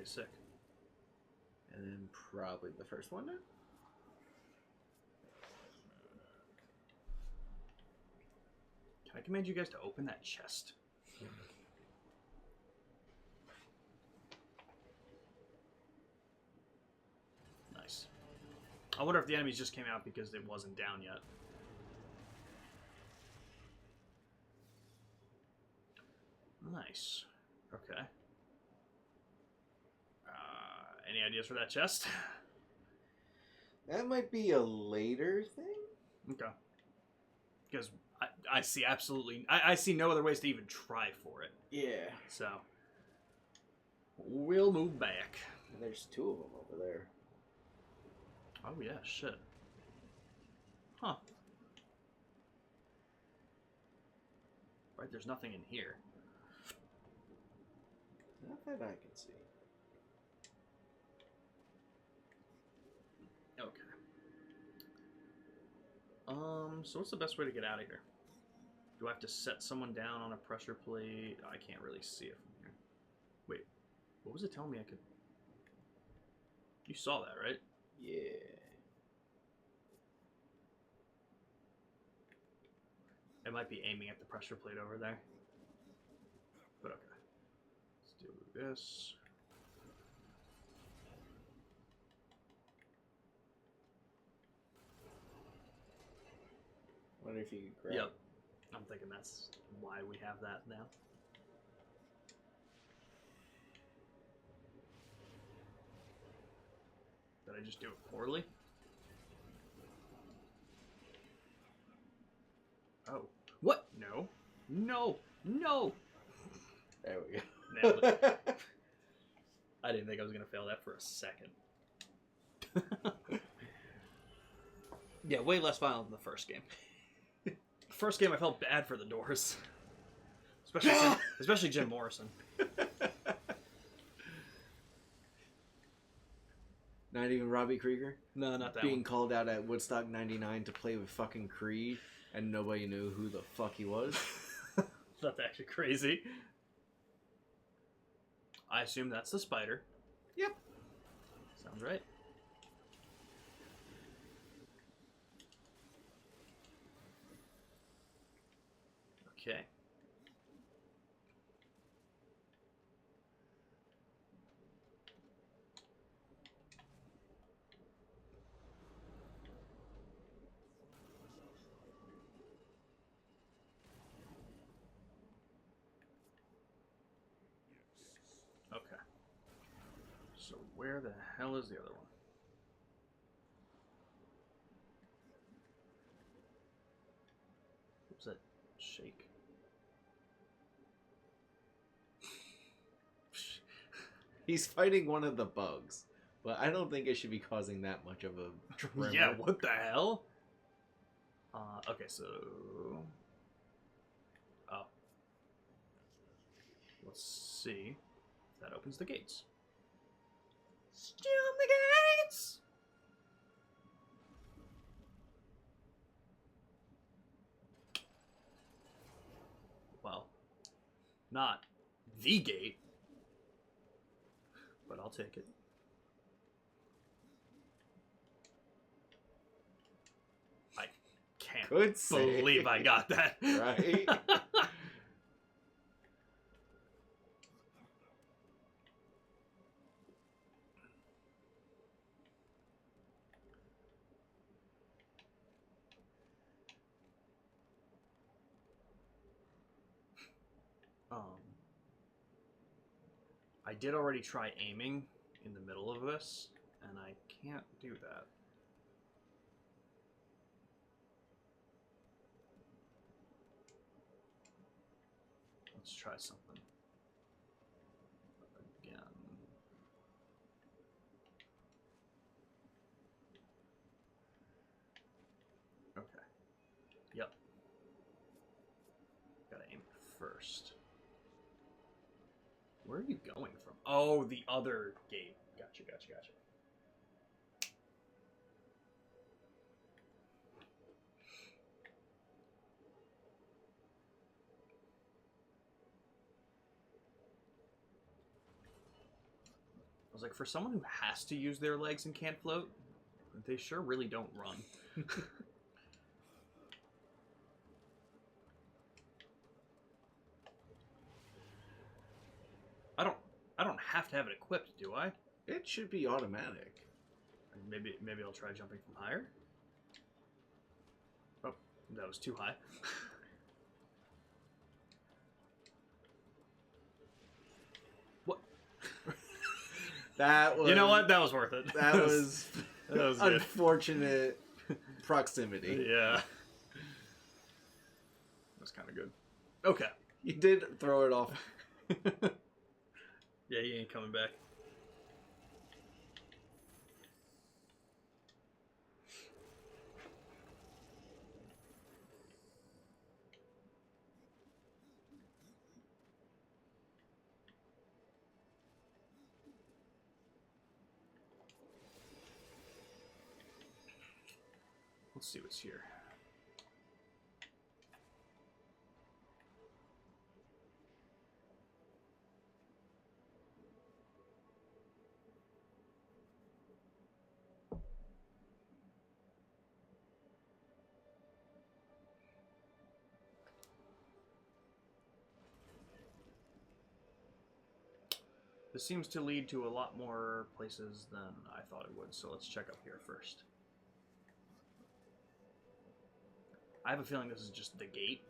sick. And then probably the first one then? Can I command you guys to open that chest? Nice. I wonder if the enemies just came out because it wasn't down yet. Nice. Okay. Any ideas for that chest? That might be a later thing. Okay. Because I see absolutely... I see no other ways to even try for it. Yeah. So... we'll move back. And there's 2 of them over there. Oh yeah, shit. Huh. Right, there's nothing in here. Not that I can see. Okay. So what's the best way to get out of here? Do I have to set someone down on a pressure plate? I can't really see it from here. Wait, what was it telling me I could... You saw that, right? Yeah. It might be aiming at the pressure plate over there. But okay. Let's do this. Wonder if you could grab. Yep. I'm thinking that's why we have that now. Did I just do it poorly? Oh. What? No. No. No. There we go. Nailed it. I didn't think I was going to fail that for a second. Yeah, way less violent than the first game. First game, I felt bad for the doors. Especially Jim Morrison. Not even Robbie Krieger? No, not that Being one. called out at Woodstock 99 to play with fucking Creed, and nobody knew who the fuck he was. That's actually crazy. I assume that's the spider. Yep. Sounds right. Okay. Okay. So where the hell is the other one? What's that shake? He's fighting one of the bugs, but I don't think it should be causing that much of a tremor. Yeah, what the hell? Okay, so... Oh. Let's see if that opens the gates. Storm the gates! Well, not the gate, but I'll take it. I can't Good save. believe I got that. Right? I did already try aiming in the middle of this, and I can't do that. Let's try something. Again. Okay. Yep. Gotta aim first. Where are you going from? Oh, the other gate. Gotcha. like, for someone who has to use their legs and can't float, they sure really don't run. I don't have to have it equipped, do I? It should be automatic. Maybe I'll try jumping from higher. Oh, that was too high. What? That was. You know what? That was worth it. That was. That was good. Unfortunate proximity. Yeah. That's kind of good. Okay. You did throw it off. Yeah, he ain't coming back. Let's see what's here. This seems to lead to a lot more places than I thought it would, so let's check up here first. I have a feeling this is just the gate.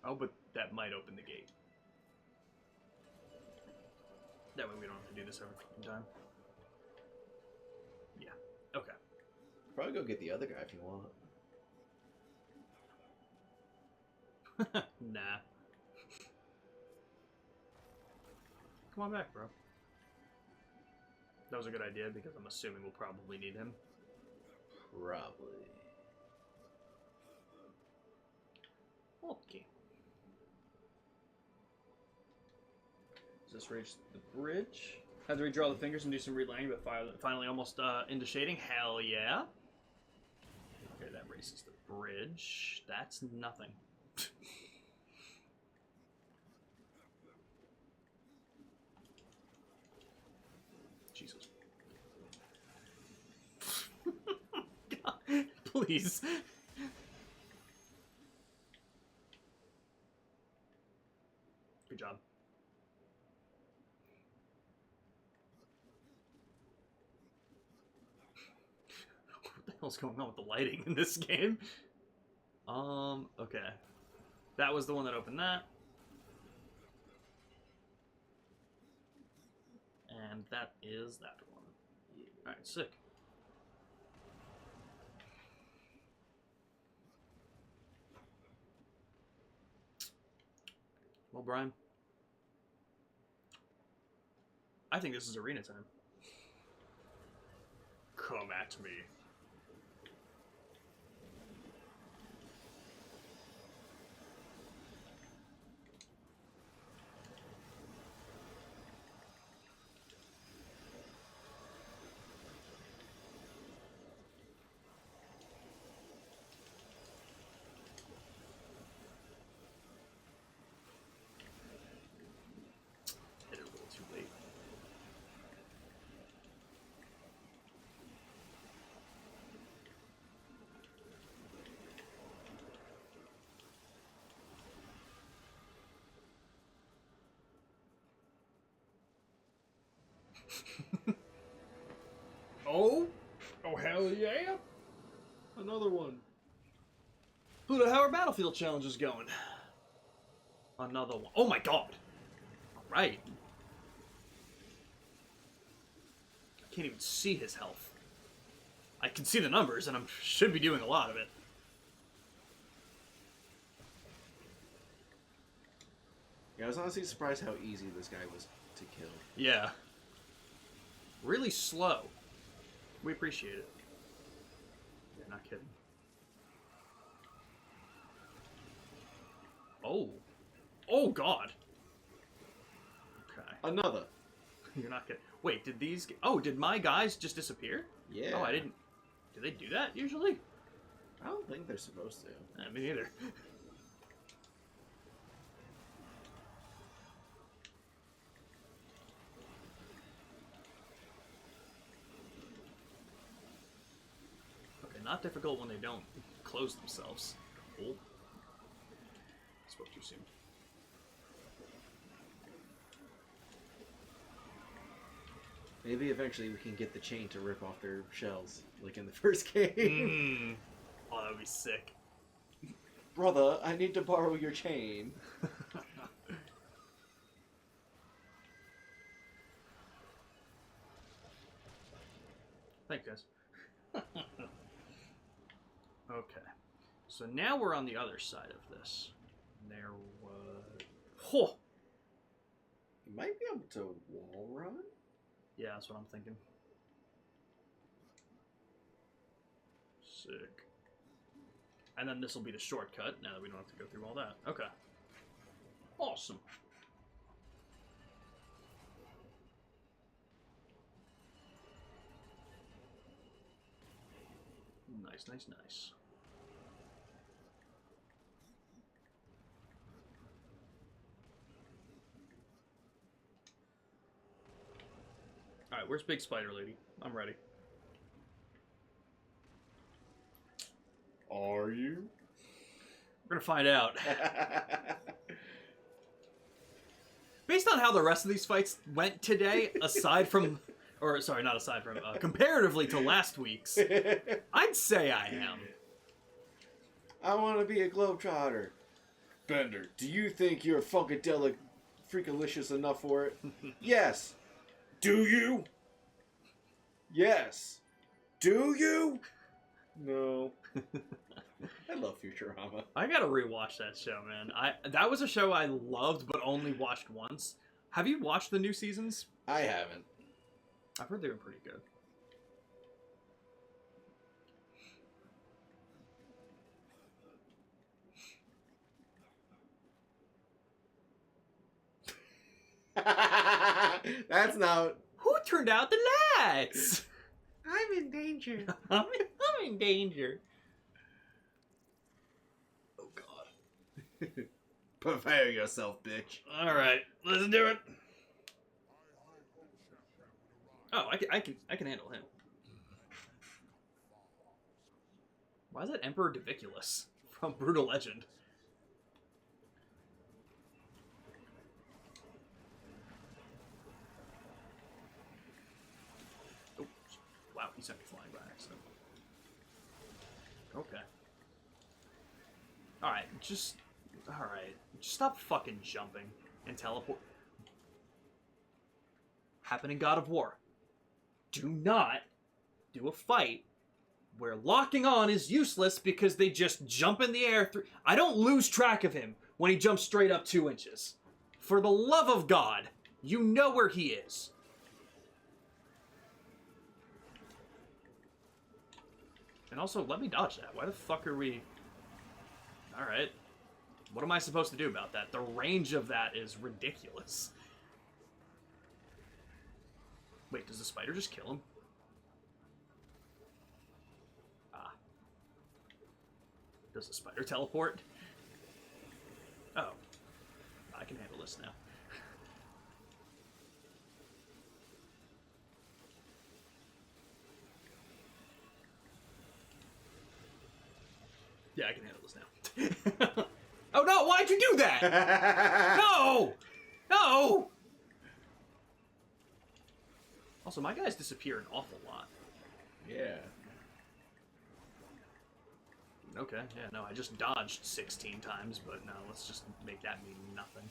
Oh, but that might open the gate. That way we don't have to do this every fucking time. Yeah, okay. Probably go get the other guy if you want. Nah. Come on back, bro. That was a good idea because I'm assuming we'll probably need him. Probably. Okay. Does this reach the bridge? Have to redraw the fingers and do some relining, but finally almost into shading. Hell yeah. Okay, that races the bridge. That's nothing. Jesus. God, please. Good job. What the hell's going on with the lighting in this game? Okay. That was the one that opened that. And that is that one. Alright, sick. Well, Brian, I think this is arena time. Come at me. Hit it a little too late. Oh? Oh, hell yeah! Another one. Who the hell are Battlefield challenges going? Another one. Oh my god! Alright. I can't even see his health. I can see the numbers, and I should be doing a lot of it. Yeah, I was honestly surprised how easy this guy was to kill. Yeah. Really slow. We appreciate it. Yeah, not kidding. Oh. Oh, God. Okay. Another. You're not kidding. Wait, did these... Oh, did my guys just disappear? Yeah. Oh, I didn't... Do they do that, usually? I don't think they're supposed to. Me neither. not difficult when they don't close themselves. Oh. Spoke too soon. Maybe eventually we can get the chain to rip off their shells, like in the first game. Oh, that would be sick. Brother, I need to borrow your chain. Thanks, guys. Okay. So now we're on the other side of this. There was... Oh! You might be able to wall run? Yeah, that's what I'm thinking. Sick. And then this will be the shortcut, now that we don't have to go through all that. Okay. Awesome. Nice, nice, nice. Alright, where's Big Spider Lady? I'm ready. Are you? We're gonna find out. Based on how the rest of these fights went today, aside from... Or, sorry, not aside from... comparatively to last week's, I'd say I am. I want to be a globetrotter. Bender, do you think you're funkadelic freakalicious enough for it? Yes. Do you? Yes. Do you? No. I love Futurama. I gotta rewatch that show, man. That was a show I loved, but only watched once. Have you watched the new seasons? I haven't. I've heard they were pretty good. That's not... Who turned out the lights? I'm in danger. I'm in danger. Oh, God. Prepare yourself, bitch. Alright, let's do it. Oh, I can handle him. Why is that Emperor Diviculus from Brutal Legend? Oh, wow, he sent me flying by accident. Okay. Alright, just stop fucking jumping and teleport. Happening God of War. Do not do a fight where locking on is useless because they just jump in the air. I don't lose track of him when he jumps straight up 2 inches. For the love of God, you know where he is. And also, let me dodge that. Why the fuck are we... Alright. What am I supposed to do about that? The range of that is ridiculous. Wait, does the spider just kill him? Ah. Does the spider teleport? Oh. I can handle this now. Yeah, I can handle this now. Oh no, why'd you do that? No! No! Also, my guys disappear an awful lot. Yeah. Okay, yeah, no, I just dodged 16 times, but no, let's just make that mean nothing.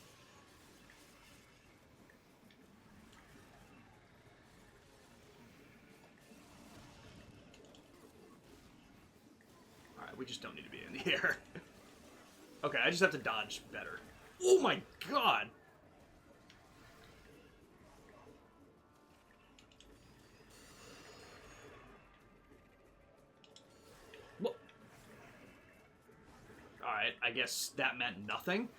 Alright, we just don't need to be in the air. Okay, I just have to dodge better. Oh my god! What? Alright, I guess that meant nothing.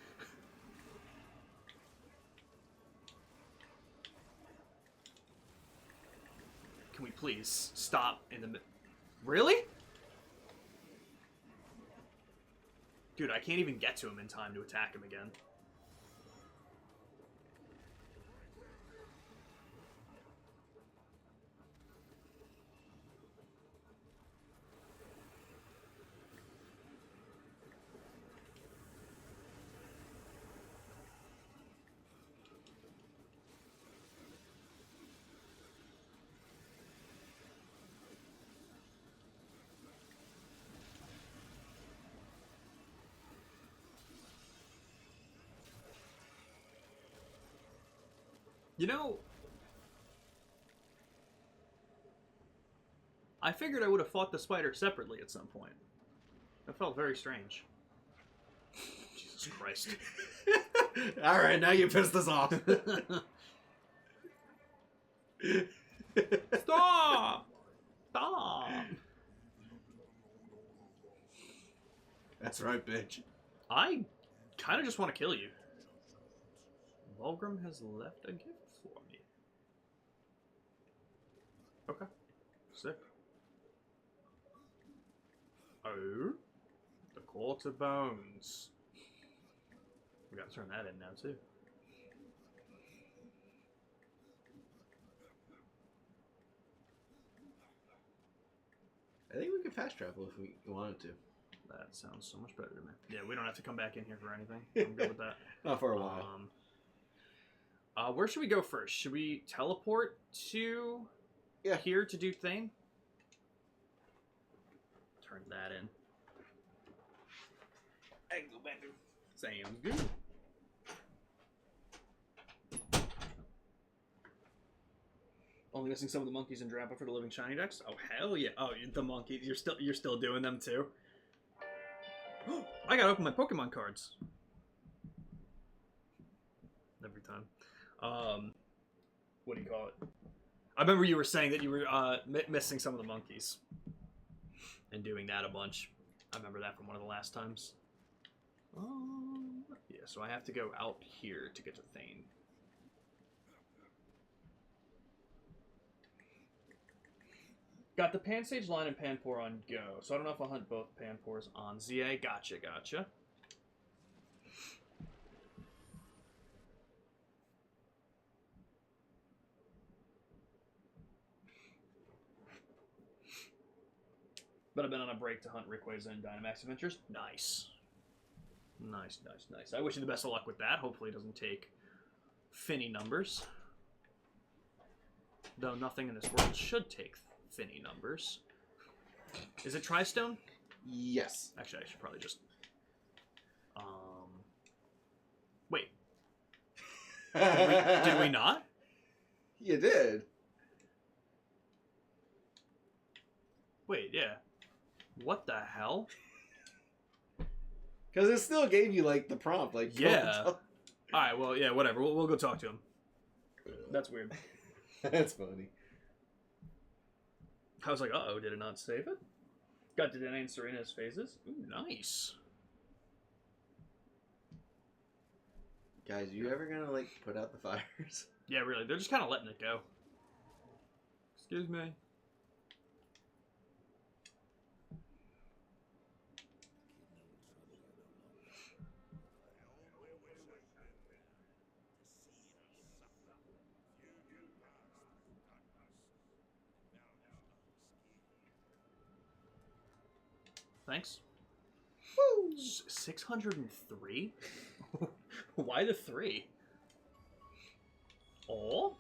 Can we please stop in the... Really? Dude, I can't even get to him in time to attack him again. You know, I figured I would have fought the spider separately at some point. That felt very strange. Jesus Christ. Alright, now you pissed us off. Stop! Stop! That's right, bitch. I kind of just want to kill you. Volgrim has left a gift for me. Okay. Sick. Oh. The Court of Bones. We gotta turn that in now, too. I think we could fast travel if we wanted to. That sounds so much better to me. Yeah, we don't have to come back in here for anything. I'm good with that. Not for a while. Where should we go first? Should we teleport to here to do Thane? Turn that in. I can go back to Sounds good. Only missing some of the monkeys in Drappa for the living shiny decks. Oh hell yeah! Oh, the monkeys. You're still doing them too. I gotta open my Pokemon cards. Every time. What do you call it? I remember you were saying that you were missing some of the monkeys. And doing that a bunch. I remember that from one of the last times. Yeah, so I have to go out here to get to Thane. Got the Pansage line and Panpour on go, so I don't know if I'll hunt both Panpours on ZA. Gotcha. But I've been on a break to hunt Rayquaza and Dynamax Adventures. Nice. I wish you the best of luck with that. Hopefully it doesn't take Finny numbers. Though nothing in this world should take Finny numbers. Is it Tri-Stone? Yes. Actually, I should probably just... Wait. Did we not? You did. Wait, yeah. What the hell? Because it still gave you, like, the prompt. Like, yeah. Alright, well, yeah, whatever. We'll go talk to him. That's weird. That's funny. I was like, uh-oh, did it not save it? Got Dedenne and Serena's phases. Ooh, nice. Guys, you ever gonna, like, put out the fires? Yeah, really. They're just kind of letting it go. Excuse me. Thanks. Woo! 603? Why the 3? Oh?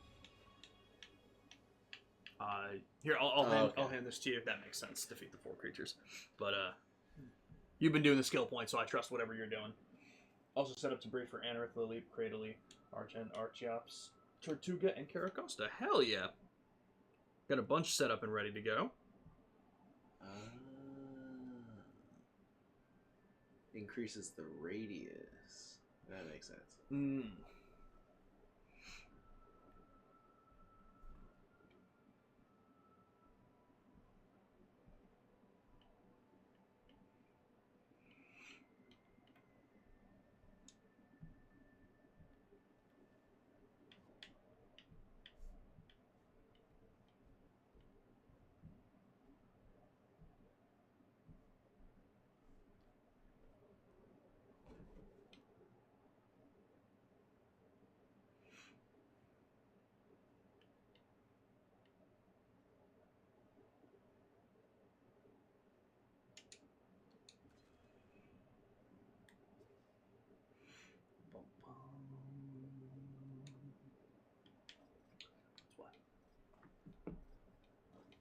Here, I'll hand this to you. That makes sense. Defeat the 4 creatures. But, you've been doing the skill point, so I trust whatever you're doing. Also set up to breed for Anorith, Lily, Cradily, Archen, Archeops, Tortuga, and Caracosta. Hell yeah. Got a bunch set up and ready to go. Increases the radius. That makes sense.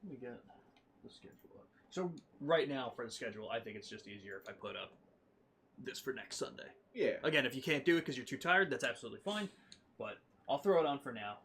Let me get the schedule up. So right now for the schedule, I think it's just easier if I put up this for next Sunday. Yeah. Again, if you can't do it because you're too tired, that's absolutely fine. But I'll throw it on for now.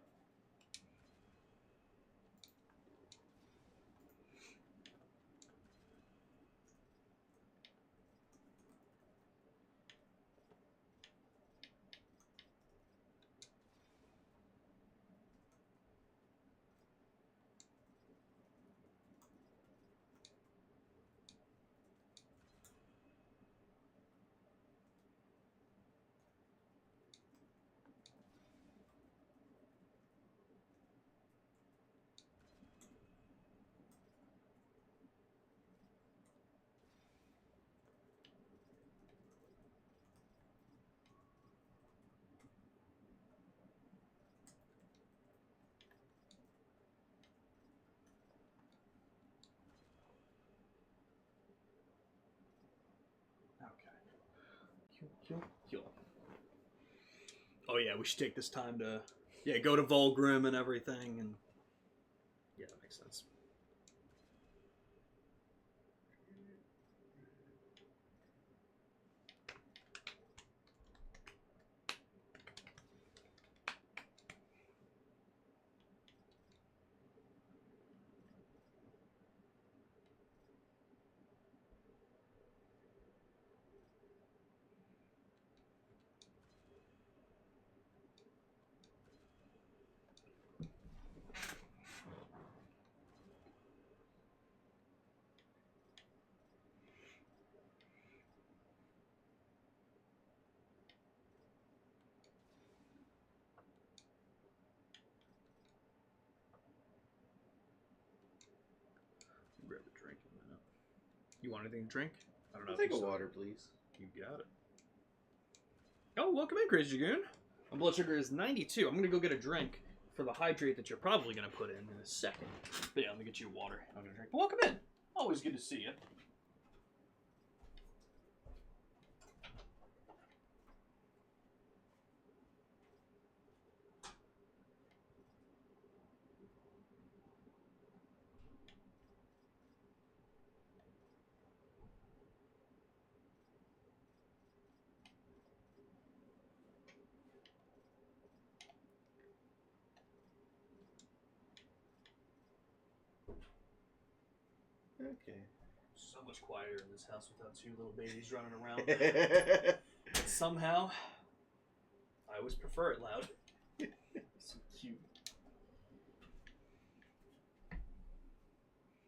Heal. Heal. Oh yeah, we should take this time to go to Volgrim and everything, and yeah, that makes sense. Grab a drink in a minute. You want anything to drink? I don't know. I'll take a water, please. You got it. Oh, welcome in, Crazy Dragoon. My blood sugar is 92. I'm gonna go get a drink for the hydrate that you're probably gonna put in a second. But yeah, let me get you water. I'm gonna drink. Welcome in. Always good to see you. Okay. So much quieter in this house without two little babies running around. But somehow, I always prefer it loud. So cute.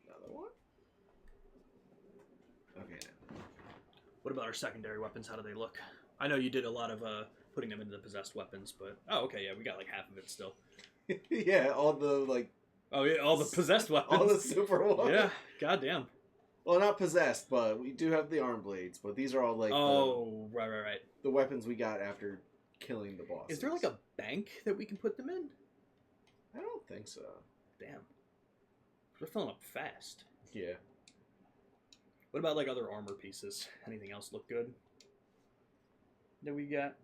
Another one? Okay. What about our secondary weapons? How do they look? I know you did a lot of putting them into the possessed weapons, but oh, okay, yeah, we got like half of it still. Yeah, all the like. Oh yeah, all the possessed weapons. All the super ones. Yeah, goddamn. Well, not possessed, but we do have the arm blades. But these are all like right. the weapons we got after killing the boss. Is there like a bank that we can put them in? I don't think so. Damn, they're filling up fast. Yeah. What about like other armor pieces? Anything else look good that we got?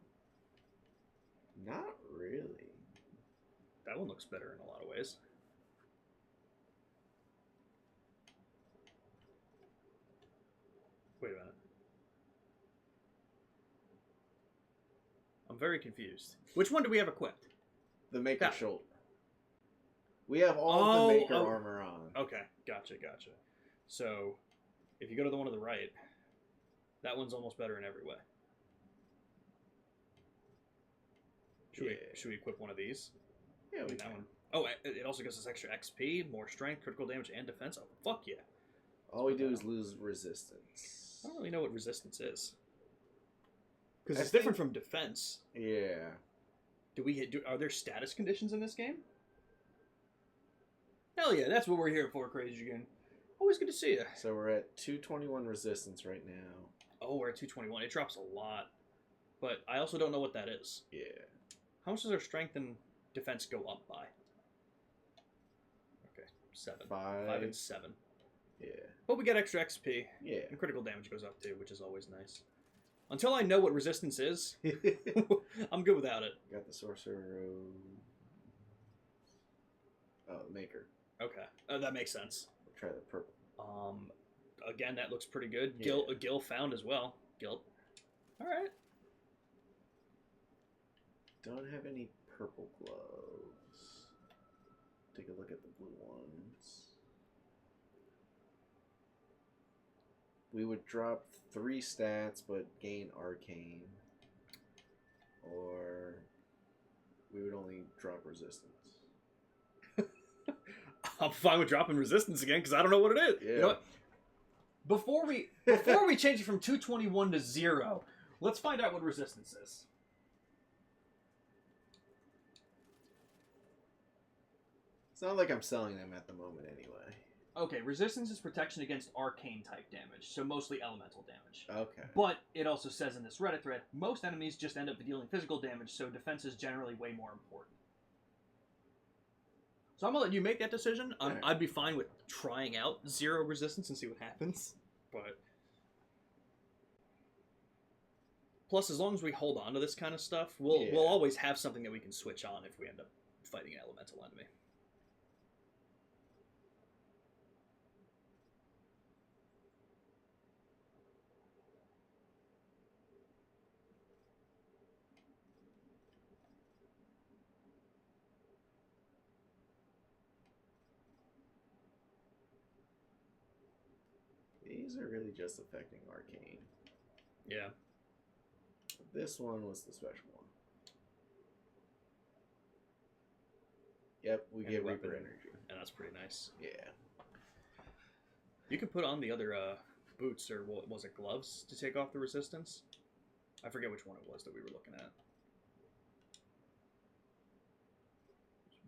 Not really. That one looks better in a lot of ways. Wait a minute. I'm very confused. Which one do we have equipped? The Maker That. shoulder. We have all the Maker armor on. Okay, gotcha. So, if you go to the one to the right, that one's almost better in every way. Should we equip one of these? Yeah, we that can. one. Oh, it also gives us extra XP, more strength, critical damage, and defense. Oh, fuck yeah. All we do is lose resistance. I don't really know what resistance is. Because I it's different from defense. Yeah. Are there status conditions in this game? Hell yeah, that's what we're here for, Crazy Dragoon. Always good to see you. So we're at 221 resistance right now. Oh, we're at 221. It drops a lot. But I also don't know what that is. Yeah. How much does our strength and defense go up by? Okay, 7. 5 and 7. Yeah. But we get extra XP. Yeah. And critical damage goes up too, which is always nice. Until I know what resistance is, I'm good without it. Got the sorcerer. Oh, the Maker. Okay, that makes sense. We'll try the purple. Again, that looks pretty good. Yeah. Gil found as well. Guild. All right. Don't have any purple gloves. Take a look at the blue ones. We would drop 3 stats, but gain arcane. Or we would only drop resistance. I'm fine with dropping resistance again because I don't know what it is. Yeah. You know what? Before we change it from 221 to 0, let's find out what resistance is. It's not like I'm selling them at the moment anyway. Okay, resistance is protection against arcane type damage, so mostly elemental damage. Okay. But it also says in this Reddit thread, most enemies just end up dealing physical damage, so defense is generally way more important. So I'm gonna let you make that decision. Right. I'd be fine with trying out 0 resistance and see what happens. But Plus, as long as we hold on to this kind of stuff, we'll always have something that we can switch on if we end up fighting an elemental enemy. These are really just affecting arcane. Yeah. This one was the special one. Yep, we get Reaper energy. And that's pretty nice. Yeah. You can put on the other boots, or what was it, gloves, to take off the resistance? I forget which one it was that we were looking at.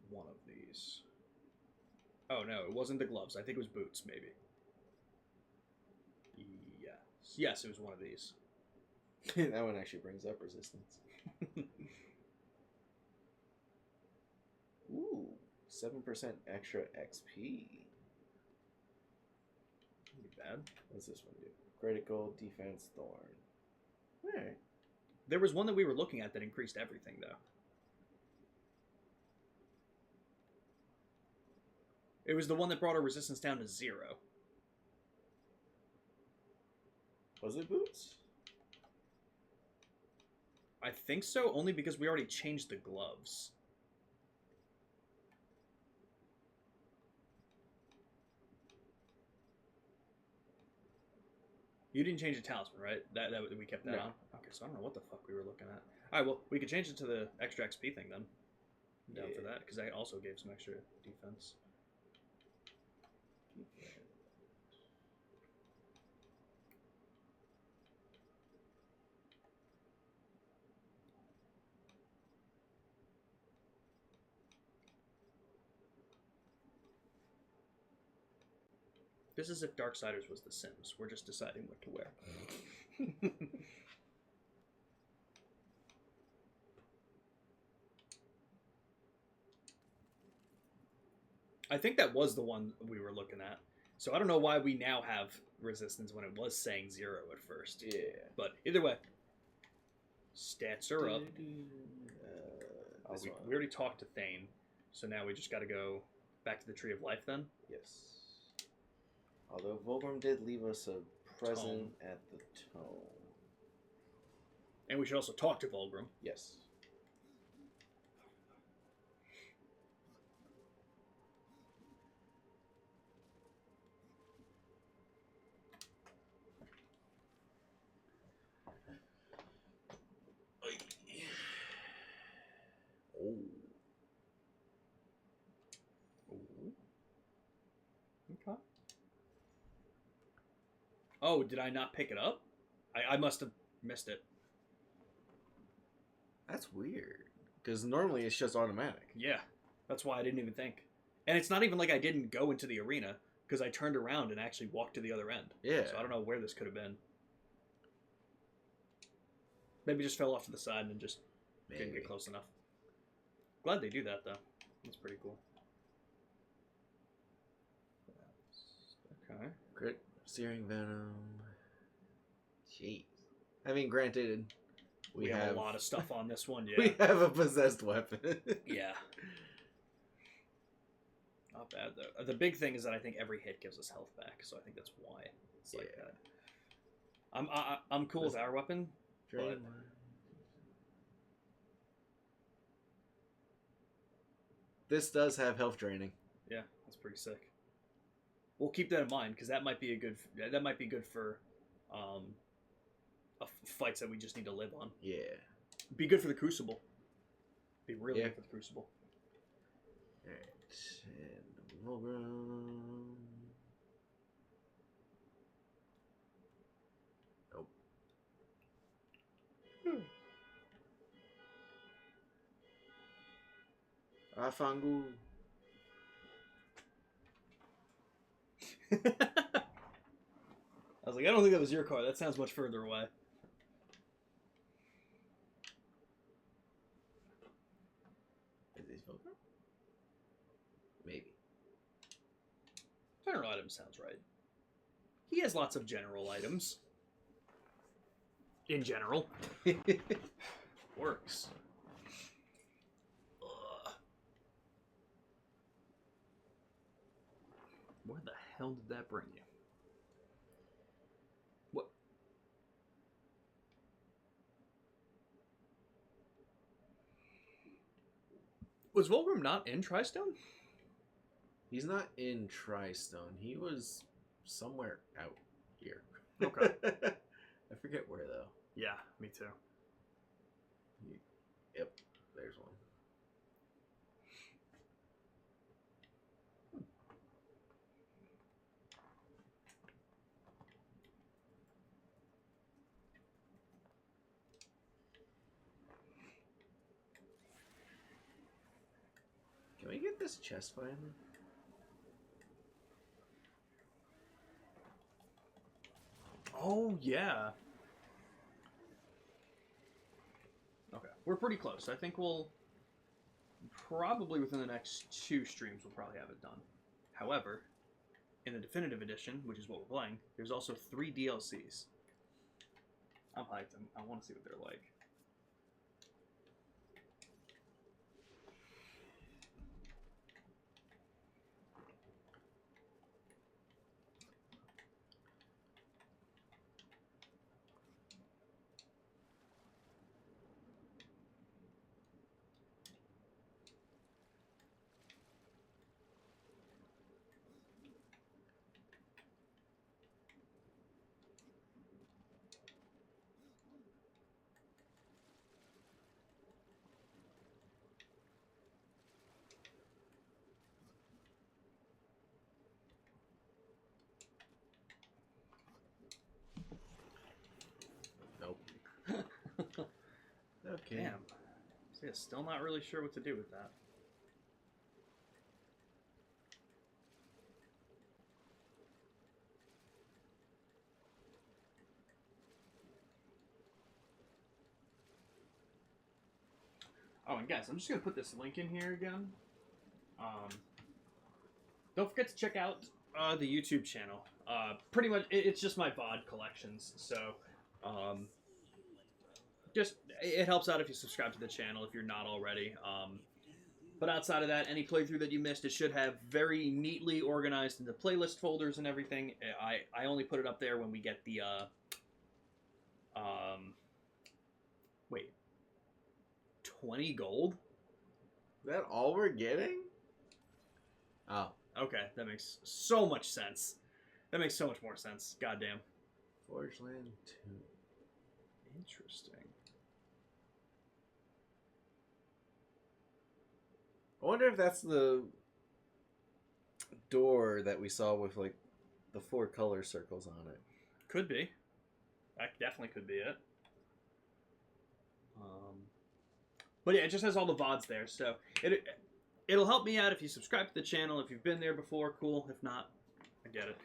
One of these. Oh, no, it wasn't the gloves. I think it was boots, maybe. Yes. Yes, it was one of these. That one actually brings up resistance. Ooh, 7% extra XP. Not bad. What's this one do? Critical defense thorn. Alright. There was one that we were looking at that increased everything, though. It was the one that brought our resistance down to 0. Was it boots? I think so, only because we already changed the gloves. You didn't change the talisman, right? That we kept that on? Okay, so I don't know what the fuck we were looking at. Alright, well, we could change it to the extra XP thing then. I'm down for that, because that also gave some extra defense. This is if Darksiders was The Sims. We're just deciding what to wear. I think that was the one we were looking at. So I don't know why we now have resistance when it was saying 0 at first. Yeah. But either way, stats are up. We already talked to Thane, so now we just got to go back to the Tree of Life then? Yes. Although Volgrim did leave us a present at the tome. And we should also talk to Volgrim. Yes. Oh. Okay. Oh, did I not pick it up? I must have missed it. That's weird. Because normally it's just automatic. Yeah, that's why I didn't even think. And it's not even like I didn't go into the arena, because I turned around and actually walked to the other end. Yeah. So I don't know where this could have been. Maybe just fell off to the side and just didn't get close enough. Glad they do that, though. That's pretty cool. Okay. Crit, searing venom. Jeez. I mean, granted, we have a lot of stuff on this one, yeah. We have a possessed weapon. Yeah. Not bad, though. The big thing is that I think every hit gives us health back, so I think that's why it's like that. I'm cool with our weapon, but... This does have health draining. Yeah, that's pretty sick. We'll keep that in mind, because that might be good for fights that we just need to live on. Yeah. Be good for the Crucible. Be really good for the Crucible. Alright. And Volgrim. Nope. Afangu. I was like, I don't think that was your car. That sounds much further away. Is this Volgrim? Maybe. General item sounds right. He has lots of general items. in general. Works. Ugh. Where the hell did that bring you? What? Was Volgrim not in Tristone? He's not in Tristone. He was somewhere out here. Okay. I forget where, though. Yeah, me too. Yep, there's one. Can we get this chest finally? Oh, yeah. Okay, we're pretty close. I think we'll probably within the next 2 streams we'll probably have it done. However, in the definitive edition, which is what we're playing, there's also 3 DLCs. I'm hyped. I want to see what they're like. Okay. Damn. So yeah, still not really sure what to do with that. Oh, and guys, I'm just going to put this link in here again. Don't forget to check out the YouTube channel. Pretty much, it's just my VOD collections. So, just it helps out if you subscribe to the channel if you're not already. But outside of that, any playthrough that you missed, it should have very neatly organized into playlist folders and everything. I only put it up there when we get the wait, 20 gold? Is that all we're getting? Oh. Okay, that makes so much sense. That makes so much more sense. Goddamn. Forge Land 2. Interesting. I wonder if that's the door that we saw with, like, the 4 color circles on it. Could be. That definitely could be it. But yeah, it just has all the VODs there, so it'll help me out if you subscribe to the channel. If you've been there before, cool. If not, I get it.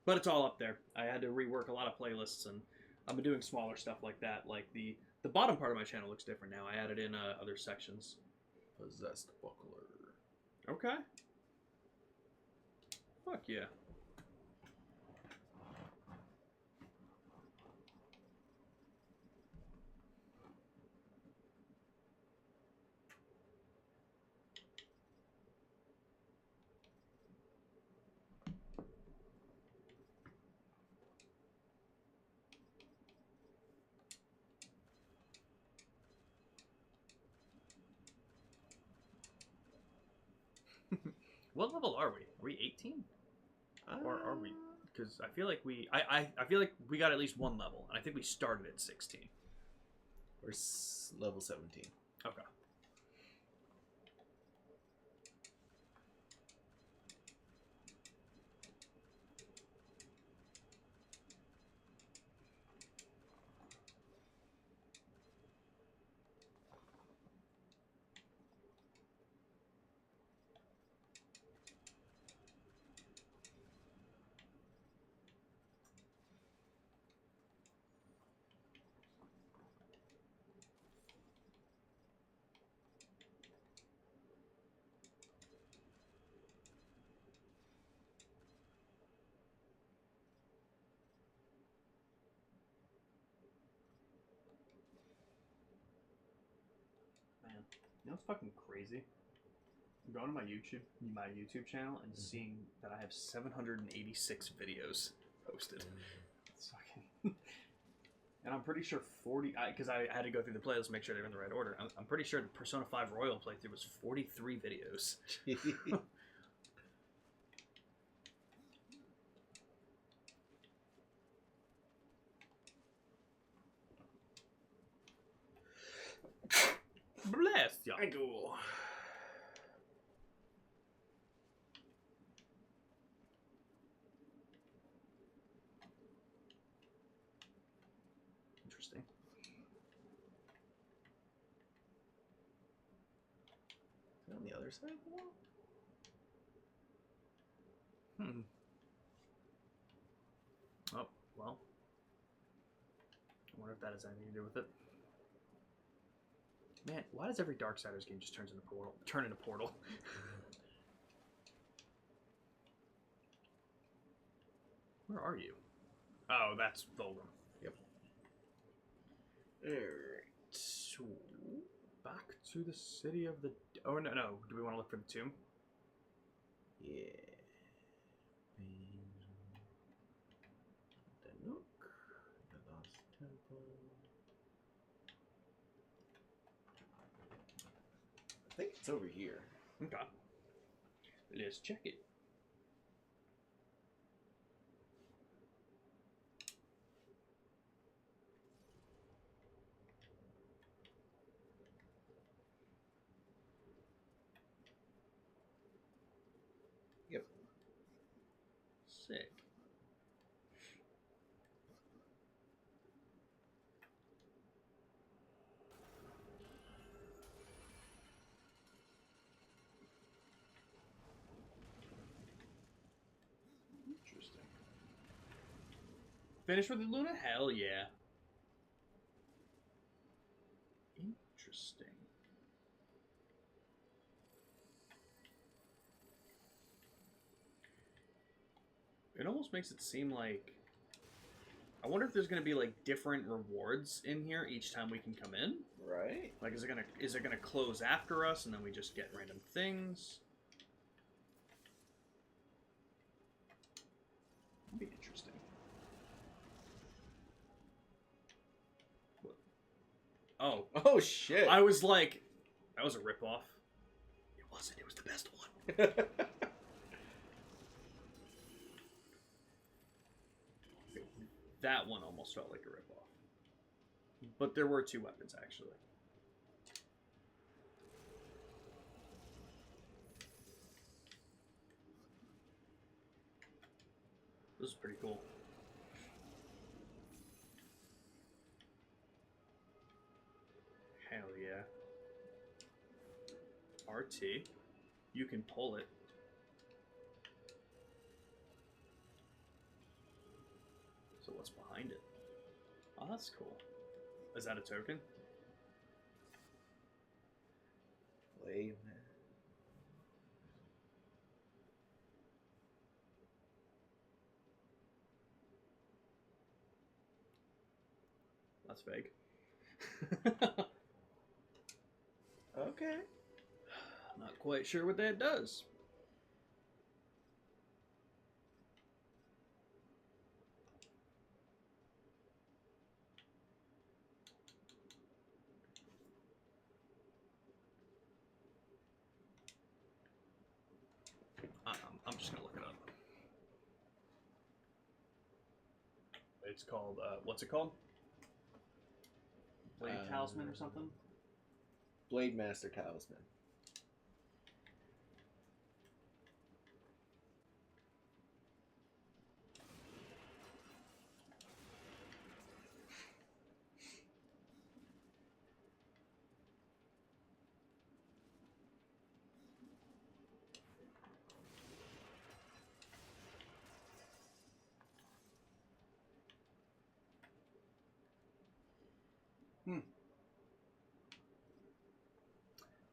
But it's all up there. I had to rework a lot of playlists, and I've been doing smaller stuff like that. Like the bottom part of my channel looks different now. I added in other sections. Possessed Buckler. Okay. Fuck yeah. What level are we? Are we 18? Or are we? Because I feel like I feel like we got at least 1 level, and I think we started at 16. We're level 17. Okay. You know what's fucking crazy? I'm going to my YouTube channel and seeing that I have 786 videos posted. It's fucking... And I'm pretty sure 40... Because I had to go through the playlist to make sure they're in the right order. I'm pretty sure the Persona 5 Royal playthrough was 43 videos. Bless ya. Cool. Interesting. Is it on the other side of the wall? Oh, well. I wonder if that has anything to do with it. Man, why does every Darksiders game just turn into Portal? Where are you? Oh, that's Volgrim. Yep. Alright. So, back to the city of the... Oh, no. Do we want to look for the tomb? Yeah. The Nook. The Lost Temple. I think it's over here. Okay. Let's check it. Yep. Sick. Interesting. Finish with the Luna? Hell yeah. Interesting. It almost makes it seem like... I wonder if there's going to be, like, different rewards in here each time we can come in. Right? Like, is it gonna close after us and then we just get random things? That'd be interesting. What? Oh. Oh, shit. I was like, that was a ripoff. It wasn't. It was the best one. That one almost felt like a ripoff. But there were two weapons, actually. This is pretty cool. Hell yeah. RT. You can pull it. So what's behind it? Oh, that's cool. Is that a token? Blade. That's vague. Okay. Not quite sure what that does. I'm just gonna look it up. It's called, what's it called? Blade Talisman or something? Blade Master Talisman.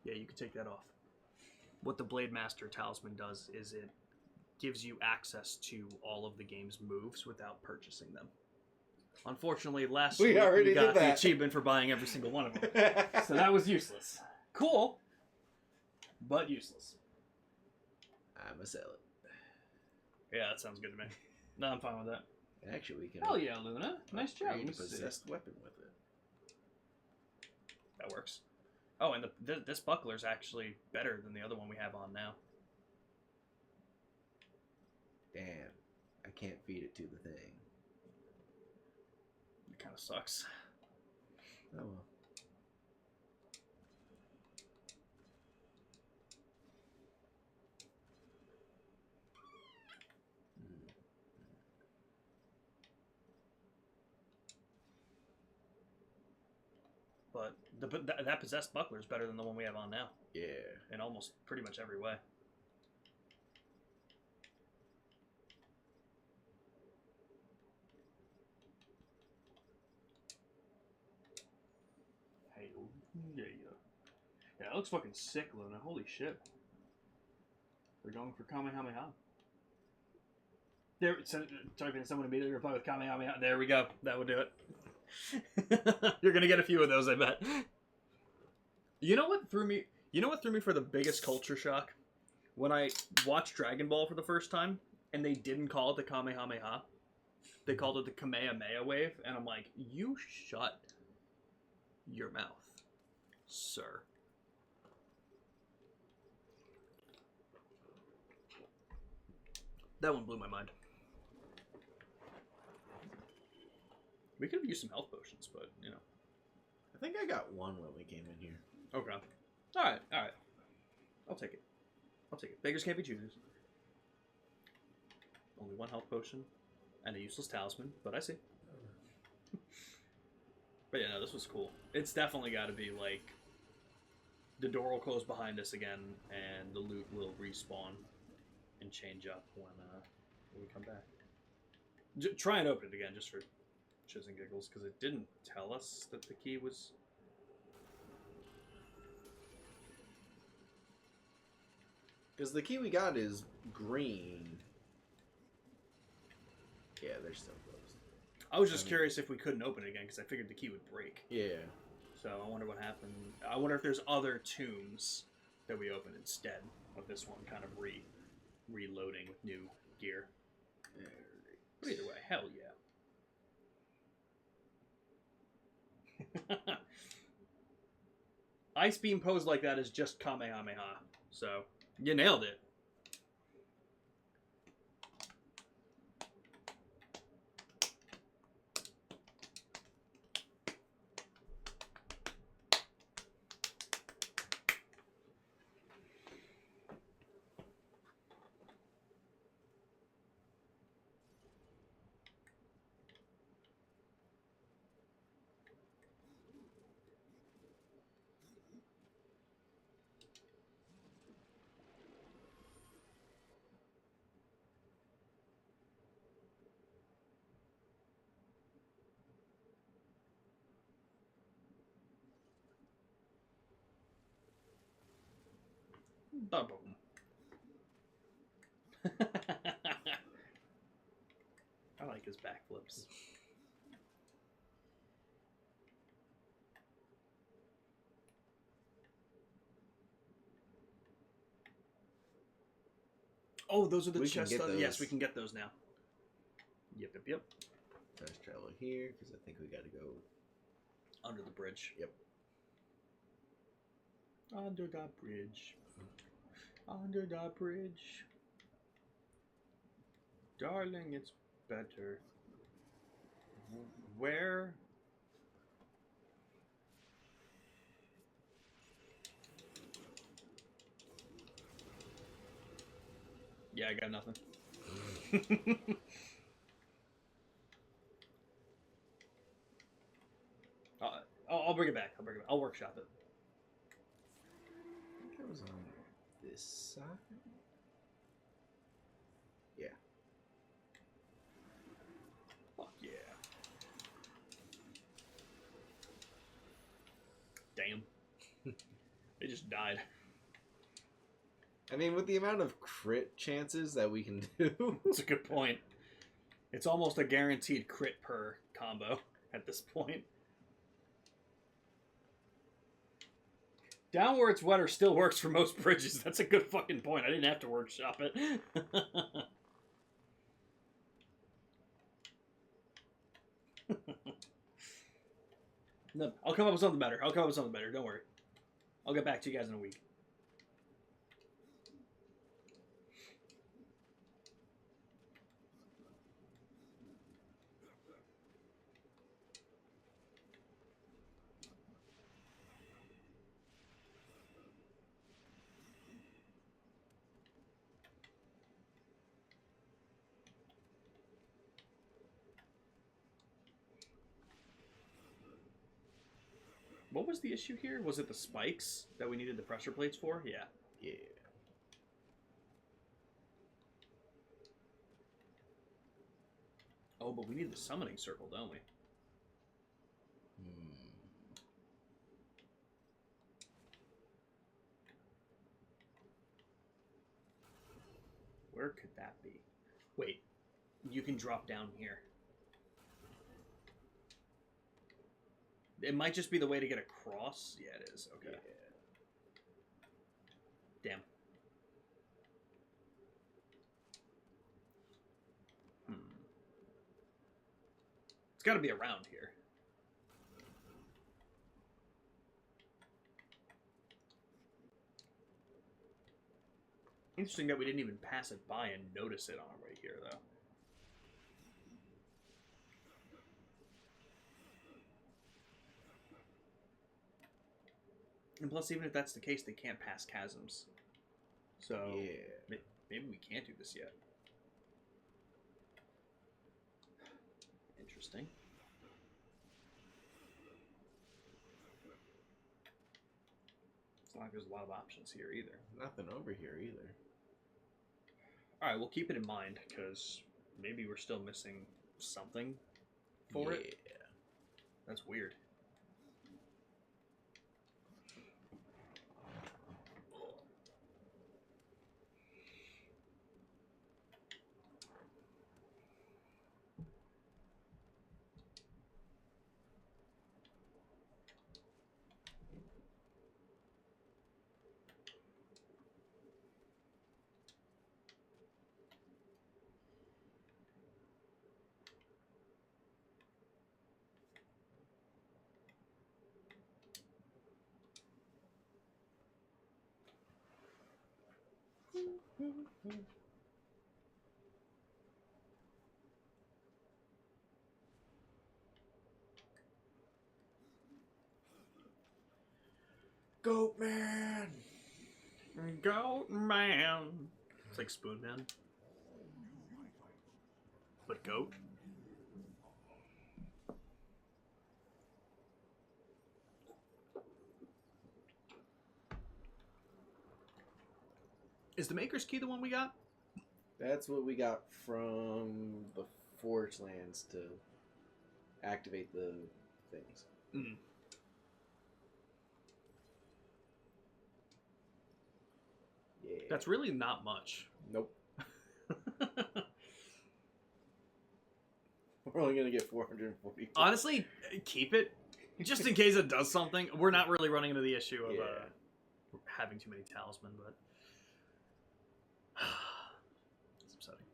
Yeah, you can take that off. What the Blade Master Talisman does is it gives you access to all of the game's moves without purchasing them. Unfortunately, last week we got the achievement for buying every single one of them. So that was useless. Cool. but useless. I'm a sell it. Yeah, that sounds good to me. No, I'm fine with that. Actually, we can. Hell yeah, Luna. Nice job. Upgrade a Let me see. possessed weapon with it. That works. Oh, and this buckler's actually better than the other one we have on now. Damn, I can't feed it to the thing. It kind of sucks. Oh well. But that possessed buckler is better than the one we have on now. Yeah. In almost pretty much every way. Hey, yeah. Yeah, that looks fucking sick, Luna. Holy shit. They're going for Kamehameha. There, typing someone immediately reply with Kamehameha. There we go. That would do it. You're gonna get a few of those, I bet. You know what threw me? You know what threw me for the biggest culture shock? When I watched Dragon Ball for the first time, and they didn't call it the Kamehameha. They called it the Kamehameha wave, and I'm like, you shut your mouth, sir. That one blew my mind. We could have used some health potions, but, you know. I think I got one when we came in here. Okay. Alright. I'll take it. Beggars can't be choosers. Only one health potion and a useless talisman, but I see. But yeah, no, this was cool. It's definitely got to be, like, the door will close behind us again, and the loot will respawn and change up when we come back. Try and open it again, just for shits and giggles, because it didn't tell us that the key was... Because the key we got is green. Yeah, they're still closed. I was just curious if we couldn't open it again, because I figured the key would break. Yeah. So I wonder what happened. I wonder if there's other tombs that we open instead of this one, kind of reloading with new gear. But either way, hell yeah. Ice beam posed like that is just Kamehameha. So, you nailed it. Ba-boom. I like his backflips. Oh, those are the chests. Yes, we can get those now. Yep. Fast travel here, because I think we got to go under the bridge. Yep. Under the bridge. Under the bridge. Darling, it's better. Where? Yeah, I got nothing. I'll bring it back. I'll workshop it. I think it was on this side. Yeah. Fuck yeah. Damn. They just died. I mean, with the amount of crit chances that we can do. That's a good point. It's almost a guaranteed crit per combo at this point. Down where it's wetter still works for most bridges. That's a good fucking point. I didn't have to workshop it. No, I'll come up with something better. Don't worry. I'll get back to you guys in a week. What was the issue here? Was it the spikes that we needed the pressure plates for? Yeah. Yeah. Oh, but we need the summoning circle, don't we? Where could that be? Wait, you can drop down here. It might just be the way to get across. Yeah, it is. Okay. Yeah. Damn. It's got to be around here. Interesting that we didn't even pass it by and notice it on our way here, though. And plus, even if that's the case, they can't pass chasms. So, yeah. Maybe we can't do this yet. Interesting. It's not like there's a lot of options here either. Nothing over here either. Alright, we'll keep it in mind, because maybe we're still missing something for it. Yeah. That's weird. Goat man! Goat man! It's like Spoon Man. But goat? Is the Maker's Key the one we got? That's what we got from the Forge Lands to activate the things. Mm. Yeah. That's really not much. Nope. We're only going to get 440. Honestly, keep it. Just in case it does something. We're not really running into the issue of having too many talisman, but... it's upsetting.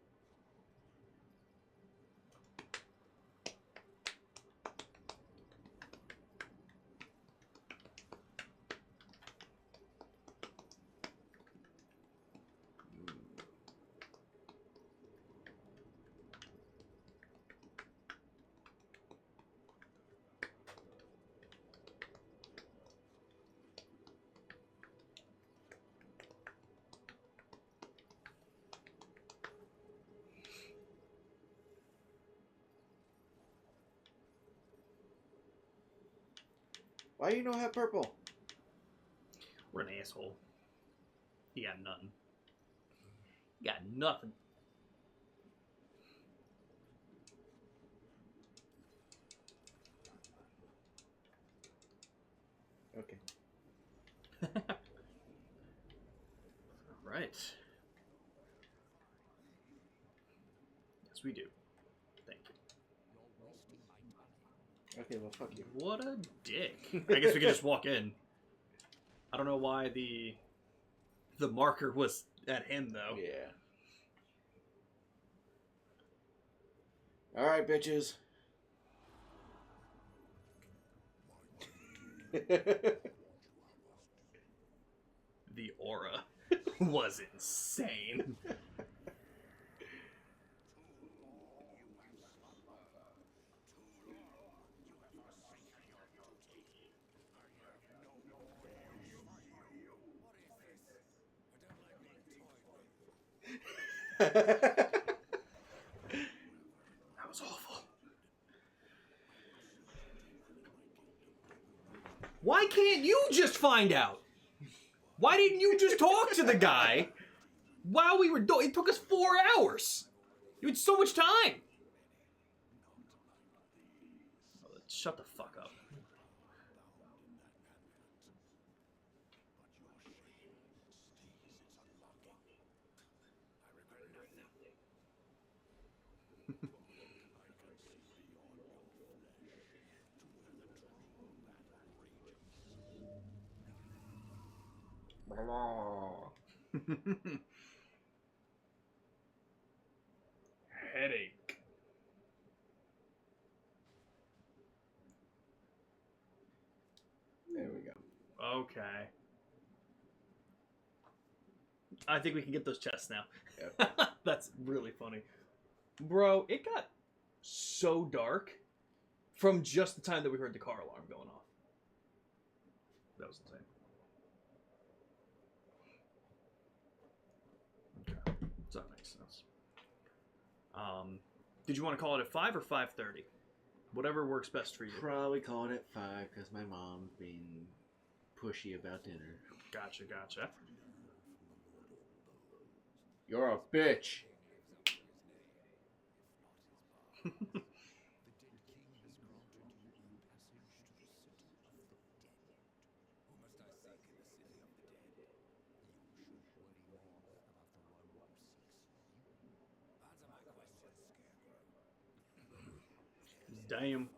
Why do you not have purple? We're an asshole. You got nothing. You got nothing. Okay. Right. Yes, we do. Thank you. Okay, well, fuck you. What a dick. I guess we could just walk in. I don't know why the marker was at him though. Yeah. All right, bitches. The aura was insane. That was awful. Why can't you just find out? Why didn't you just talk to the guy while we were doing? It took us 4 hours. You had so much time. Oh, shut the fuck up. Headache. There we go. Okay. I think we can get those chests now. Yep. That's really funny. Bro, it got so dark from just the time that we heard the car alarm going off. That was insane. Okay. So that makes sense. Did you want to call it at 5 or 5:30? Whatever works best for you. Probably call it at 5 because my mom's being pushy about dinner. Gotcha, gotcha. You're a bitch. Damn.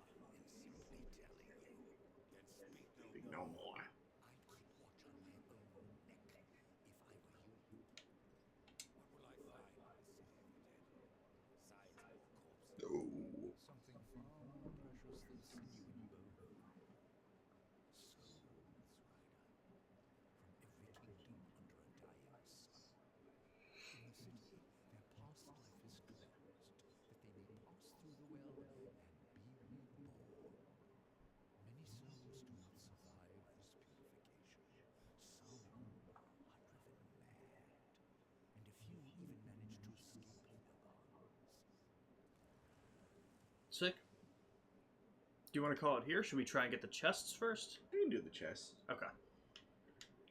No more. No. Sick. Do you want to call it here? Should we try and get the chests first? We can do the chest. Okay.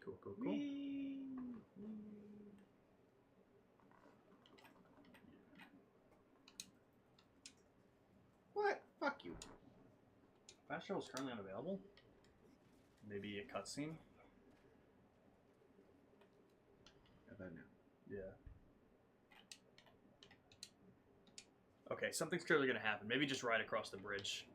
Cool, cool, cool. What? Fuck you. Fast travel is currently unavailable. Maybe a cutscene. How about now? Yeah. Okay, something's clearly going to happen. Maybe just ride across the bridge.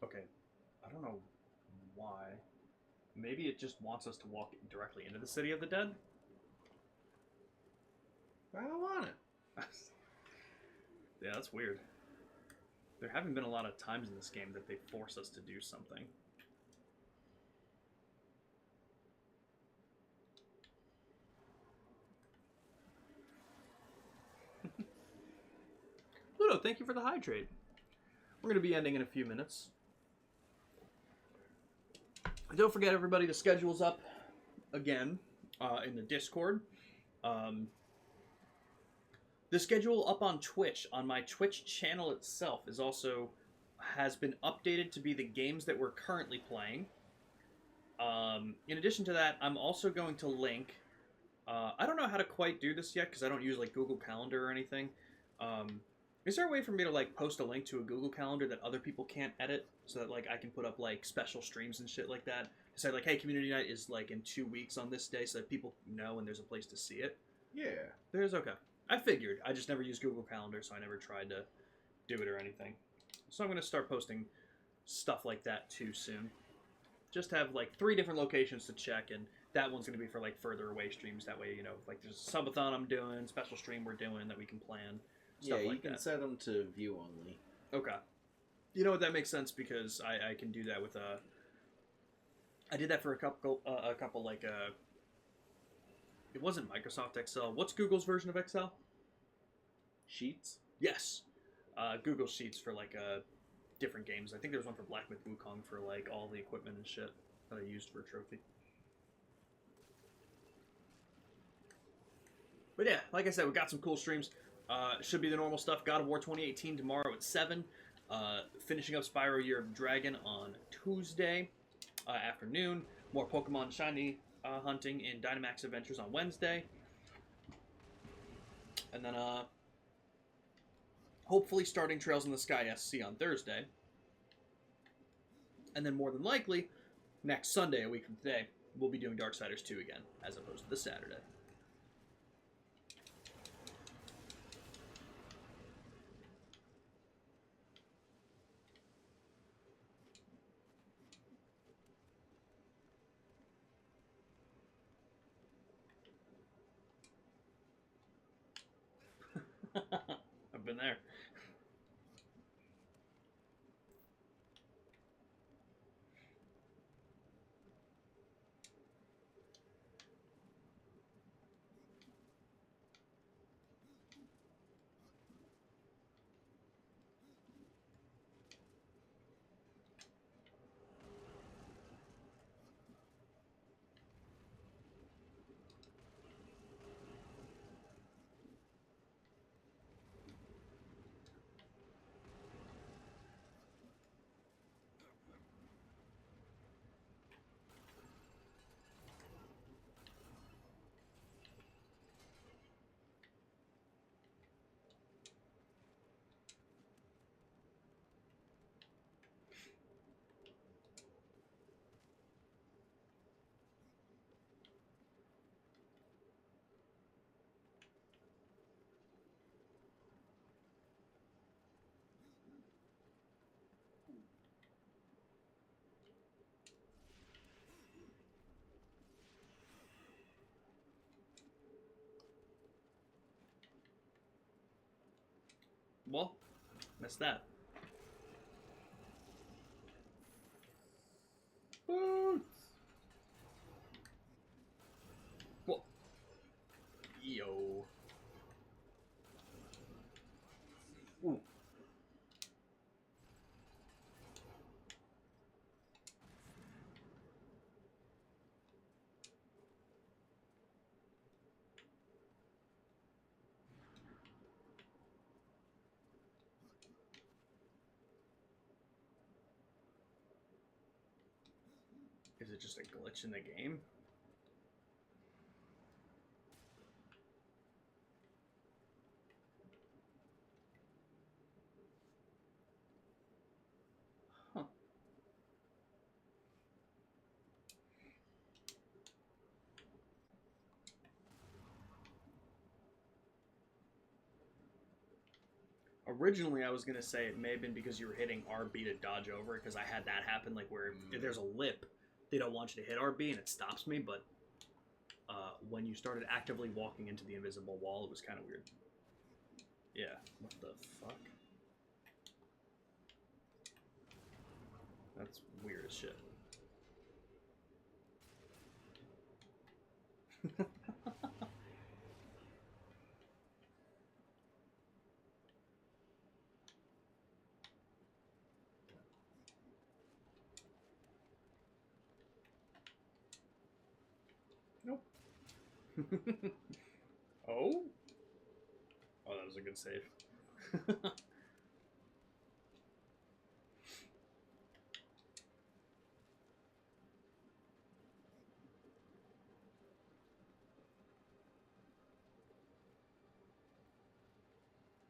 Okay, I don't know why. Maybe it just wants us to walk directly into the City of the Dead? I don't want it. Yeah, that's weird. There haven't been a lot of times in this game that they force us to do something. Ludo, thank you for the hydrate. We're going to be ending in a few minutes. Don't forget, everybody, the schedule's up again in the Discord. The schedule up on Twitch, on my Twitch channel itself, has been updated to be the games that we're currently playing. In addition to that, I'm also going to link. I don't know how to quite do this yet because I don't use like Google Calendar or anything. Is there a way for me to like post a link to a Google Calendar that other people can't edit, so that like I can put up like special streams and shit like that? Say like, hey, community night is like in 2 weeks on this day, so that people know and there's a place to see it. Yeah. There's okay. I figured. I just never used Google Calendar, so I never tried to do it or anything. So I'm gonna start posting stuff like that too soon. Just have like 3 different locations to check, and that one's gonna be for like further away streams. That way, you know, like there's a subathon I'm doing, special stream we're doing that we can plan. Stuff Yeah, like you can that. set them to view only. Okay. You know what? That makes sense because I can do that with a. I did that for a couple like it wasn't Microsoft Excel. What's Google's version of Excel? Sheets? Yes, Google Sheets for like different games. I think there was one for Black Myth Wukong for like all the equipment and shit that I used for a trophy. But yeah, like I said, we got some cool streams. Should be the normal stuff. God of War 2018 tomorrow at 7. Finishing up Spyro Year of Dragon on Tuesday afternoon. More Pokemon Shiny hunting in Dynamax Adventures on Wednesday. And then hopefully starting Trails in the Sky SC on Thursday. And then more than likely, next Sunday, a week from today, we'll be doing Darksiders 2 again, as opposed to the Saturday. I've been there. Well, missed that. Well, yo. Ooh. Is it just a glitch in the game? Huh. Originally, I was gonna say it may have been because you were hitting RB to dodge over, because I had that happen, like where if there's a lip, they don't want you to hit RB and it stops me, but when you started actively walking into the invisible wall, it was kind of weird. Yeah, what the fuck? That's weird as shit. Nope. Oh? Oh, that was a good save.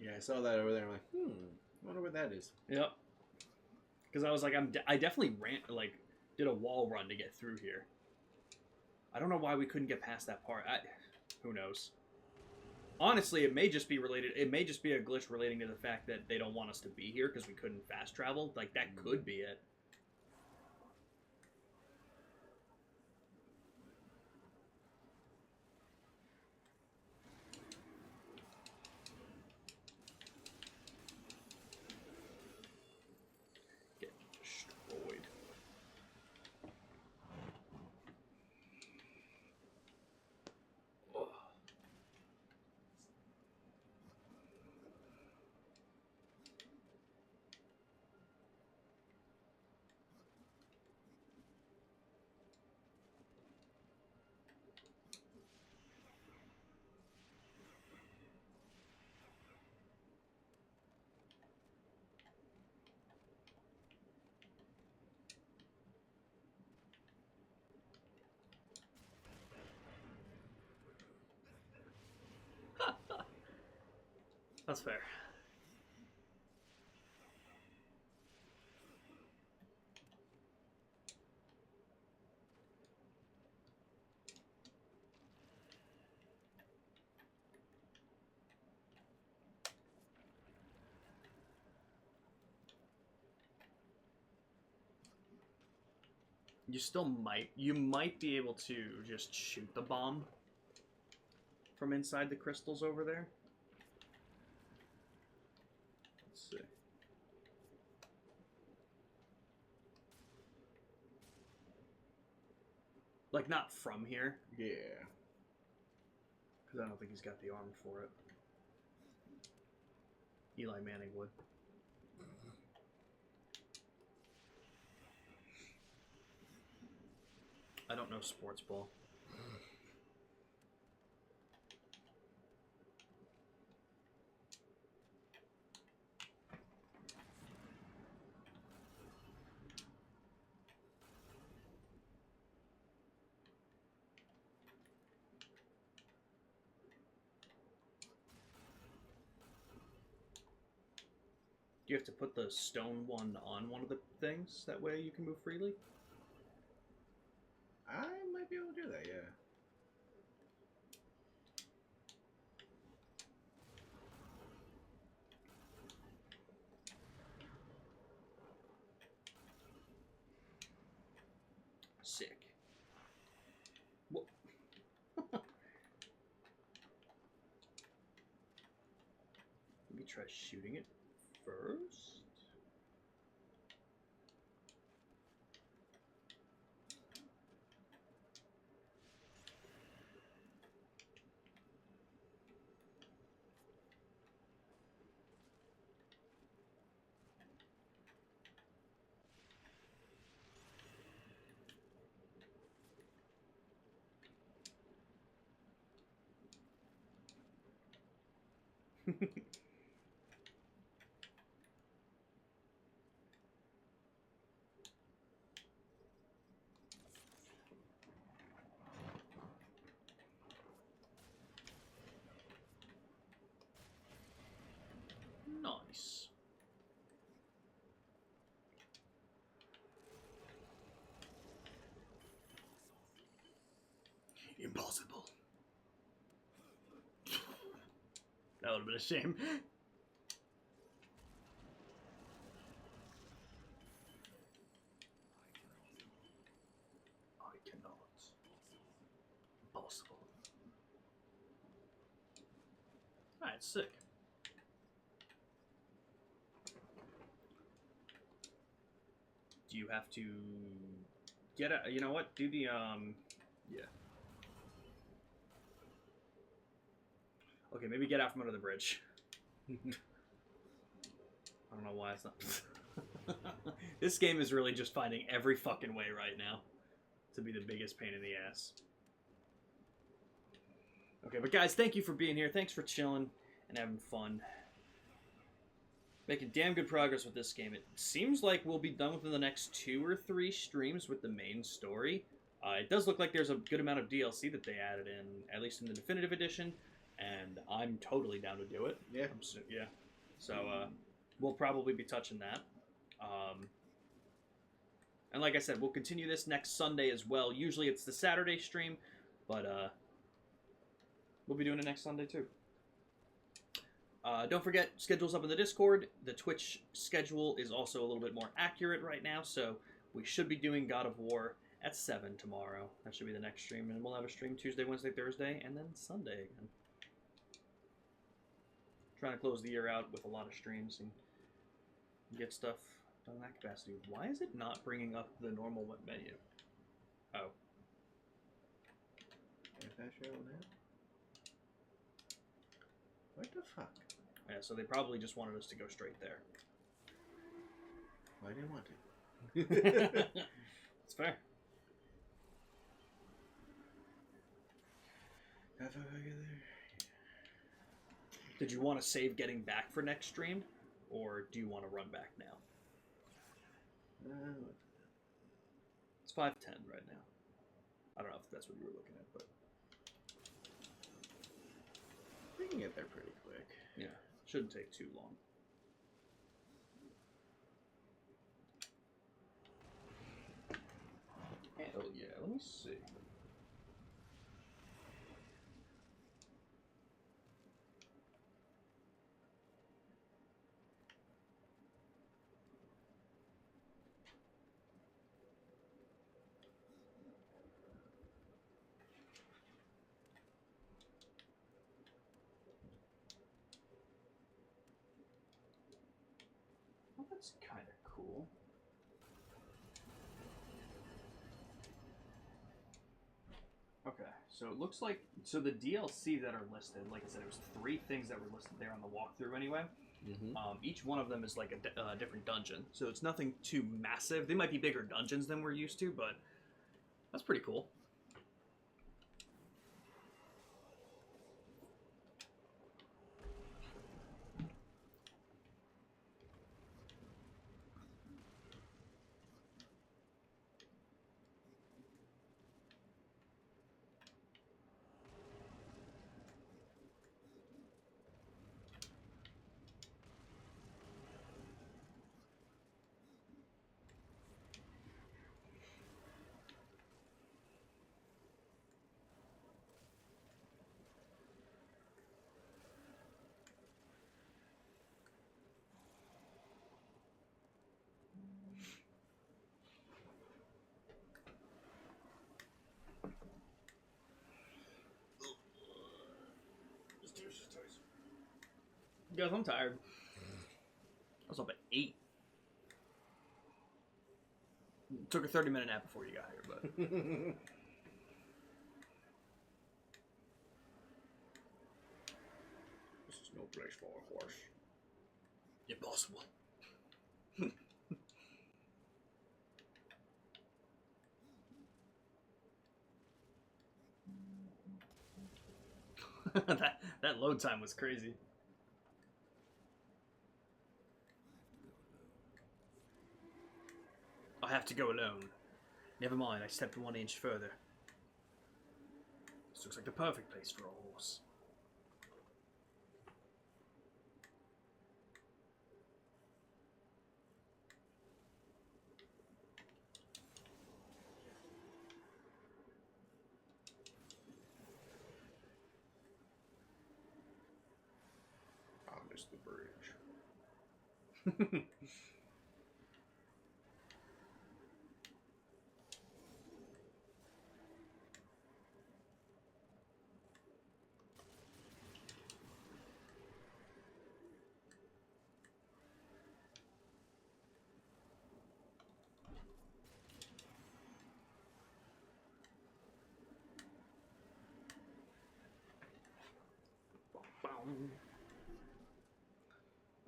Yeah, I saw that over there. I'm like, I wonder what that is. Yep. Because I was like, I definitely did a wall run to get through here. I don't know why we couldn't get past that part. Who knows? Honestly, it may just be related. It may just be a glitch relating to the fact that they don't want us to be here because we couldn't fast travel. Like, that could be it. Get destroyed. That's fair. You might be able to just shoot the bomb from inside the crystals over there. Let's see. Like, not from here. Yeah. Because I don't think he's got the arm for it. Eli Manning would. I don't know sports ball. Do you have to put the stone one on one of the things? That way you can move freely? I might be able to do that, yeah. Sick. Whoa. Maybe try shooting it first? Nice. Impossible. That would have been a shame. I cannot. Impossible. Alright, sick. Do you have to get a, you know what? Do the, yeah. Okay, maybe get out from under the bridge. I don't know why it's not. This game is really just finding every fucking way right now to be the biggest pain in the ass. Okay, but guys, thank you for being here. Thanks for chilling and having fun. Making damn good progress with this game. It seems like we'll be done within the next 2 or 3 streams with the main story. It does look like there's a good amount of DLC that they added in, at least in the Definitive Edition. and I'm totally down to do it. Yeah. Yeah. So we'll probably be touching that. And like I said, we'll continue this next Sunday as well. Usually it's the Saturday stream, but we'll be doing it next Sunday too. Don't forget, schedule's up in the Discord. The Twitch schedule is also a little bit more accurate right now, so we should be doing God of War at 7 tomorrow. That should be the next stream, and we'll have a stream Tuesday, Wednesday, Thursday, and then Sunday again. Trying to close the year out with a lot of streams and get stuff done in that capacity. Why is it not bringing up the normal menu? Oh. What the fuck? Yeah, so they probably just wanted us to go straight there. Why do you want to? It's fair. Did you want to save getting back for next stream, or do you want to run back now? It's 5:10 right now. I don't know if that's what you were looking at, but we can get there pretty quick. Yeah, shouldn't take too long. Oh yeah, let me see. Well, that's kind of cool. Okay, so it looks like, so the DLC that are listed, like I said, it was 3 things that were listed there on the walkthrough anyway. Mm-hmm. Each one of them is like a different dungeon, so it's nothing too massive. They might be bigger dungeons than we're used to, but that's pretty cool. Guys, I'm tired. I was up at 8. Took a 30-minute nap before you got here, but... This is no place for a horse. Impossible. that load time was crazy. I have to go alone. Never mind, I stepped 1 inch further. This looks like the perfect place for a horse. I missed the bridge.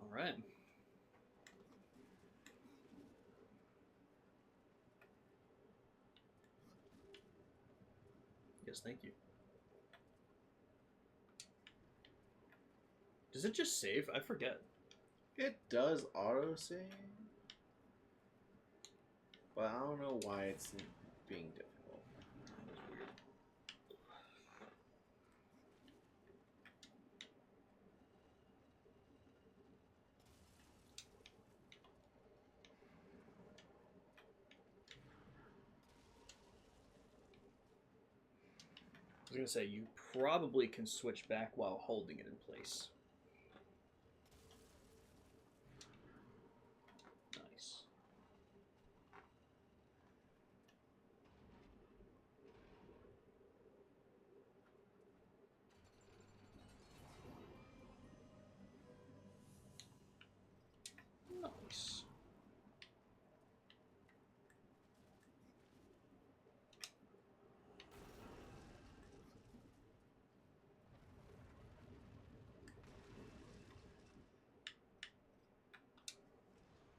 All right. Yes, thank you. Does it just save? I forget. It does auto-save, but I don't know why it's being difficult. That's weird. was gonna say, you probably can switch back while holding it in place. Nice. Nice.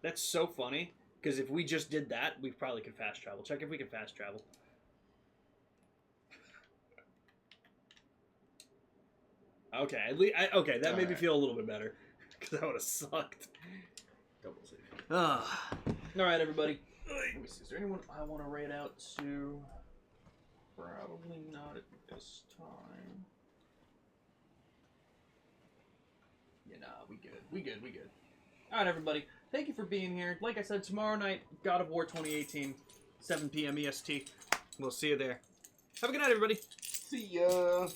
That's so funny, because if we just did that, we probably could fast travel. Check if we can fast travel. Okay, okay, that made me feel a little bit better, because that would have sucked. Double save. All right, everybody. Let me see. Is there anyone I want to raid out to? Probably not at this time. Yeah, nah, we good. We good. We good. All right, everybody. Thank you for being here. Like I said, tomorrow night, God of War 2018, 7 p.m. EST. We'll see you there. Have a good night, everybody. See ya.